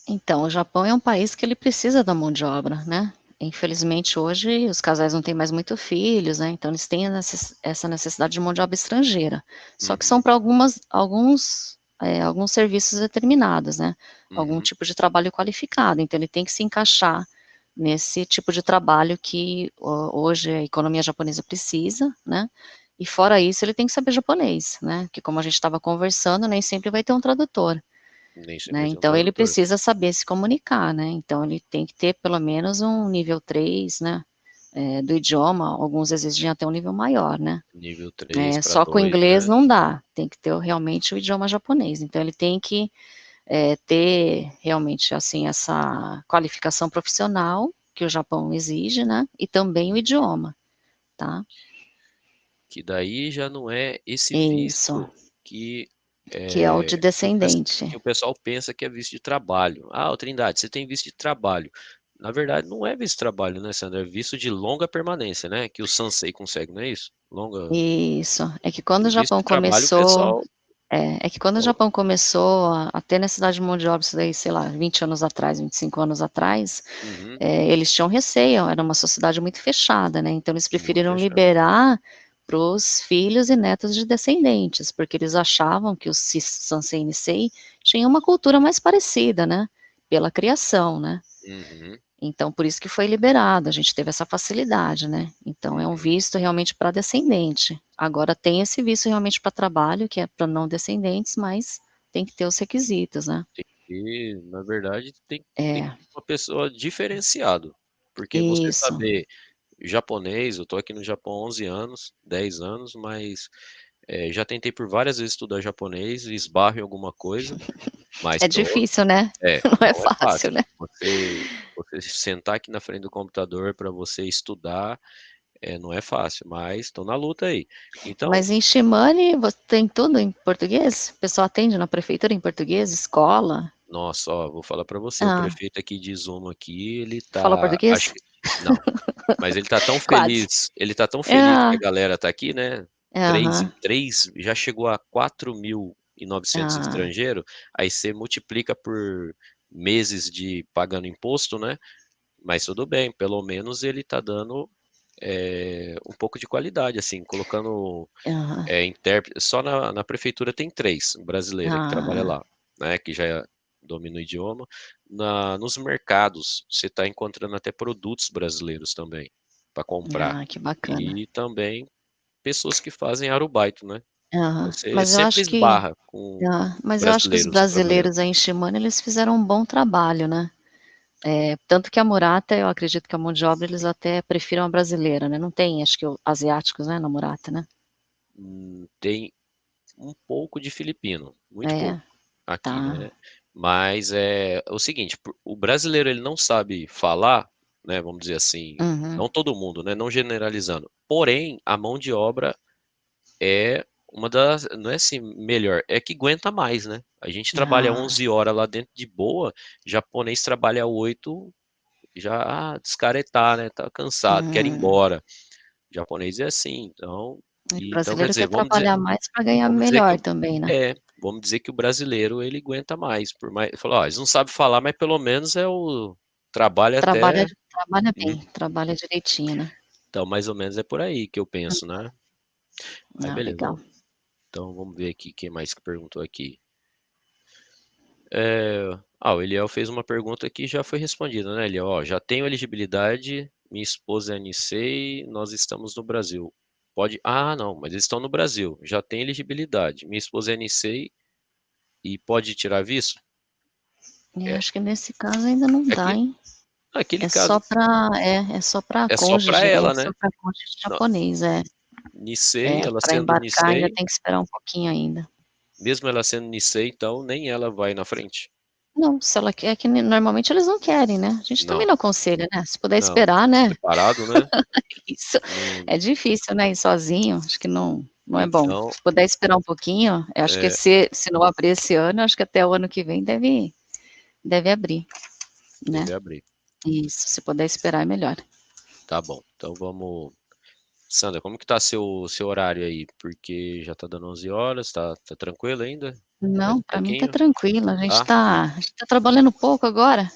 Então, o Japão é um país que ele precisa da mão de obra, né. Infelizmente hoje os casais não têm mais muito filhos, né, então eles têm essa necessidade de mão de obra estrangeira. Só que são Uhum, para alguns serviços determinados, né, algum uhum, tipo de trabalho qualificado, então ele tem que se encaixar nesse tipo de trabalho que hoje a economia japonesa precisa, né, e fora isso ele tem que saber japonês, né, que como a gente estava conversando, nem sempre vai ter um tradutor. nem sempre Né, vai ter um então ele tradutor. precisa saber se comunicar, né, então ele tem que ter pelo menos um nível 3, né, do idioma, alguns exigem até um nível maior, né. Nível 3 para Só com o 2, inglês né? não dá, tem que ter realmente o idioma japonês, então ele tem que, ter realmente, assim, essa qualificação profissional que o Japão exige, né, e também o Uhum. idioma, tá. Que daí já não é esse Isso, visto que, que é o de que o pes descendente. que o pessoal pensa que é visto de trabalho. "Ah, ô Trindade, você tem visto de trabalho". Na verdade não é visto de trabalho, né, Sandra, é visto de longa permanência, né, que o Sansei consegue, não é isso? Longa Isso, é que quando o visto Japão de trabalho o começou pessoal É que quando o o Japão começou a ter necessidade de mão de obra, isso daí, sei lá, 20 anos atrás, 25 anos atrás, uhum, eles tinham receio, era uma sociedade muito fechada, né, então eles muito preferiram fechado. liberar para os filhos e netos de descendentes, porque eles achavam que os Sansei Nisei tinham uma cultura mais parecida, né, pela criação, né. Uhum, Então por isso que foi liberado, a gente teve essa facilidade, né. Então é um uhum. visto realmente para descendente. Agora tem esse visto realmente para trabalho, que é para não descendentes, mas tem que ter os requisitos, né. Tem que na verdade tem que É, ser uma pessoa diferenciado, porque você isso. saber japonês, eu tô aqui no Japão há 11 anos, 10 anos, mas, já tentei por várias vezes estudar japonês e esbarro em alguma coisa, mas É difícil, né. Não é não é fácil, fácil. né. Você sentar aqui na frente do computador para você estudar, não é fácil, mas estou na luta aí. Então, Mas em Shimane você tem tudo em português? O pessoal atende na prefeitura em português, escola? nossa, ó, vou falar para você, o Ah, prefeito aqui de Izumo aqui, ele fala tá acho português? que não, mas Quase. ele tá tão feliz que a Ah, galera tá aqui, né, 3 aham. em 3 já chegou a 4.900 Ah, estrangeiro, aí você multiplica por meses de pagando imposto, né, mas tudo bem, pelo menos ele tá dando, um pouco de qualidade, assim, colocando, aham. intérprete só na prefeitura tem 3 brasileira que trabalha Ah, lá, né, que já domina o idioma. Nos mercados, você está encontrando até produtos brasileiros também, para comprar. que bacana. E também pessoas que fazem arubaito, né. Aham. Você Mas eu sempre acho que esbarra com mas eu acho que os brasileiros trabalhando. brasileiros aí em Shimane, eles fizeram um bom trabalho, né. Tanto que a Murata, eu acredito que a mão de obra eles até prefiram a brasileira, né, não tem acho que o asiáticos, né, na Murata, né. Tem um pouco de filipino, muito pouco, É, aqui, tá. né. Mas é o seguinte, o brasileiro ele não sabe falar, né, vamos dizer assim, Uhum. não todo mundo, né, não generalizando, porém a mão de obra é uma das não é assim melhor, é que aguenta mais, né. A gente trabalha Ah, 11 horas lá dentro de boa, japonês trabalha 8 já, descaretar, né, tá cansado, quer ir hum. embora. Japonês é assim, O então quer brasileiro dizer, quer trabalhar mais para ganhar vamos dizer que melhor também, né. vamos dizer que o brasileiro ele aguenta mais, por mais falou: "Ó, eles não sabem falar, mas pelo menos é o trabalha Trabalha até... trabalha Uhum. bem, trabalha direitinho, né. Então, mais ou menos é por aí que eu penso, né. Aí Ah, beleza, legal. então vamos ver aqui quem mais que perguntou aqui. O Eliel fez uma pergunta que já foi respondida, né, Eliel? Ó, já tenho elegibilidade, minha esposa é NICEI, nós estamos no Brasil. Pode... não, mas eles estão no Brasil, já tem elegibilidade, minha esposa é NICEI e pode tirar visto? Eu acho que nesse caso ainda não É dá, que, hein. naquele É só caso, pra é só pra é só para cônjuge, é ela, só né? pra cônjuge Não, japonês, é. NICEI, É, ela pra sendo embarcar ainda NICEI, tem que esperar um pouquinho ainda. mesmo ela sendo NICEI, então nem ela vai na frente. Não, se ela quer que normalmente eles não querem, né. A gente também Não, não aconselha, né, se puder não, esperar, né. separado, né? Isso, Não, é difícil, né, ir sozinho, acho que não é bom. então, Se puder esperar um pouquinho, eu acho que é, se não abrir esse ano, acho que até o ano que vem deve abrir, né. deve abrir. Isso, se puder esperar é melhor. Tá bom, então vamos... Sandra, como que tá seu horário aí? Porque já tá dando 11 horas, tá tranquilo ainda? Mais Não, um para mim tá pouquinho? tranquilo, Tá? a gente tá trabalhando pouco agora,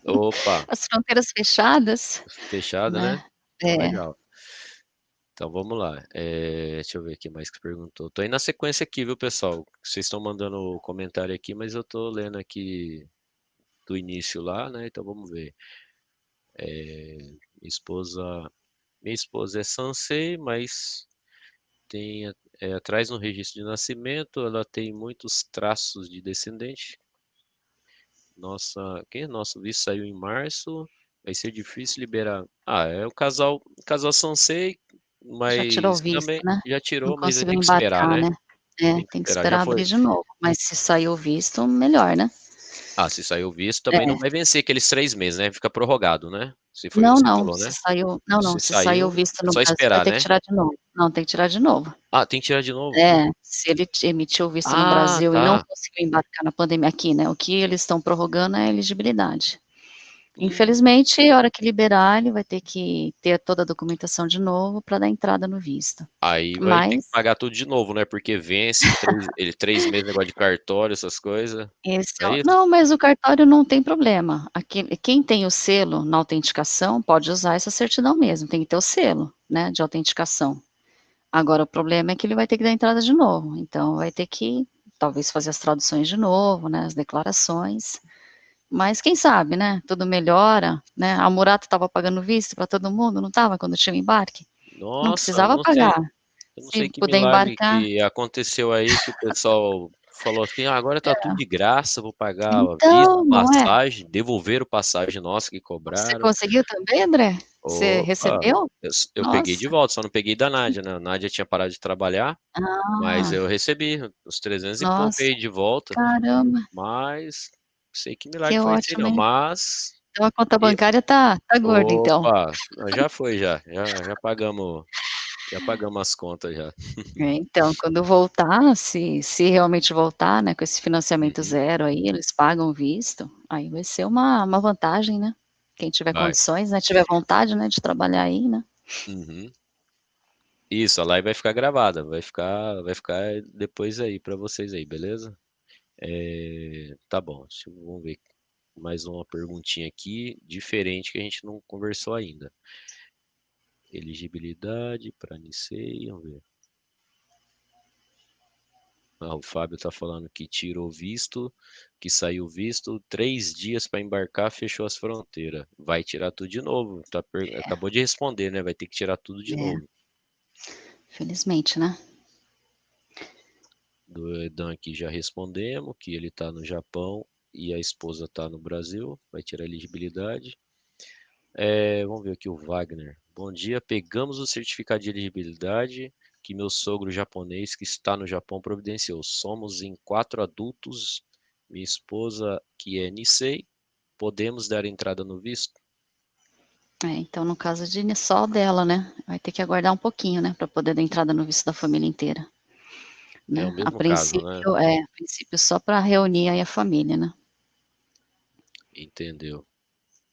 Opa, as fronteiras fechadas, fechado, né? né. Então É, legal. Então vamos lá. Deixa eu ver aqui mais que perguntou. Tô aí na sequência aqui, viu, pessoal? Vocês estão mandando comentário aqui, mas eu tô lendo aqui do início lá, né? Então vamos ver. Minha esposa, minha esposa é Sansei, mas tem atrás no registro de nascimento, ela tem muitos traços de descendente. Nosso visto saiu em março, vai ser difícil liberar. É o casal Sansei, já tirou o mas visto, também né, já não tirou, mas vai conseguiu ter que esperar, embarcar, né? né. É, Tem que tem que esperar. Já esperar foi. abrir de novo, mas se sair o visto, melhor, né. Se saiu o visto, também não É. vai vencer aqueles 3 meses, né? Fica prorrogado, né? Se foi o que Não, você não, falou, se né? saiu não, não, Se se saiu o saiu, visto é no só Brasil, vai esperar, ter que né? tirar de novo. Não, tem que tirar de novo. Tem que tirar de novo. É, se ele emitiu o visto no Brasil e não Tá. conseguiu embarcar na pandemia aqui, né, o que eles estão prorrogando é a elegibilidade. Hum, Infelizmente, a hora que liberar, ele vai ter que ter toda a documentação de novo para dar entrada no visto. Aí vai ter que Mas pagar tudo de novo, né? Porque vence 3 meses, negócio de cartório, essas coisas. esse É é o isso? não, mas o cartório não tem problema. Quem tem o selo na autenticação pode usar essa certidão mesmo, tem que ter o selo, né, de autenticação. Agora o problema é que ele vai ter que dar entrada de novo, então vai ter que, talvez, fazer as traduções de novo, né, as declarações, mas quem sabe, né, tudo melhora, né, a Murata estava pagando visto para todo mundo, não estava, quando tinha o embarque? Não Nossa, precisava pagar, eu não se sei que puder milagre embarcar que aconteceu aí que o pessoal falou assim: agora tá tudo de graça, vou pagar visto, então, não é? passagem, devolveram passagem nossa que Você cobraram. conseguiu também, André? Você Opa, recebeu? eu peguei de Nossa, volta, só não peguei da Nádia, né? A Nádia tinha parado de trabalhar, mas ah, eu recebi os 300 e pouco nossa, aí de volta, caramba, mas não sei que milagre que foi esse aí ótimo, não, hein. mas Então a conta e bancária tá gorda então. opa, já foi já pagamos as contas já. Então, quando voltar, se realmente voltar, né, com esse financiamento Uhum, zero aí, eles pagam o visto, aí vai ser uma vantagem, né. Quem tiver vai. condições, né, tiver vontade, né, de trabalhar aí, né. Uhum. Isso, a live vai ficar gravada, vai ficar depois aí pra vocês aí, beleza? Tá bom, vamos ver mais uma perguntinha aqui, diferente que a gente não conversou ainda. Elegibilidade para Nicei, vamos ver. O Fábio tá falando que tirou visto, que saiu visto, 3 dias para embarcar, fechou as fronteiras. Vai tirar tudo de novo. Acabou de responder, né? Vai ter que tirar tudo de É, novo. felizmente, né. Do Edan aqui já respondemos que ele está no Japão e a esposa está no Brasil, vai tirar a elegibilidade. Vamos ver aqui o Wagner. Bom dia, pegamos o certificado de elegibilidade que meu sogro japonês que está no Japão providenciou. Somos em 4 adultos, minha esposa que é Nisei, podemos dar entrada no visto? Então no caso de só dela, né, vai ter que aguardar um pouquinho, né, para poder dar entrada no visto da família inteira, É o né. A mesmo caso, né? princípio a princípio só para reunir aí a família, né. Entendeu?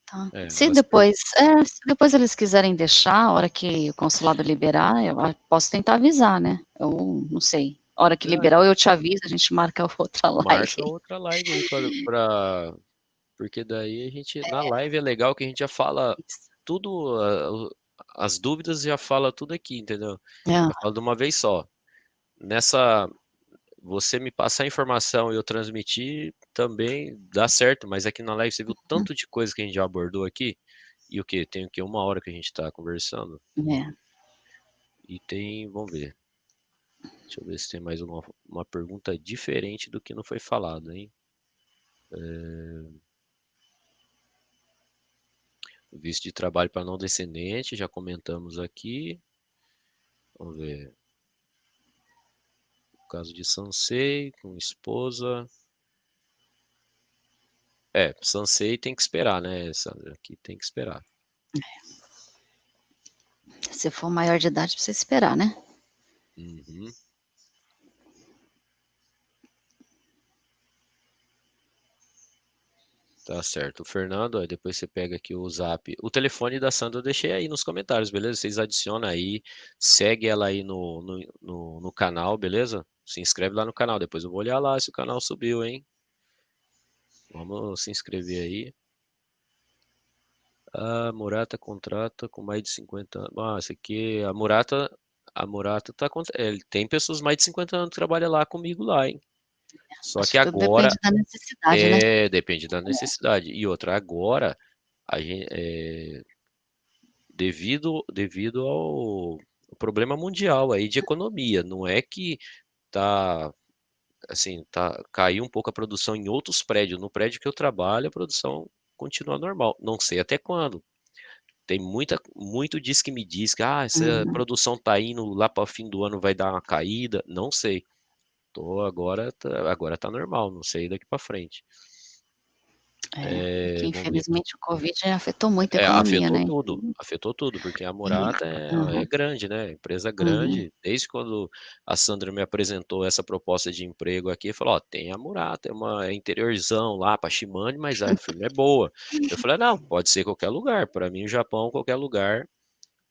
Tá. As Se depois eles quiserem deixar, a hora que o consulado liberar, eu posso tentar avisar, né, ou não sei, a hora que ah, liberar ou eu te aviso, a gente marca outra marca live. outra live aí para Porque daí a gente, na live é legal que a gente já fala Isso. tudo, as dúvidas já fala tudo aqui, entendeu? É, Já fala de uma vez só. Nessa, você me passar a informação e eu transmitir também dá certo, mas aqui na live você viu tanto de coisa que a gente já abordou aqui, e o que? Tem o que? 1 hora que a gente tá conversando, é. e tem, vamos ver, deixa eu ver se tem mais uma pergunta diferente do que não foi falado, hein? Visto de trabalho para não descendente, já comentamos aqui. Vamos ver. O caso de Sansei com esposa. Sansei tem que esperar, né, Sandra? Aqui tem que esperar. Se for maior de idade, precisa esperar, né? Uhum. Tá certo. O Fernando, aí depois você pega aqui o zap. O telefone da Sandra eu deixei aí nos comentários, beleza? Vocês adicionam aí, segue ela aí no canal, beleza? Se inscreve lá no canal, depois eu vou olhar lá se o canal subiu, hein? Vamos se inscrever aí. A Murata contrata com mais de 50 anos. Ah, esse aqui, a Murata tá, ele tem pessoas mais de 50 anos que trabalham lá comigo lá, hein? Só Acho que que tudo agora, depende da necessidade, né? depende da necessidade. E outra, agora, a gente, devido ao problema mundial aí de economia, não é que tá, assim, caiu um pouco a produção em outros prédios. No prédio que eu trabalho, a produção continua normal. Não sei até quando. Tem muito diz que me diz que essa Uhum. produção tá indo lá para o fim do ano vai dar uma caída. Não sei. Agora tá normal, não sei daqui para frente. É que Vamos ver. infelizmente o Covid afetou muito a economia, Afetou né? tudo, afetou tudo, porque a E Murata é uhum, grande, né? Empresa uhum. grande. Desde quando a Sandra me apresentou essa proposta de emprego aqui, falou: Ó, tem a Murata, é interiorzão lá para Shimane, mas a firma é boa. Eu falei: Não, pode ser qualquer lugar. Para mim, o Japão, qualquer lugar.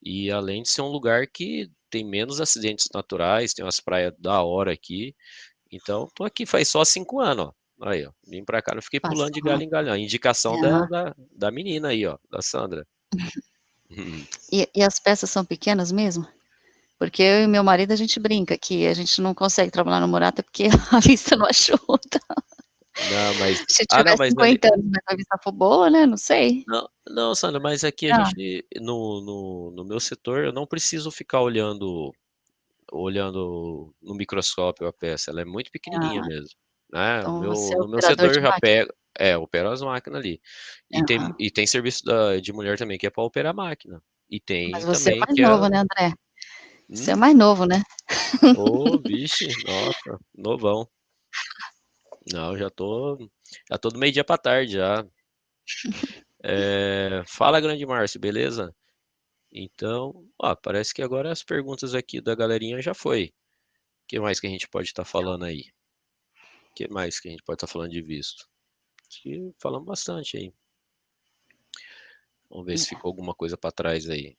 E além de ser um lugar que tem menos acidentes naturais, tem umas praias da hora aqui. Então, tô aqui faz só 5 anos, ó. Aí, ó. Vim pra cá, não fiquei pulando de Passou galho em galho, não. A indicação da, é. da, da menina aí, ó, da Sandra. E as peças são pequenas mesmo? Porque eu e meu marido, a gente brinca que a gente não consegue trabalhar no Murata porque a vista não ajuda. Não, mas. Se Ah, não, tiver mas ali. 50 anos, mas a vista for boa, né, não sei. Não, não, Sandra, mas aqui a Ah, gente, no meu setor, eu não preciso ficar olhando no microscópio a peça, ela é muito pequenininha ah, mesmo, né? então você é No meu operador setor de eu já máquina? pego, opero as máquinas ali. Aham. E tem serviço de mulher também que é para operar máquina. E Mas tem você é o também mais que é. novo, né, André? Você é o Hum? mais novo, né? Ô, vixe, nossa, novão. Não, já tô do meio-dia pra tarde já. Fala, grande Márcio, beleza? Então, ó, parece que agora as perguntas aqui da galerinha já foi. O que mais que a gente pode estar falando aí? O que mais que a gente pode estar falando de visto? Acho que falamos bastante aí. Vamos ver se ficou alguma coisa para trás aí.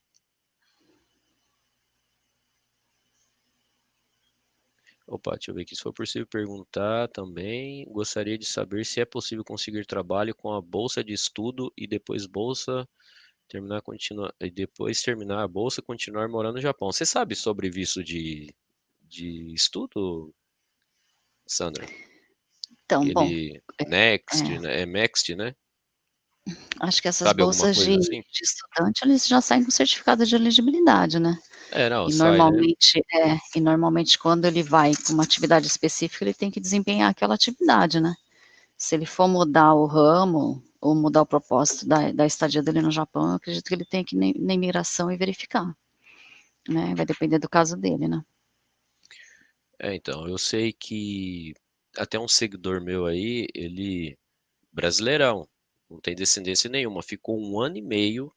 Opa, deixa eu ver aqui. Se for possível perguntar também, gostaria de saber se é possível conseguir trabalho com a bolsa de estudo e depois terminar a bolsa e continuar morando no Japão. Você sabe sobre visto de estudo, Sandra? Então, bom, Ele Next, é, né? É Next, né? acho que essas Sabe alguma bolsas coisa de assim? estudante, eles já saem com certificado de elegibilidade, né? Não, E sai, né? normalmente quando ele vai com uma atividade específica, ele tem que desempenhar aquela atividade, né? Se ele for mudar o ramo ou mudar o propósito da estadia dele no Japão, eu acredito que ele tem que ir na imigração e verificar, né? Vai depender do caso dele, né? Então, eu sei que até um seguidor meu aí, ele brasileirão, não tem descendência nenhuma, ficou 1 ano e meio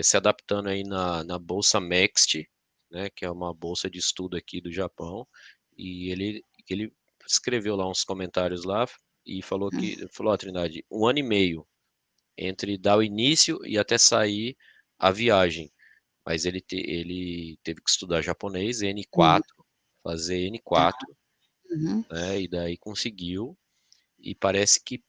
se adaptando aí na Bolsa Next, né, que é uma bolsa de estudo aqui do Japão, e ele escreveu lá uns comentários lá e falou, ó, Trindade, 1 ano e meio entre dar o início e até sair a viagem, mas ele teve que estudar japonês, Uhum, N4, fazer tá. N4, Uhum, né, e daí conseguiu, e parece que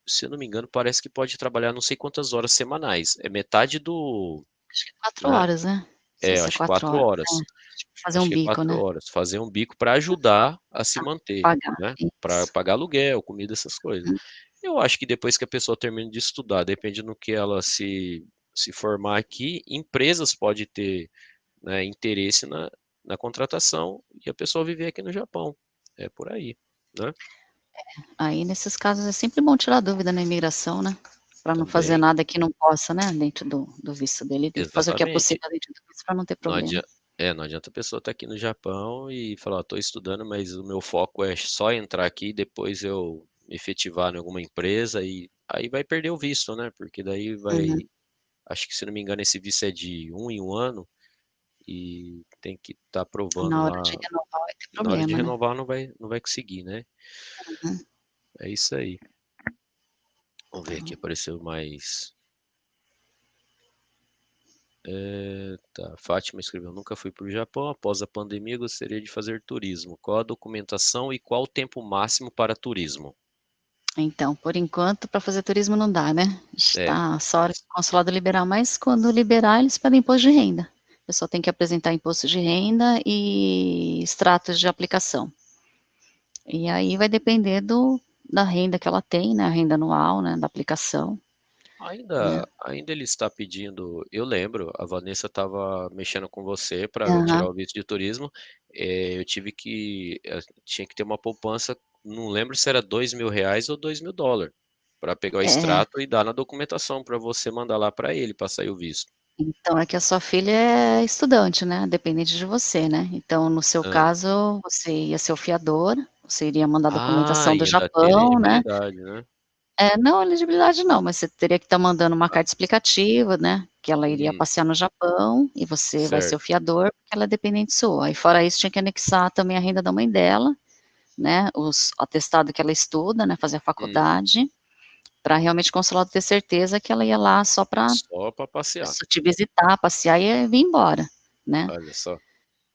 se eu não me engano, parece que pode trabalhar não sei quantas horas semanais. É metade do, Acho que 4 né? horas, né. Não sei Eu se é acho que 4 4 horas. horas. Tipo fazer Acho um que é bico, 4 né. horas. Fazer um bico para ajudar a se Pra manter, pagar, né? Para isso. pagar aluguel, comida, essas coisas. Uhum. Eu acho que depois que a pessoa termina de estudar, depende no que ela se formar aqui, empresas pode ter, né, interesse na contratação e a pessoa viver aqui no Japão. É por aí, né? Aí, nesses casos, é sempre bom tirar dúvida na imigração, né, pra não fazer Também. nada que não possa, né, dentro do visto dele, tem que fazer o que é Exatamente. possível dentro do visto pra não ter Não problema. adia não adianta a pessoa estar aqui no Japão e falar: "Ó, tô estudando, mas o meu foco é só entrar aqui e depois eu me efetivar em alguma empresa", e aí vai perder o visto, né, porque daí Uhum. vai, acho que se não me engano esse visto é de 1 em 1 ano, e tem que estar provando Na hora de lá, renovar vai ter na hora de problema, né. renovar não vai conseguir, né. Uhum. É isso aí. Vamos ver aqui, Então, apareceu mais. Tá, Fátima escreveu: "Nunca fui para o Japão. Após a pandemia, gostaria de fazer turismo. Qual a documentação e qual o tempo máximo para turismo?" por enquanto, para fazer turismo não dá, né. É, Está só a hora que o consulado liberar, mas quando liberar, eles pedem imposto de renda. A pessoa tem que apresentar imposto de renda e extratos de aplicação. E aí vai depender da renda que ela tem, né, a renda anual, né, da aplicação, né. ainda ele está pedindo. Eu lembro, a Vanessa estava mexendo com você para Aham. tirar o visto de turismo. Eu tive que, tinha que ter uma poupança, não lembro se era R$ 2.000 ou US$ 2.000, para pegar o É, extrato e dar na documentação para você mandar lá para ele, para sair o visto. então é que a sua filha é estudante, né, dependente de você, né. Então no seu Hã. caso, você ia ser o fiador, você iria mandar a Ah, documentação do ia ainda ter Japão, né. elegibilidade, né. Não elegibilidade não, mas você teria que estar mandando uma Ah, carta explicativa, né, que ela iria hum, passear no Japão e você vai ser o certo. fiador, porque ela é dependente sua. Aí fora isso tinha que anexar também a renda da mãe dela, né, os atestado que ela estuda, né, fazer a Hum, faculdade, para realmente o consulado ter certeza que ela ia lá só para só para passear, te visitar, passear e vir embora, né. olha só.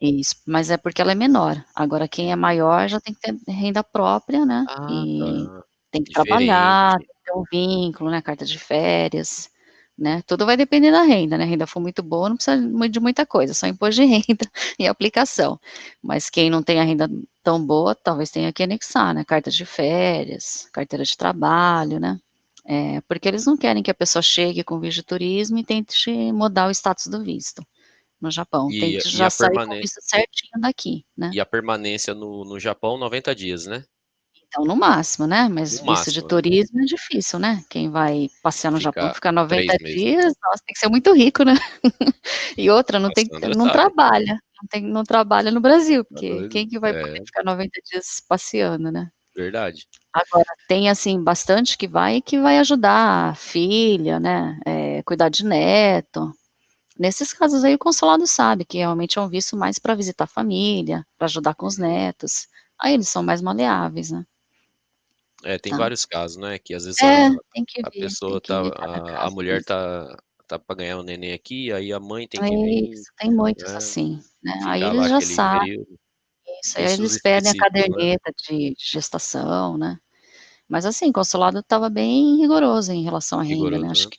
Isso, mas é porque ela é menor. Agora quem é Uhum. maior já tem que ter renda própria, né, Ah, e tá. tem que trabalhar, Diferente. tem que ter um vínculo, né, carta de férias, né, tudo vai depender da renda, né, a renda for muito boa não precisa de muita coisa, só imposto de renda e aplicação. Mas quem não tem a renda tão boa, talvez tenha que anexar, né, carta de férias, carteira de trabalho, né. Porque eles não querem que a pessoa chegue com visto de turismo e tente mudar o status do visto. No Japão, E tem que e já a sair com o permane visto certinho daqui, né. e a permanência no Japão 90 dias, né? Então no máximo, né, No mas visto de máximo, né? turismo é difícil, né, quem vai passear no Japão Ficar ficar 90 3 meses. dias, nossa, tem que ser muito rico, né. E outra, A Sandra não sabe, trabalha, não trabalha no Brasil, tá porque doido. quem que vai poder É, ficar 90 dias passeando, né. verdade. Agora tem, assim, bastante que vai ajudar a filha, né, cuidar de neto. Nesses casos aí o consulado sabe que realmente é um visto mais para visitar a família, para ajudar com os Uhum. netos, aí eles são mais maleáveis, né, É, tem tá. vários casos, né, que às vezes É, a pessoa tem que tá, ver cada a caso mulher mesmo. tá pra ganhar o neném aqui, aí a mãe tem É que vir, isso, tem muitos né, assim, né, aí ficar lá eles já aquele sabem período. isso, aí Vistos eles pedem a específicos, né. caderneta de gestação, né. Mas assim, o consulado estava bem rigoroso em relação à renda, né, Rigoroso, né. acho que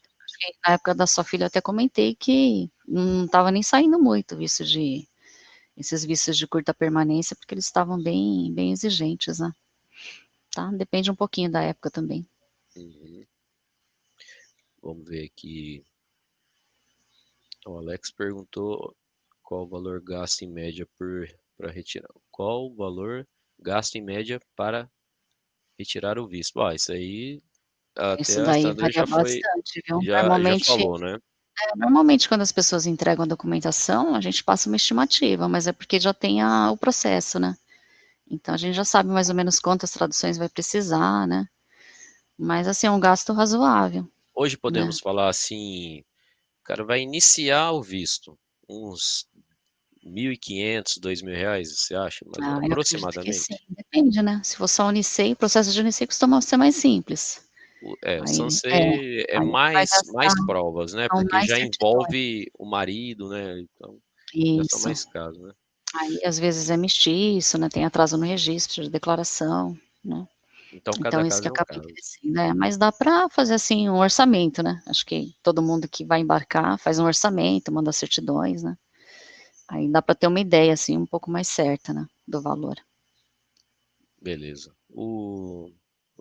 na época da sua filha eu até comentei que não estava nem saindo muito esses vistos de curta permanência, porque eles estavam bem exigentes, né, tá. Depende um pouquinho da época também. Uhum. Vamos ver aqui. O Alex perguntou qual o valor gasto em média para retirar. Qual o valor gasto em média para retirar o visto? Isso aí até Isso a daí Sandra varia bastante, viu. já falou, né? Normalmente quando as pessoas entregam a documentação, a gente passa uma estimativa, mas é porque já tem o processo, né. Então a gente já sabe mais ou menos quantas traduções vai precisar, né, mas assim, é um gasto razoável, Hoje né. podemos falar assim, o cara vai iniciar o visto, uns 1.500, R$ 2.000, você acha? Mais Ah, eu acredito que sim, aproximadamente? depende, né, se for só Unicef, o processo de Unicef costuma ser mais simples. O Aí Sansei é aí ele vai gastar mais provas, né, são porque mais já certidões. envolve o marido, né, então já são Isso. mais casos, né. Aí às vezes é mestiço, né, tem atraso no registro de declaração, né. Então cada Então isso que caso é um acaba caso. encarecendo, né, mas dá para fazer, assim, um orçamento, né, acho que todo mundo que vai embarcar faz um orçamento, manda certidões, né, aí dá para ter uma ideia, assim, um pouco mais certa, né, do valor. Beleza. O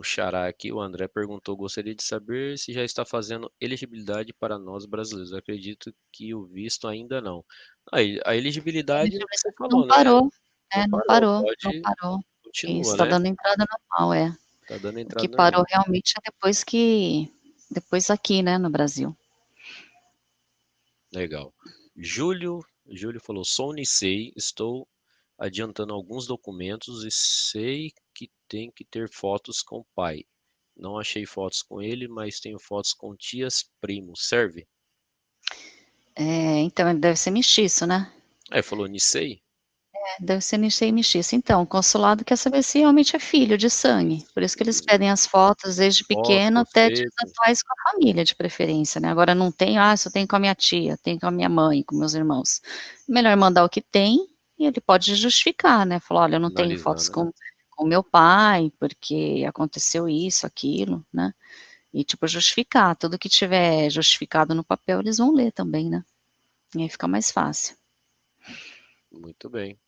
xará aqui, o André perguntou: gostaria de saber se já está fazendo elegibilidade para nós brasileiros. Eu acredito que o visto ainda não. A elegibilidade, é o que você Não falou, né? parou, Não não parou, parou, não pode, parou. continua, Isso, tá né? dando entrada normal, é. Tá dando O que entrada parou normal. realmente é depois aqui, né, no Brasil. Legal. Júlio falou: sou Nicei, estou adiantando alguns documentos e sei que tem que ter fotos com o pai. Não achei fotos com ele, mas tenho fotos com tias, primos. Serve? Então ele deve ser mestiço, né? Aí falou Nicei? Deve ser mestiço. Então, o consulado quer saber se realmente é filho de sangue, por isso que eles pedem as fotos desde Foto, pequeno até dias boceto, atuais com a família, de preferência, né. Agora não tem: "Ah, só tenho com a minha tia, tenho com a minha mãe, com meus irmãos". Melhor mandar o que tem, e ele pode justificar, né, falar: "Olha, eu não tenho analisar, fotos né? com meu pai, porque aconteceu isso, aquilo", né. E, tipo, justificar, tudo que tiver justificado no papel eles vão ler também, né, e aí fica mais fácil. Muito bem,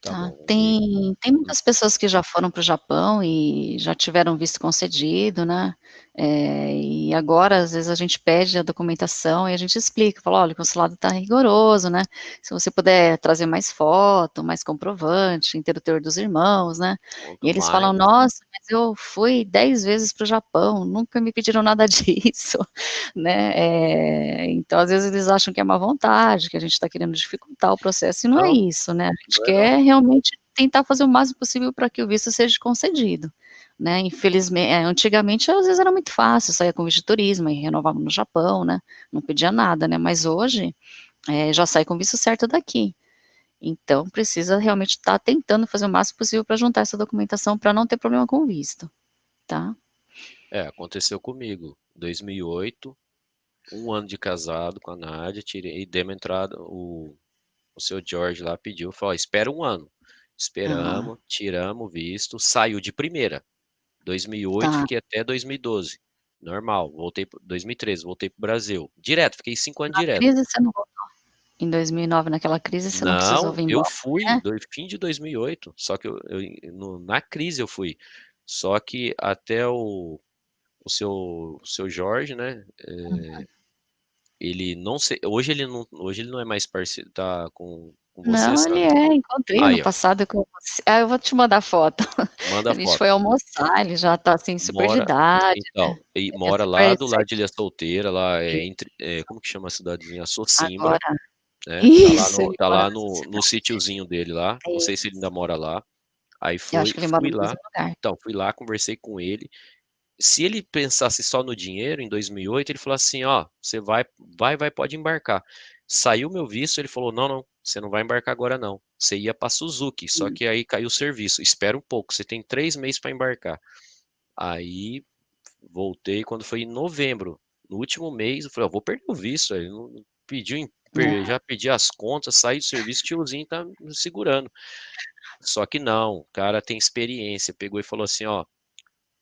tá Tá, bom. tem muitas pessoas que já foram para o Japão e já tiveram visto concedido, né, e agora às vezes a gente pede a documentação e a gente explica, fala: "Olha, o consulado está rigoroso, né, se você puder trazer mais foto, mais comprovante, interruptor dos irmãos, né", e Quanto eles falam: mais, "Nossa, mas eu fui 10 vezes para o Japão, nunca me pediram nada disso", né, então às vezes eles acham que é má vontade, que a gente está querendo dificultar o processo e não é não, isso, né, a gente não é não. quer realmente tentar fazer o máximo possível para que o visto seja concedido, né, antigamente às vezes era muito fácil, saía com visto de turismo e renovava no Japão, né, não pedia nada, né, mas hoje, já sai com visto certo daqui. Então precisa realmente estar tentando fazer o máximo possível para juntar essa documentação para não ter problema com o visto, tá. É, aconteceu comigo. 2008, um ano de casado com a Nádia, tirei, demos entrada, o seu Jorge lá pediu, falou: "Ó, espera um ano". Aham. Esperamos, tiramos o visto, saiu de primeira. 2008, Tá. fiquei até 2012. Normal, voltei 2013, voltei pro Brasil. Direto, fiquei 5 anos Na direto. crise você não voltou? Em 2009, naquela crise, você não precisou Não, vir eu embora, fui né? fim de 2008, só que na crise eu fui. Só que até o seu Jorge, né? Ele não sei, hoje ele não é mais parceiro, tá com você, Não, ele Sandra? é, encontrei ano Aí, ó, passado com você. Eu vou te mandar foto. manda A a gente foto. foi almoçar, ele já tá, assim, super de Mora, idade, né, então, e ele é mora lá super do lado de Ilha certinho. Solteira, lá como que chama a cidadezinha? Sossimbra, Agora né? Tá lá isso, no, ele tá mora lá nessa no cidade. sítiozinho dele lá. Não sei se ele ainda Isso. mora lá. Aí Eu acho que ele mora fui no lá. mesmo lugar. Então, fui lá, conversei com ele. Se ele pensasse só no dinheiro, em 2008, ele falou assim: ó, você vai, pode embarcar. Saiu meu visto, ele falou: não, não, você não vai embarcar agora não. Você ia para Suzuki, só Hum. que aí caiu o serviço. Espera um pouco, você tem 3 meses para embarcar. Aí voltei quando foi em novembro. No último mês, eu falei: ó, vou perder o visto. Ele não pediu, É. já pedi as contas, saí do serviço, o tiozinho tá me segurando. Só que não, o cara tem experiência. Pegou e falou assim: ó,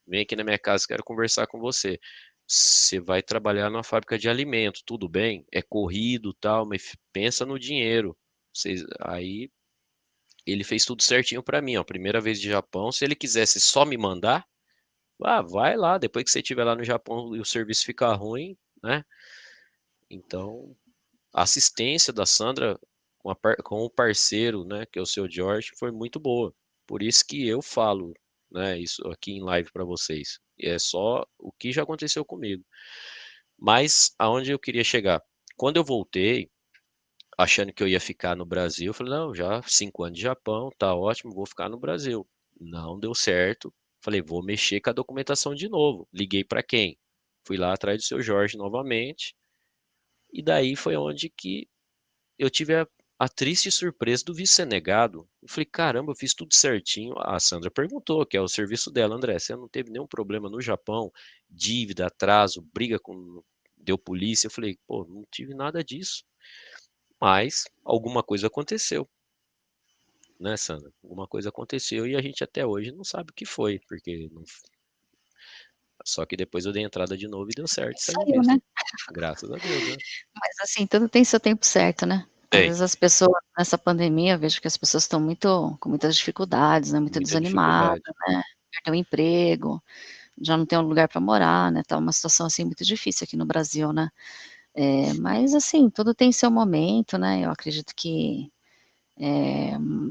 vem aqui na minha casa, quero conversar com você. Você vai trabalhar numa fábrica de alimento, tudo bem? É corrido, tal, mas pensa no dinheiro. Aí ele fez tudo certinho para mim, ó. Primeira vez de Japão, se ele quisesse só me mandar, vai lá, depois que você estiver lá no Japão e o serviço ficar ruim, né? Então, a assistência da Sandra com o parceiro, né, que é o seu George, foi muito boa. Por isso que eu falo, né, isso aqui em live para vocês. E é só o que já aconteceu comigo. Mas aonde eu queria chegar? Quando eu voltei, achando que eu ia ficar no Brasil, eu falei: não, já 5 anos de Japão, tá ótimo, vou ficar no Brasil. Não deu certo. Falei: vou mexer com a documentação de novo. Liguei para quem? Fui lá atrás do seu Jorge novamente. E daí foi onde que eu tive a triste surpresa do visto ser negado. Eu falei: caramba, eu fiz tudo certinho. A Sandra perguntou, que é o serviço dela: André, você não teve nenhum problema no Japão? Dívida, atraso, briga com. Deu polícia? Eu falei: pô, não tive nada disso. Mas alguma coisa aconteceu. né, Sandra? Alguma coisa aconteceu e a gente até hoje não sabe o que foi, porque não... Só que depois eu dei entrada de novo e deu certo, E e saiu saiu, mesmo. né. Graças a Deus, né? Mas, assim, tudo tem seu tempo certo, né. Às Tem vezes as pessoas nessa pandemia, eu vejo que as pessoas estão com muitas dificuldades, né, muito muita desanimadas, dificuldade. né, perdeu o emprego, já não tem um lugar para morar, né, tá uma situação, assim, muito difícil aqui no Brasil, né. Mas, assim, tudo tem seu momento, né, eu acredito que,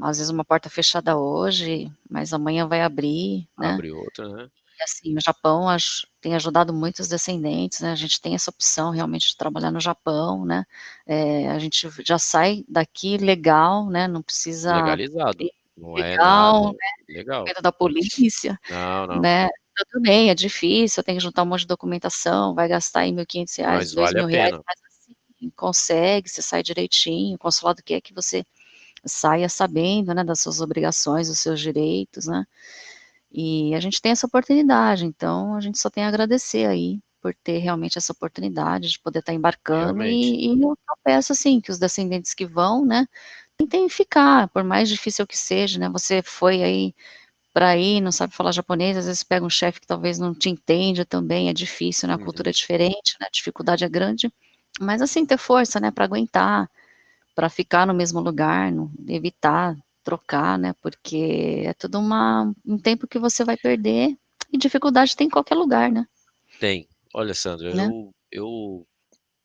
às vezes uma porta fechada hoje, mas amanhã vai abrir, né. Abre outra, né? E assim, o Japão tem ajudado muito os descendentes, né, a gente tem essa opção realmente de trabalhar no Japão, né, a gente já sai daqui legal, né, não precisa Legalizado. ir Não é nada legal, né, com legal. medo da polícia, Não, não. né. Tudo bem, é difícil, tem que juntar um monte de documentação, vai gastar aí R$ 1.500, Mas vale a R$ 2.000, pena. mas assim, consegue, você sai direitinho, o consulado quer que você saia sabendo, né, das suas obrigações, dos seus direitos, né. E a gente tem essa oportunidade, então a gente só tem a agradecer aí, por ter realmente essa oportunidade de poder estar embarcando Realmente. e o que eu peço, assim, que os descendentes que vão, né, tentem ficar, por mais difícil que seja, né, você foi aí para aí, não sabe falar japonês, às vezes pega um chefe que talvez não te entende também, é difícil, né, a cultura é Uhum. diferente, né, a dificuldade é grande, mas assim, ter força, né, para aguentar, para ficar no mesmo lugar, não evitar trocar, né, porque é tudo um tempo que você vai perder, e dificuldade tem em qualquer lugar, né. Tem. Olha, Sandra, Né.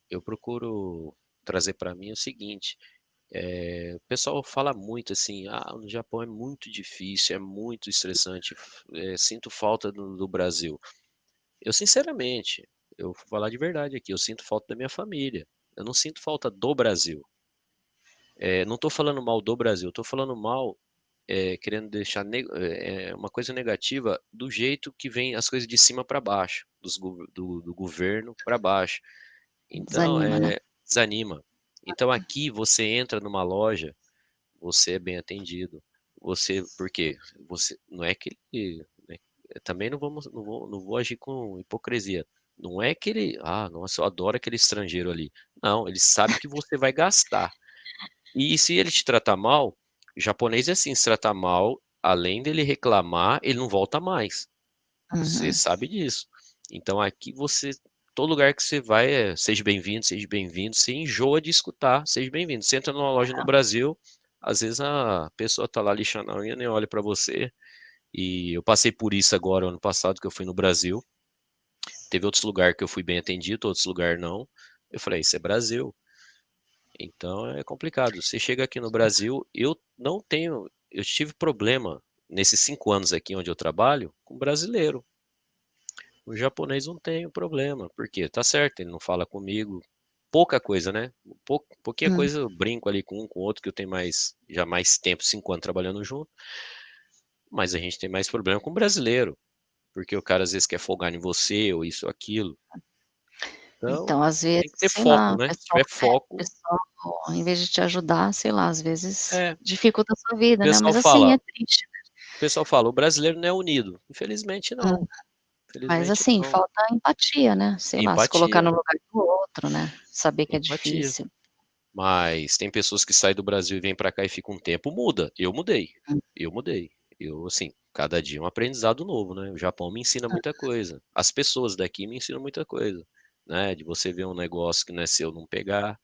eu procuro trazer para mim o seguinte, o pessoal fala muito assim: "Ah, no Japão é muito difícil, é muito estressante, sinto falta do Brasil". Eu sinceramente, eu vou falar de verdade aqui, eu sinto falta da minha família, eu não sinto falta do Brasil. Não estou falando mal do Brasil, estou falando mal, querendo deixar uma coisa negativa do jeito que vem as coisas de cima para baixo, do governo para baixo. Então, Desanima, né. desanima. Então aqui você entra numa loja, você é bem atendido, por quê? Você não é que ele, né, também não vou agir com hipocrisia. Não é que ele: "Ah, nossa, eu adoro aquele estrangeiro ali". Não, ele sabe que você vai gastar. E se ele te tratar mal, japonês é assim, se tratar mal, além dele reclamar, ele não volta mais. Você Uhum. sabe disso. Então aqui todo lugar que você vai seja bem-vindo, você enjoa de escutar, seja bem-vindo. Você entra numa loja no Brasil, às vezes a pessoa tá lá lixando a unha, nem olha pra você, e eu passei por isso agora ano passado que eu fui no Brasil, teve outros lugares que eu fui bem atendido, outros lugares não. Eu falei: "Isso é Brasil". Então é complicado. Você chega aqui no Brasil, eu tive problema nesses 5 anos aqui onde eu trabalho com brasileiro. O japonês não tem problema, porque tá certo, ele não fala comigo, pouca coisa, né, pouquinha Hum. coisa eu brinco ali com um, com o outro, que eu tenho já mais tempo, 5 anos trabalhando junto, mas a gente tem mais problema com brasileiro, porque o cara às vezes quer folgar em você ou isso ou aquilo. Então, Então, às vezes, tem que ter sei lá, foco, o né, se pessoal tiver foco pessoal, em vez de te ajudar, sei lá, às vezes é, dificulta a sua o vida, né, pessoal mas assim, fala é triste. o pessoal fala: "O brasileiro não é unido". Infelizmente Hum. não, Mas infelizmente assim, não. falta empatia, né, sei lá, se colocar Empatia, no lugar do outro, né, saber que é empatia. difícil. Mas tem pessoas que saem do Brasil e vêm para cá e ficam um tempo, muda. Eu mudei, Hum, eu mudei. Eu, assim, cada dia é um aprendizado novo, né. O Japão me ensina muita coisa. As pessoas daqui me ensinam muita coisa, né, de você ver um negócio que não é seu, não pegar,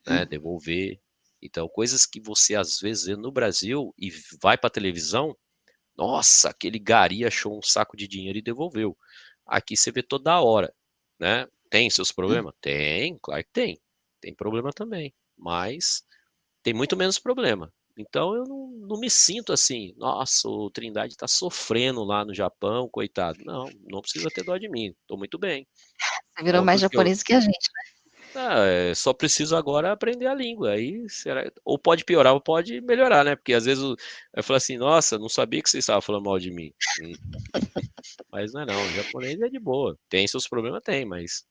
né, hum. devolver. Então, coisas que você às vezes vê no Brasil e vai para televisão, nossa, aquele gari achou um saco de dinheiro e devolveu. Aqui você vê toda hora, né. Tem seus Hum. problemas? Tem, claro que tem. Tem problema também, mas tem muito menos problema. Então eu não me sinto assim: "Nossa, o Trindade está sofrendo lá no Japão, coitado". Não, não precisa ter dó de mim, estou muito bem. Você virou mais Ponto que eu japonês que a gente, né. só preciso agora aprender a língua, aí será ou pode piorar ou pode melhorar, né, porque às vezes eu falo assim: "Nossa, não sabia que você estava falando mal de mim". Mas não é não, o japonês é de boa, tem seus problemas, tem, mas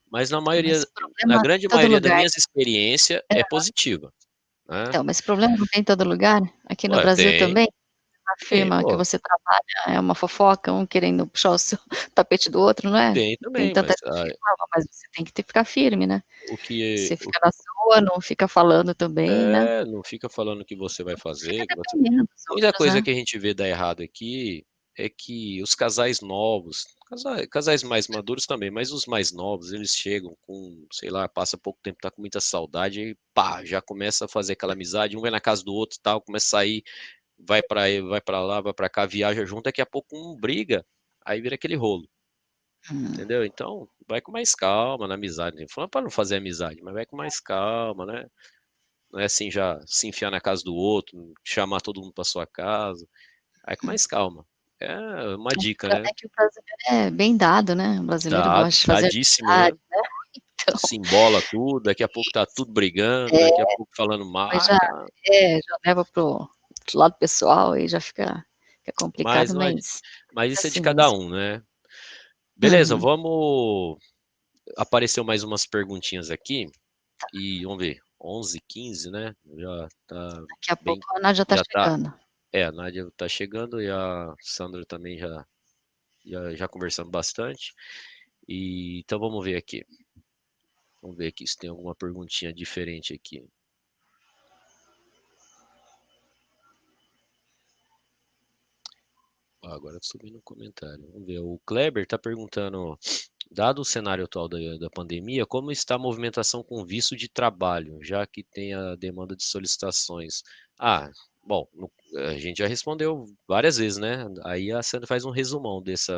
Mas na problema grande em todo maioria da lugar. minhas experiência é positiva, né. Então, mas problema não tem em todo lugar? Aqui no Ué, Brasil tem, também? na Tem, firma que pô, você trabalha é uma fofoca, um querendo puxar o seu tapete do outro, não é? tem Tem também, tanta mas gente que reclama, mas você tem que ficar firme, né. o que Você o fica na sua, não fica falando também, né. não fica falando o que você vai Fica fazer, que você dependendo dos muita outros, coisa né. que a gente vê dar errado aqui, é que os casais novos, casais mais maduros também, mas os mais novos, eles chegam com, sei lá, passa pouco tempo, tá com muita saudade, aí pá, já começa a fazer aquela amizade, um vai na casa do outro e tal, começa a sair, vai pra lá, vai pra cá, viaja junto, daqui a pouco um briga, aí vira aquele rolo, Hum. entendeu? Então, vai com mais calma na amizade, falando pra não fazer amizade, mas vai com mais calma, né? Não é assim já se enfiar na casa do outro, chamar todo mundo pra sua casa, vai com mais calma. É uma dica, né. É que o brasileiro é bem dado, né, o brasileiro gosta de fazer Dadíssimo, né. amizade, né, então, Se embola tudo, daqui a pouco tá tudo brigando, é, daqui a pouco falando mal, mas já tá, já leva para o lado pessoal, aí já fica mas complicado, não adi mas mas é isso é de assim cada mesmo. um, né. Beleza, Uhum. vamos apareceu mais umas perguntinhas aqui, e vamos ver, 11h15, né, já tá Daqui a bem, pouco a Nádia tá já tá, chegando. a Nádia tá chegando e a Sandra também já conversamos bastante. E então vamos ver aqui se tem alguma perguntinha diferente aqui. Ó, agora subi no comentário. Vamos ver. O Kleber está perguntando, dado o cenário atual da pandemia, como está a movimentação com visto de trabalho, já que tem a demanda de solicitações? Ah, bom, a gente já respondeu várias vezes, né? Aí a Sandra faz um resumão disso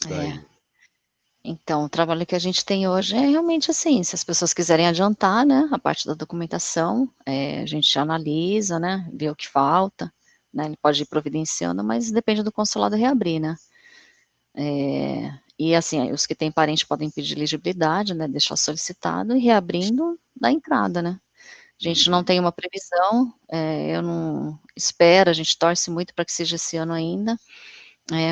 É. daí. Então, o trabalho que a gente tem hoje é realmente assim, se as pessoas quiserem adiantar, né, a parte da documentação, a gente analisa, né, vê o que falta, né, ele pode ir providenciando, mas depende do consulado reabrir, né. E assim, os que têm parente podem pedir elegibilidade, né, deixar solicitado e reabrindo, dá entrada, né. A gente não Uhum. tem uma previsão, eu não espero, a gente torce muito para que seja esse ano ainda,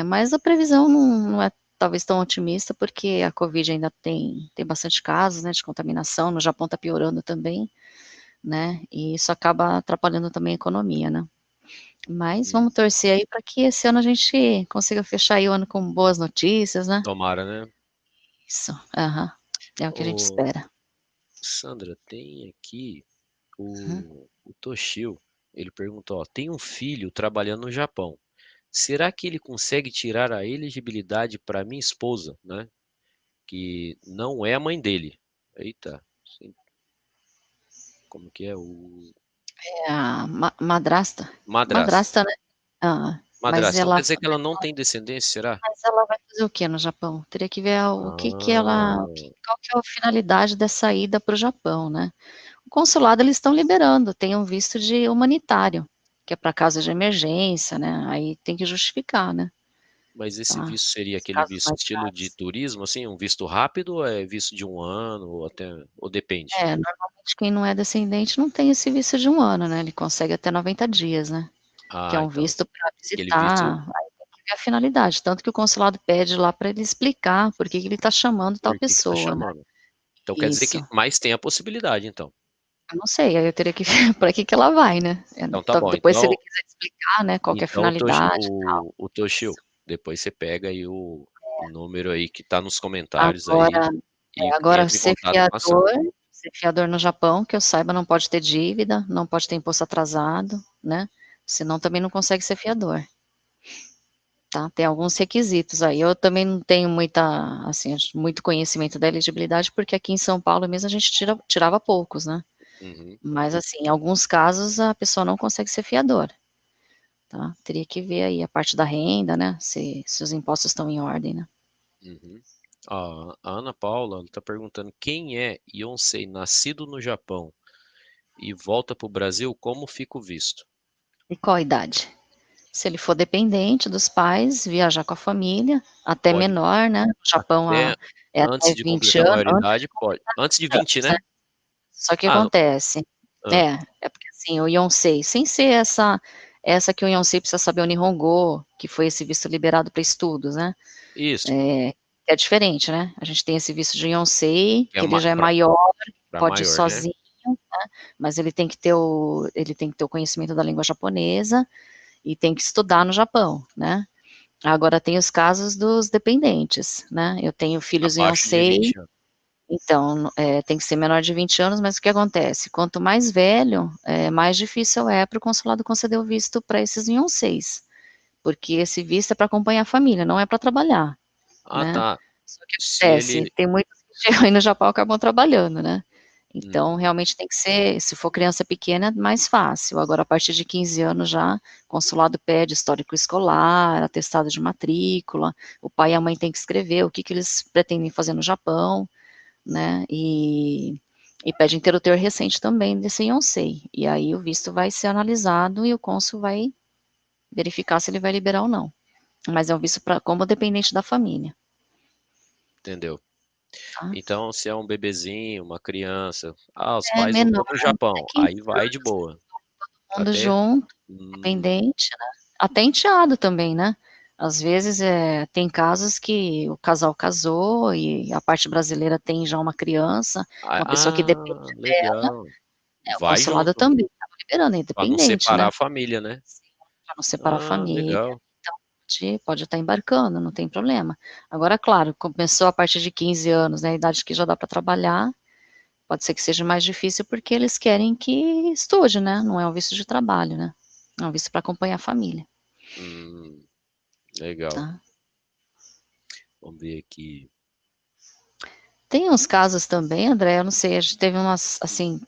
mas a previsão não é talvez tão otimista, porque a Covid ainda tem bastante casos, né, de contaminação, no Japão está piorando também, né, e isso acaba atrapalhando também a economia, né. Mas Hum. vamos torcer aí para que esse ano a gente consiga fechar aí o ano com boas notícias, né. Tomara, né? Isso, aham, é o que a gente Ô, espera. Sandra, tem aqui Uhum. o Toshio, ele perguntou, ó, tem um filho trabalhando no Japão. Será que ele consegue tirar a elegibilidade para minha esposa, né? Que não é a mãe dele. Eita, sim, como que é o É a madrasta, madrasta? madrasta, né. Hã, mas Madrasta. Então ela quer dizer que ela não tem descendência, será? Mas ela vai fazer o quê no Japão? Teria que ver o que ela Ah, qual que é a finalidade dessa ida para o Japão, né. O consulado eles estão liberando, tem um visto de humanitário, que é para casos de emergência, né, aí tem que justificar, né, mas esse tá. visto seria Os aquele casos visto mais estilo de graves. turismo, assim, um visto rápido ou é visto de 1 ano ou até ou depende? Normalmente quem não é descendente não tem esse visto de 1 ano, né, ele consegue até 90 dias, né, que é Ah, um então, visto para aquele visto visitar, aí tem que ver a finalidade, tanto que o consulado pede lá para ele explicar por que que ele está chamando tal por que que tá pessoa, né. chamando. Então quer dizer Isso. que mais tem a possibilidade então. Eu não sei, aí eu teria que ver pra que ela vai, né. Então tá bom, Depois se ele quiser explicar, né, qual que é a então finalidade e tal. o Toshio, Isso. depois você pega aí o número aí que tá nos comentários aí Agora e agora entra em contato com a Sandra. ser fiador no Japão, que eu saiba, não pode ter dívida, não pode ter imposto atrasado, né, senão também não consegue ser fiador, tá. Tem alguns requisitos aí. Eu também não tenho assim, muito conhecimento da elegibilidade, porque aqui em São Paulo mesmo a gente tirava poucos, né. Uhum, Mas assim, em alguns casos a pessoa não consegue ser fiador. Tá, teria que ver aí a parte da renda, né, se os impostos estão em ordem, né. uhum. A Ana Paula está perguntando quem é Yonsei nascido no Japão e volta para o Brasil, como fica o visto? E qual a idade? Se ele for dependente dos pais, viajar com a família, até Pode menor, né, no Japão até é antes até de 20 completar a anos, antes maioridade, pode. Antes de 20, 20 anos, né? Só que Ah, não. acontece Hã. é porque assim, o Yonsei, sem ser essa que o Yonsei precisa saber o Nihongo, que foi esse visto liberado para estudos, né, Isso, é diferente, né. A gente tem esse visto de Yonsei, é que ele uma já é maior, pra pode ir maior, né? sozinho, mas ele tem que ter o conhecimento da língua japonesa, e tem que estudar no Japão, né? Agora tem os casos dos dependentes, né? Eu tenho filhos em Abaixo de Yonsei, 20 anos. então tem que ser menor de 20 anos, mas o que acontece? Quanto mais velho, mais difícil é para o consulado conceder o visto para esses em Yonseis, porque esse visto é para acompanhar a família, não é para trabalhar, Ah, né? tá. Só que Se acontece, ele. tem muitos que chegam aí no Japão e acabam trabalhando, né? Então, Hum, realmente tem que ser, se for criança pequena, é mais fácil. Agora, a partir de 15 anos já, o consulado pede histórico escolar, atestado de matrícula, o pai e a mãe têm que escrever o que, que eles pretendem fazer no Japão, né? E pede ter recente também desse Yonsei. E aí o visto vai ser analisado e o cônsul vai verificar se ele vai liberar ou não. Mas é um visto como dependente da família, entendeu? tá? Então, se é um bebezinho, uma criança, os É pais não menor, estão no até Japão, 15 aí vai de boa. mundo Até. junto, Hum, dependente, né? Até enteado também, né? Às vezes tem casos que o casal casou e a parte brasileira tem já uma criança, uma pessoa que depende dela, legal. o Vai consulado junto, também estava liberando, é para não independente, separar né? a família, né? Para não separar a Ah, família, legal. então pode estar embarcando, não tem problema. Agora, claro, começou a partir de 15 anos, né? A idade que já dá para trabalhar, pode ser que seja mais difícil porque eles querem que estude, né? Não é um visto de trabalho, né? É um visto para acompanhar a família, Hum, legal. tá? Vamos ver aqui. Tem uns casos também, André, eu não sei, a gente teve umas, assim,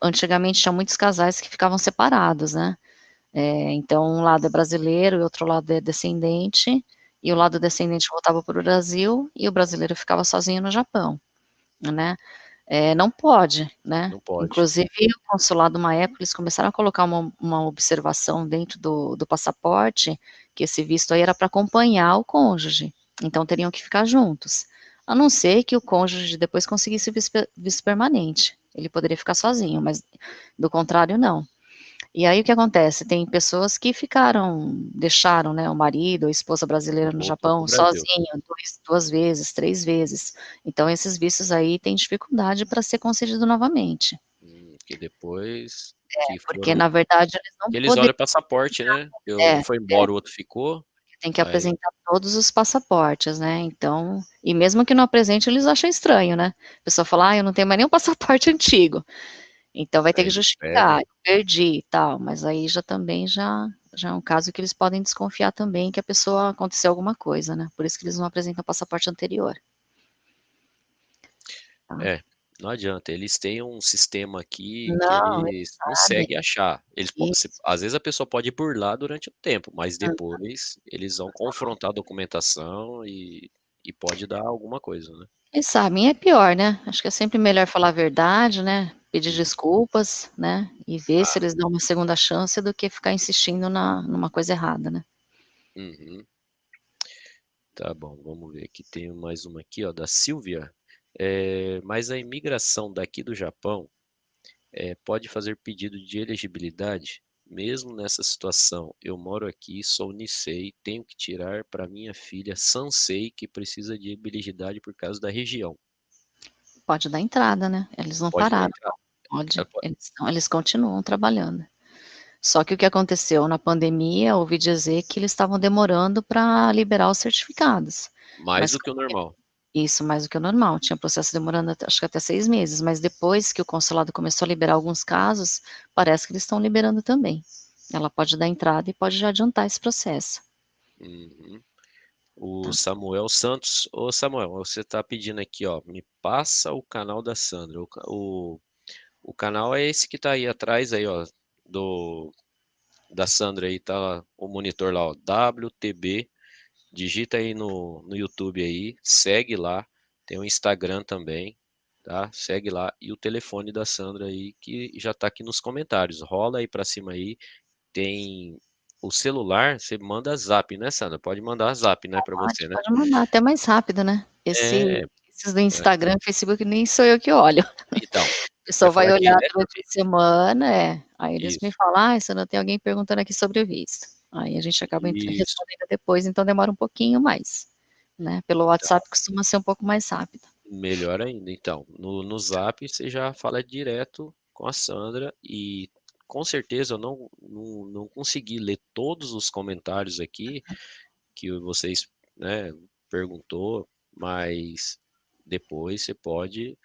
antigamente tinha muitos casais que ficavam separados, né? Então, um lado é brasileiro e outro lado é descendente, e o lado descendente voltava para o Brasil e o brasileiro ficava sozinho no Japão, né? Não pode, né? Não pode. Inclusive, o consulado, uma época, eles começaram a colocar uma observação dentro do passaporte, que esse visto aí era para acompanhar o cônjuge, então teriam que ficar juntos. A não ser que o cônjuge depois conseguisse visto permanente. Ele poderia ficar sozinho, mas do contrário, não. E aí o que acontece? Tem pessoas que deixaram, né, o marido ou a esposa brasileira no Voltou pro Japão Brasil. sozinho, duas vezes, três vezes. Então esses vistos aí têm dificuldade para ser concedido novamente, Que depois que porque foram. na verdade eles não Eles olham poderiam, o passaporte, né? Um é, foi embora, o outro ficou. tem que Aí, apresentar todos os passaportes, né? Então, e mesmo que não apresente, eles acham estranho, né? A pessoa fala, eu não tenho mais nenhum passaporte antigo. Então vai ter aí que eles pedem. justificar, eu perdi e tal, mas aí já é um caso que eles podem desconfiar também que a pessoa aconteceu alguma coisa, né? Por isso que eles não apresentam o passaporte anterior, tá? É, não adianta. Eles têm um sistema aqui que Não, eles eles sabem conseguem achar. isso. Às vezes a pessoa pode burlar durante o tempo, mas Hum, depois eles vão confrontar a documentação e pode dar alguma coisa, né? Eles sabem, é pior, né? Acho que é sempre melhor falar a verdade, né? Pedir Hum. desculpas, né? E ver se Ah, eles dão uma segunda chance do que ficar insistindo numa coisa errada, né? uhum. Tá bom, vamos ver aqui. Tem mais uma aqui, ó, da Silvia. Mas a imigração daqui do Japão pode fazer pedido de elegibilidade? Mesmo nessa situação, eu moro aqui, sou Nisei, tenho que tirar para minha filha Sansei, que precisa de elegibilidade por causa da região. Pode dar entrada, né? Eles não Pode dar pararam, entrada? pode. Pode. Eles continuam trabalhando. Só que o que aconteceu na pandemia, ouvi dizer que eles estavam demorando para liberar os certificados. Mais Mas do que o normal. isso mais do que o normal. Tinha processo demorando acho que até 6 meses. Mas depois que o consulado começou a liberar alguns casos, parece que eles estão liberando também. Ela pode dar entrada e pode já adiantar esse processo. Uhum. O Tá? Samuel Santos. Ô Samuel, você está pedindo aqui, ó, me passa o canal da Sandra. O canal é esse que está aí atrás, aí, ó, da Sandra aí, tá o monitor lá, ó, WTB. Digita aí no YouTube aí, segue lá. Tem o Instagram também, tá? Segue lá. E o telefone da Sandra aí, que já tá aqui nos comentários. Rola aí pra cima aí. Tem o celular, você manda zap, né, Sandra? Pode mandar zap, né, pra você, né? Pode mandar, até mais rápido, né? É, Esses do é. Instagram e Facebook nem sou eu que olho. Então, A você pessoa vai fala olhar direto durante a semana, aí eles me isso, falam: "Você não tem alguém perguntando aqui sobre o visto". Aí a gente acaba isso. respondendo depois, então demora um pouquinho mais, né, pelo Então, WhatsApp costuma ser um pouco mais rápido. melhor ainda. Então, no zap você já fala direto com a Sandra e com certeza eu não consegui ler todos os comentários aqui que vocês, né, perguntou, mas depois você pode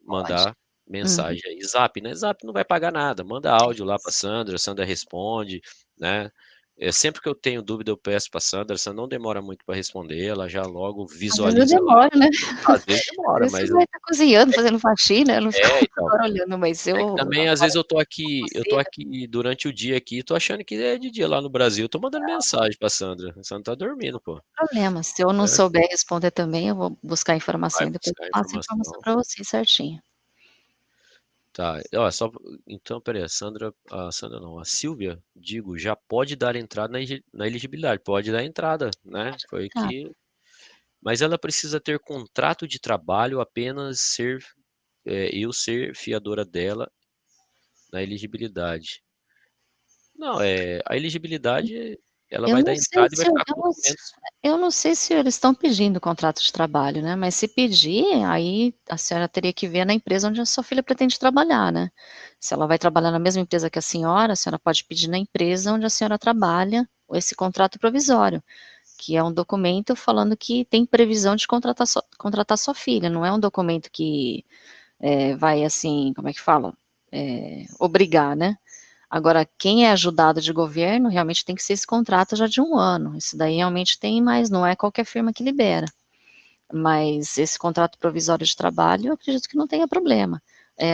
Pode. mandar mensagem aí. Zap, né? Zap não vai pagar nada. Manda áudio lá para a Sandra responde, né? Sempre que eu tenho dúvida, eu peço para a Sandra não demora muito para responder, ela já logo Às vezes eu visualiza lá. demoro, né. Às vezes Às demora, vezes você mas vai estar cozinhando, fazendo faxina, eu não fico então. toda hora olhando, mas É que eu também às agora vezes eu tô consigo. aqui durante o dia aqui, tô achando que é de dia lá no Brasil, eu tô mandando mensagem para a Sandra tá dormindo, pô, Problema, se eu não né? souber responder também, eu vou buscar informação Vai e depois buscar eu a passo a informação informação. para você certinho. Tá, ó, só então espera aí, a Sandra não, a Silvia, digo, já pode dar entrada na elegibilidade, pode dar entrada, né? Pode Foi entrar. que, mas ela precisa ter contrato de trabalho, apenas eu ser fiadora dela na elegibilidade. Não, a elegibilidade, ela Eu vai não dar sei entrada e vai se eu ficar eu com não documentos. eu não sei se eles estão pedindo contrato de trabalho, né, mas se pedir, aí a senhora teria que ver na empresa onde a sua filha pretende trabalhar, né. Se ela vai trabalhar na mesma empresa que a senhora pode pedir na empresa onde a senhora trabalha esse contrato provisório, que é um documento falando que tem previsão de contratar sua filha, não é um documento que, vai assim, como é que fala? Obrigar, né. Agora, quem é ajudado de governo, realmente tem que ser esse contrato já de 1 ano, isso daí realmente tem, mas não é qualquer firma que libera. Mas esse contrato provisório de trabalho, eu acredito que não tenha problema.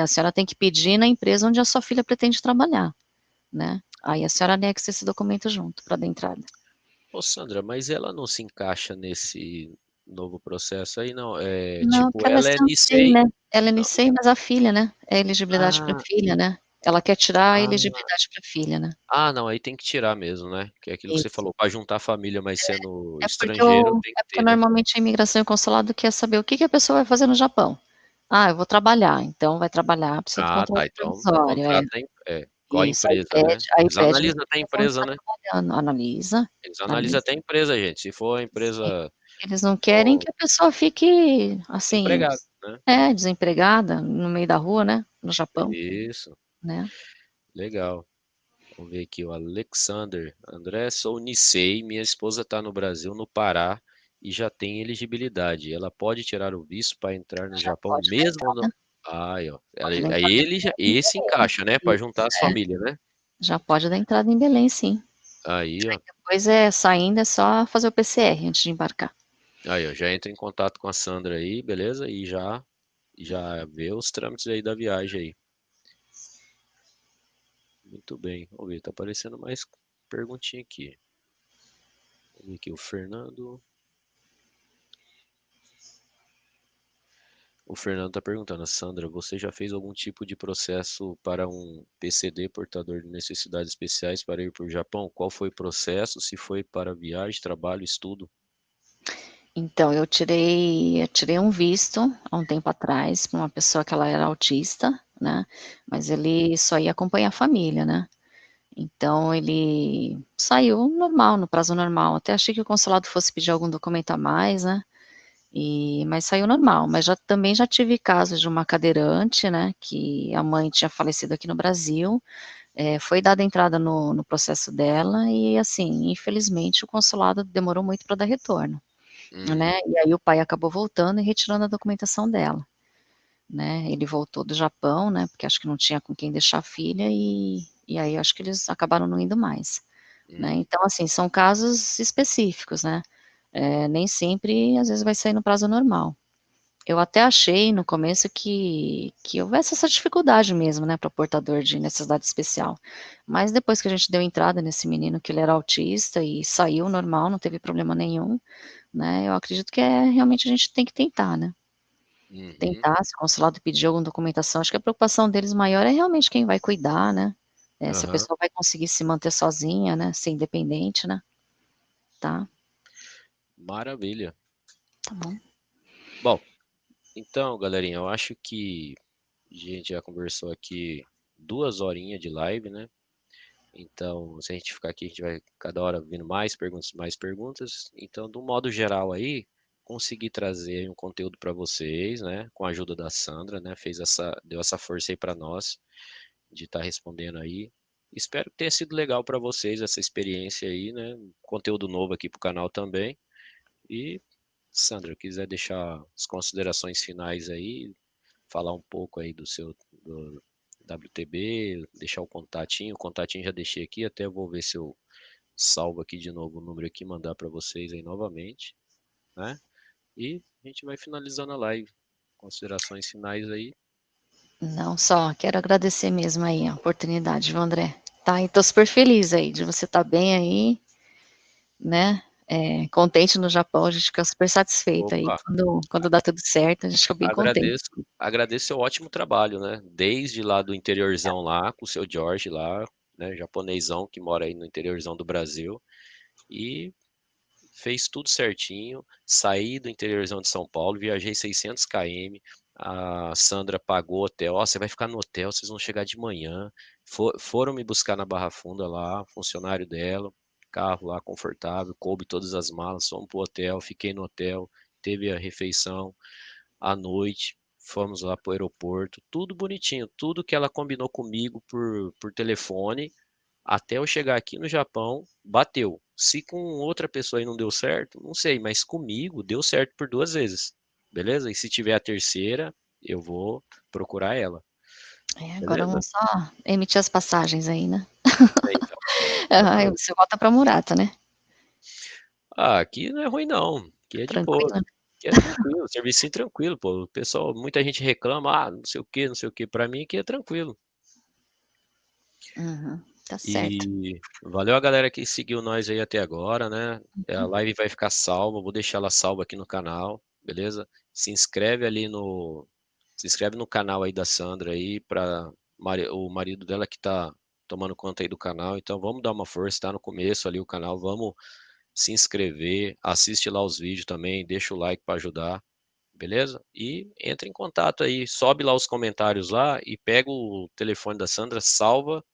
A senhora tem que pedir na empresa onde a sua filha pretende trabalhar, né. Aí a senhora anexa esse documento junto para dar entrada. Ô Sandra, mas ela não se encaixa nesse novo processo aí não, Não, tipo, porque ela é ela é Sensei, Nicei. né, ela é Não, Nicei, mas a filha, né, é elegibilidade para ah, filha, né. Ela quer tirar a ah, elegibilidade para filha, né. não, aí tem que tirar mesmo, né, que é aquilo que você Isso. falou, para juntar a família, mas sendo É porque estrangeiro tem que ter, né. normalmente a imigração e o consulado quer saber o que que a pessoa vai fazer no Japão. "Ah, eu vou trabalhar", então vai trabalhar, precisa do Ah, tá, contrato então provisório. É. contrata qual a Isso, empresa, né. aí Eles pede a analisam até a empresa onde empresa, está né. trabalhando, analisa, Eles analisam analisa. até a empresa, gente, se for a Sim. empresa Eles não querem for que a pessoa fique, assim, empregado, né. desempregada no meio da rua, né, no Japão, Isso, né. legal. Vamos ver aqui o Alexander. André, sou Nicei, minha esposa está no Brasil, no Pará, e já tem elegibilidade. Ela pode tirar o visto para entrar no Já Japão pode dar mesmo no... entrada, Ai, ó. pode dar Aí entrada ele já, em esse Belém. encaixa, né, para Isso, juntar as famílias, né? já pode dar entrada em Belém, sim. Aí, ó. Depois, saindo, é só fazer o PCR antes de embarcar. Aí, ó, já entra em contato com a Sandra aí, beleza? E já vê os trâmites aí da viagem aí. Muito bem. Vamos ver, tá aparecendo mais perguntinha aqui. Vamos ver aqui o Fernando. O Fernando está perguntando, Sandra, você já fez algum tipo de processo para um PCD portador de necessidades especiais para ir para o Japão? Qual foi o processo? Se foi para viagem, trabalho, estudo? Então, eu tirei um visto há um tempo atrás para uma pessoa que ela era autista, né, mas ele só ia acompanhar a família, né. Então ele saiu normal, no prazo normal, até achei que o consulado fosse pedir algum documento a mais, né, mas saiu normal. Mas também já tive casos de uma cadeirante, né, que a mãe tinha falecido aqui no Brasil, foi dada entrada no processo dela e, assim, infelizmente o consulado demorou muito para dar retorno. Né, Uhum, e aí o pai acabou voltando e retirando a documentação dela, né, ele voltou do Japão, né, porque acho que não tinha com quem deixar a filha e aí acho que eles acabaram não indo mais, né, uhum, então assim, são casos específicos, né, nem sempre, às vezes vai sair no prazo normal. Eu até achei no começo que houvesse essa dificuldade mesmo, né, para portador de necessidade especial, mas depois que a gente deu entrada nesse menino que ele era autista e saiu normal, não teve problema nenhum, né, eu acredito que realmente a gente tem que tentar, né. uhum, Tentar, se o consulado pedir alguma documentação, acho que a preocupação deles maior é realmente quem vai cuidar, né, se a aham. pessoa vai conseguir se manter sozinha, né, ser independente, né. Tá, Maravilha. tá bom. Bom, então, galerinha, eu acho que a gente já conversou aqui 2 horinhas de live, né? Então, se a gente ficar aqui, a gente vai cada hora vindo mais perguntas, mais perguntas. Então, do modo geral aí, consegui trazer um conteúdo para vocês, né? Com a ajuda da Sandra, né? Deu essa força aí para nós de estar respondendo aí. Espero que tenha sido legal para vocês essa experiência aí, né? Conteúdo novo aqui para o canal também. E, Sandra, quiser deixar as considerações finais aí, falar um pouco aí do WTB, deixar o contatinho já deixei aqui, até vou ver se eu salvo aqui de novo o número aqui, mandar para vocês aí novamente, né? E a gente vai finalizando a live. Considerações finais aí. Não, só quero agradecer mesmo aí a oportunidade, viu, André? Tá, e tô super feliz aí de você estar bem aí, né? Contente no Japão, a gente fica super satisfeita aí Opa, quando dá tudo certo, a gente fica bem contente. agradeço seu ótimo trabalho, né? Desde lá do interiorzão lá, com o seu Jorge lá, né? Japonesão que mora aí no interiorzão do Brasil. E fez tudo certinho, saí do interiorzão de São Paulo, viajei 600 km, a Sandra pagou hotel, ó, você vai ficar no hotel, vocês vão chegar de manhã, foram me buscar na Barra Funda lá, funcionário dela, carro lá confortável, coube todas as malas, fomos pro hotel, fiquei no hotel, teve a refeição, à noite, fomos lá pro aeroporto, tudo bonitinho, tudo que ela combinou comigo por telefone, até eu chegar aqui no Japão, bateu. Se com outra pessoa aí não deu certo, não sei, mas comigo deu certo por 2 vezes. Beleza? E se tiver a terceira, eu vou procurar ela. Agora Beleza? vamos só emitir as passagens aí, né? É, então, Aí exatamente. você volta para Murata, né? Ah, aqui não é ruim não. Aqui é de boa. Tranquilo? Aqui é tranquilo, serviço tranquilo, pô. O pessoal, muita gente reclama, não sei o que, não sei o que. Pra mim aqui é tranquilo. Uhum, tá certo. E valeu a galera que seguiu nós aí até agora, né? A live vai ficar salva, vou deixar ela salva aqui no canal, beleza? Se inscreve no canal aí da Sandra aí para o marido dela que tá tomando conta aí do canal. Então vamos dar uma força, tá no começo ali o canal, vamos se inscrever, assiste lá os vídeos também, deixa o like para ajudar, beleza? E entra em contato aí, sobe lá os comentários lá e pega o telefone da Sandra, salva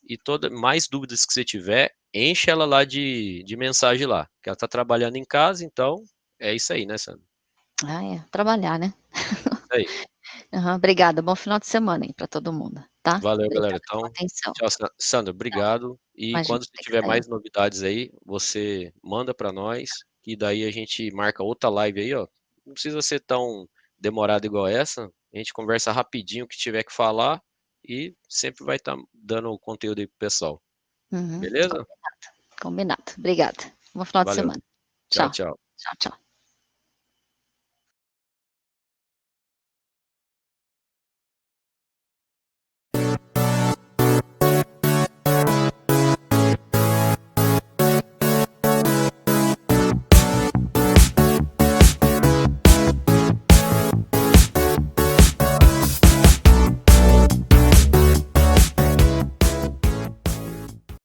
e mais dúvidas que você tiver, enche ela lá de mensagem lá, que ela tá trabalhando em casa, então é isso aí, né, Sandra? Trabalhar, né? Isso aí. Aham, obrigada, bom final de semana aí para todo mundo, tá? Valeu, galera. Obrigada pela Então, atenção. tchau, Sandra, obrigado. E Imagina, quando você tem que tiver sair. mais novidades aí, você manda para nós, que daí a gente marca outra live aí, ó. Não precisa ser tão demorado igual essa. A gente conversa rapidinho o que tiver que falar e sempre vai estar dando o conteúdo aí pro pessoal. Uhum, Beleza? combinado. Obrigada. Bom final de Valeu. semana. Tchau, Tchau. tchau. Tchau, tchau.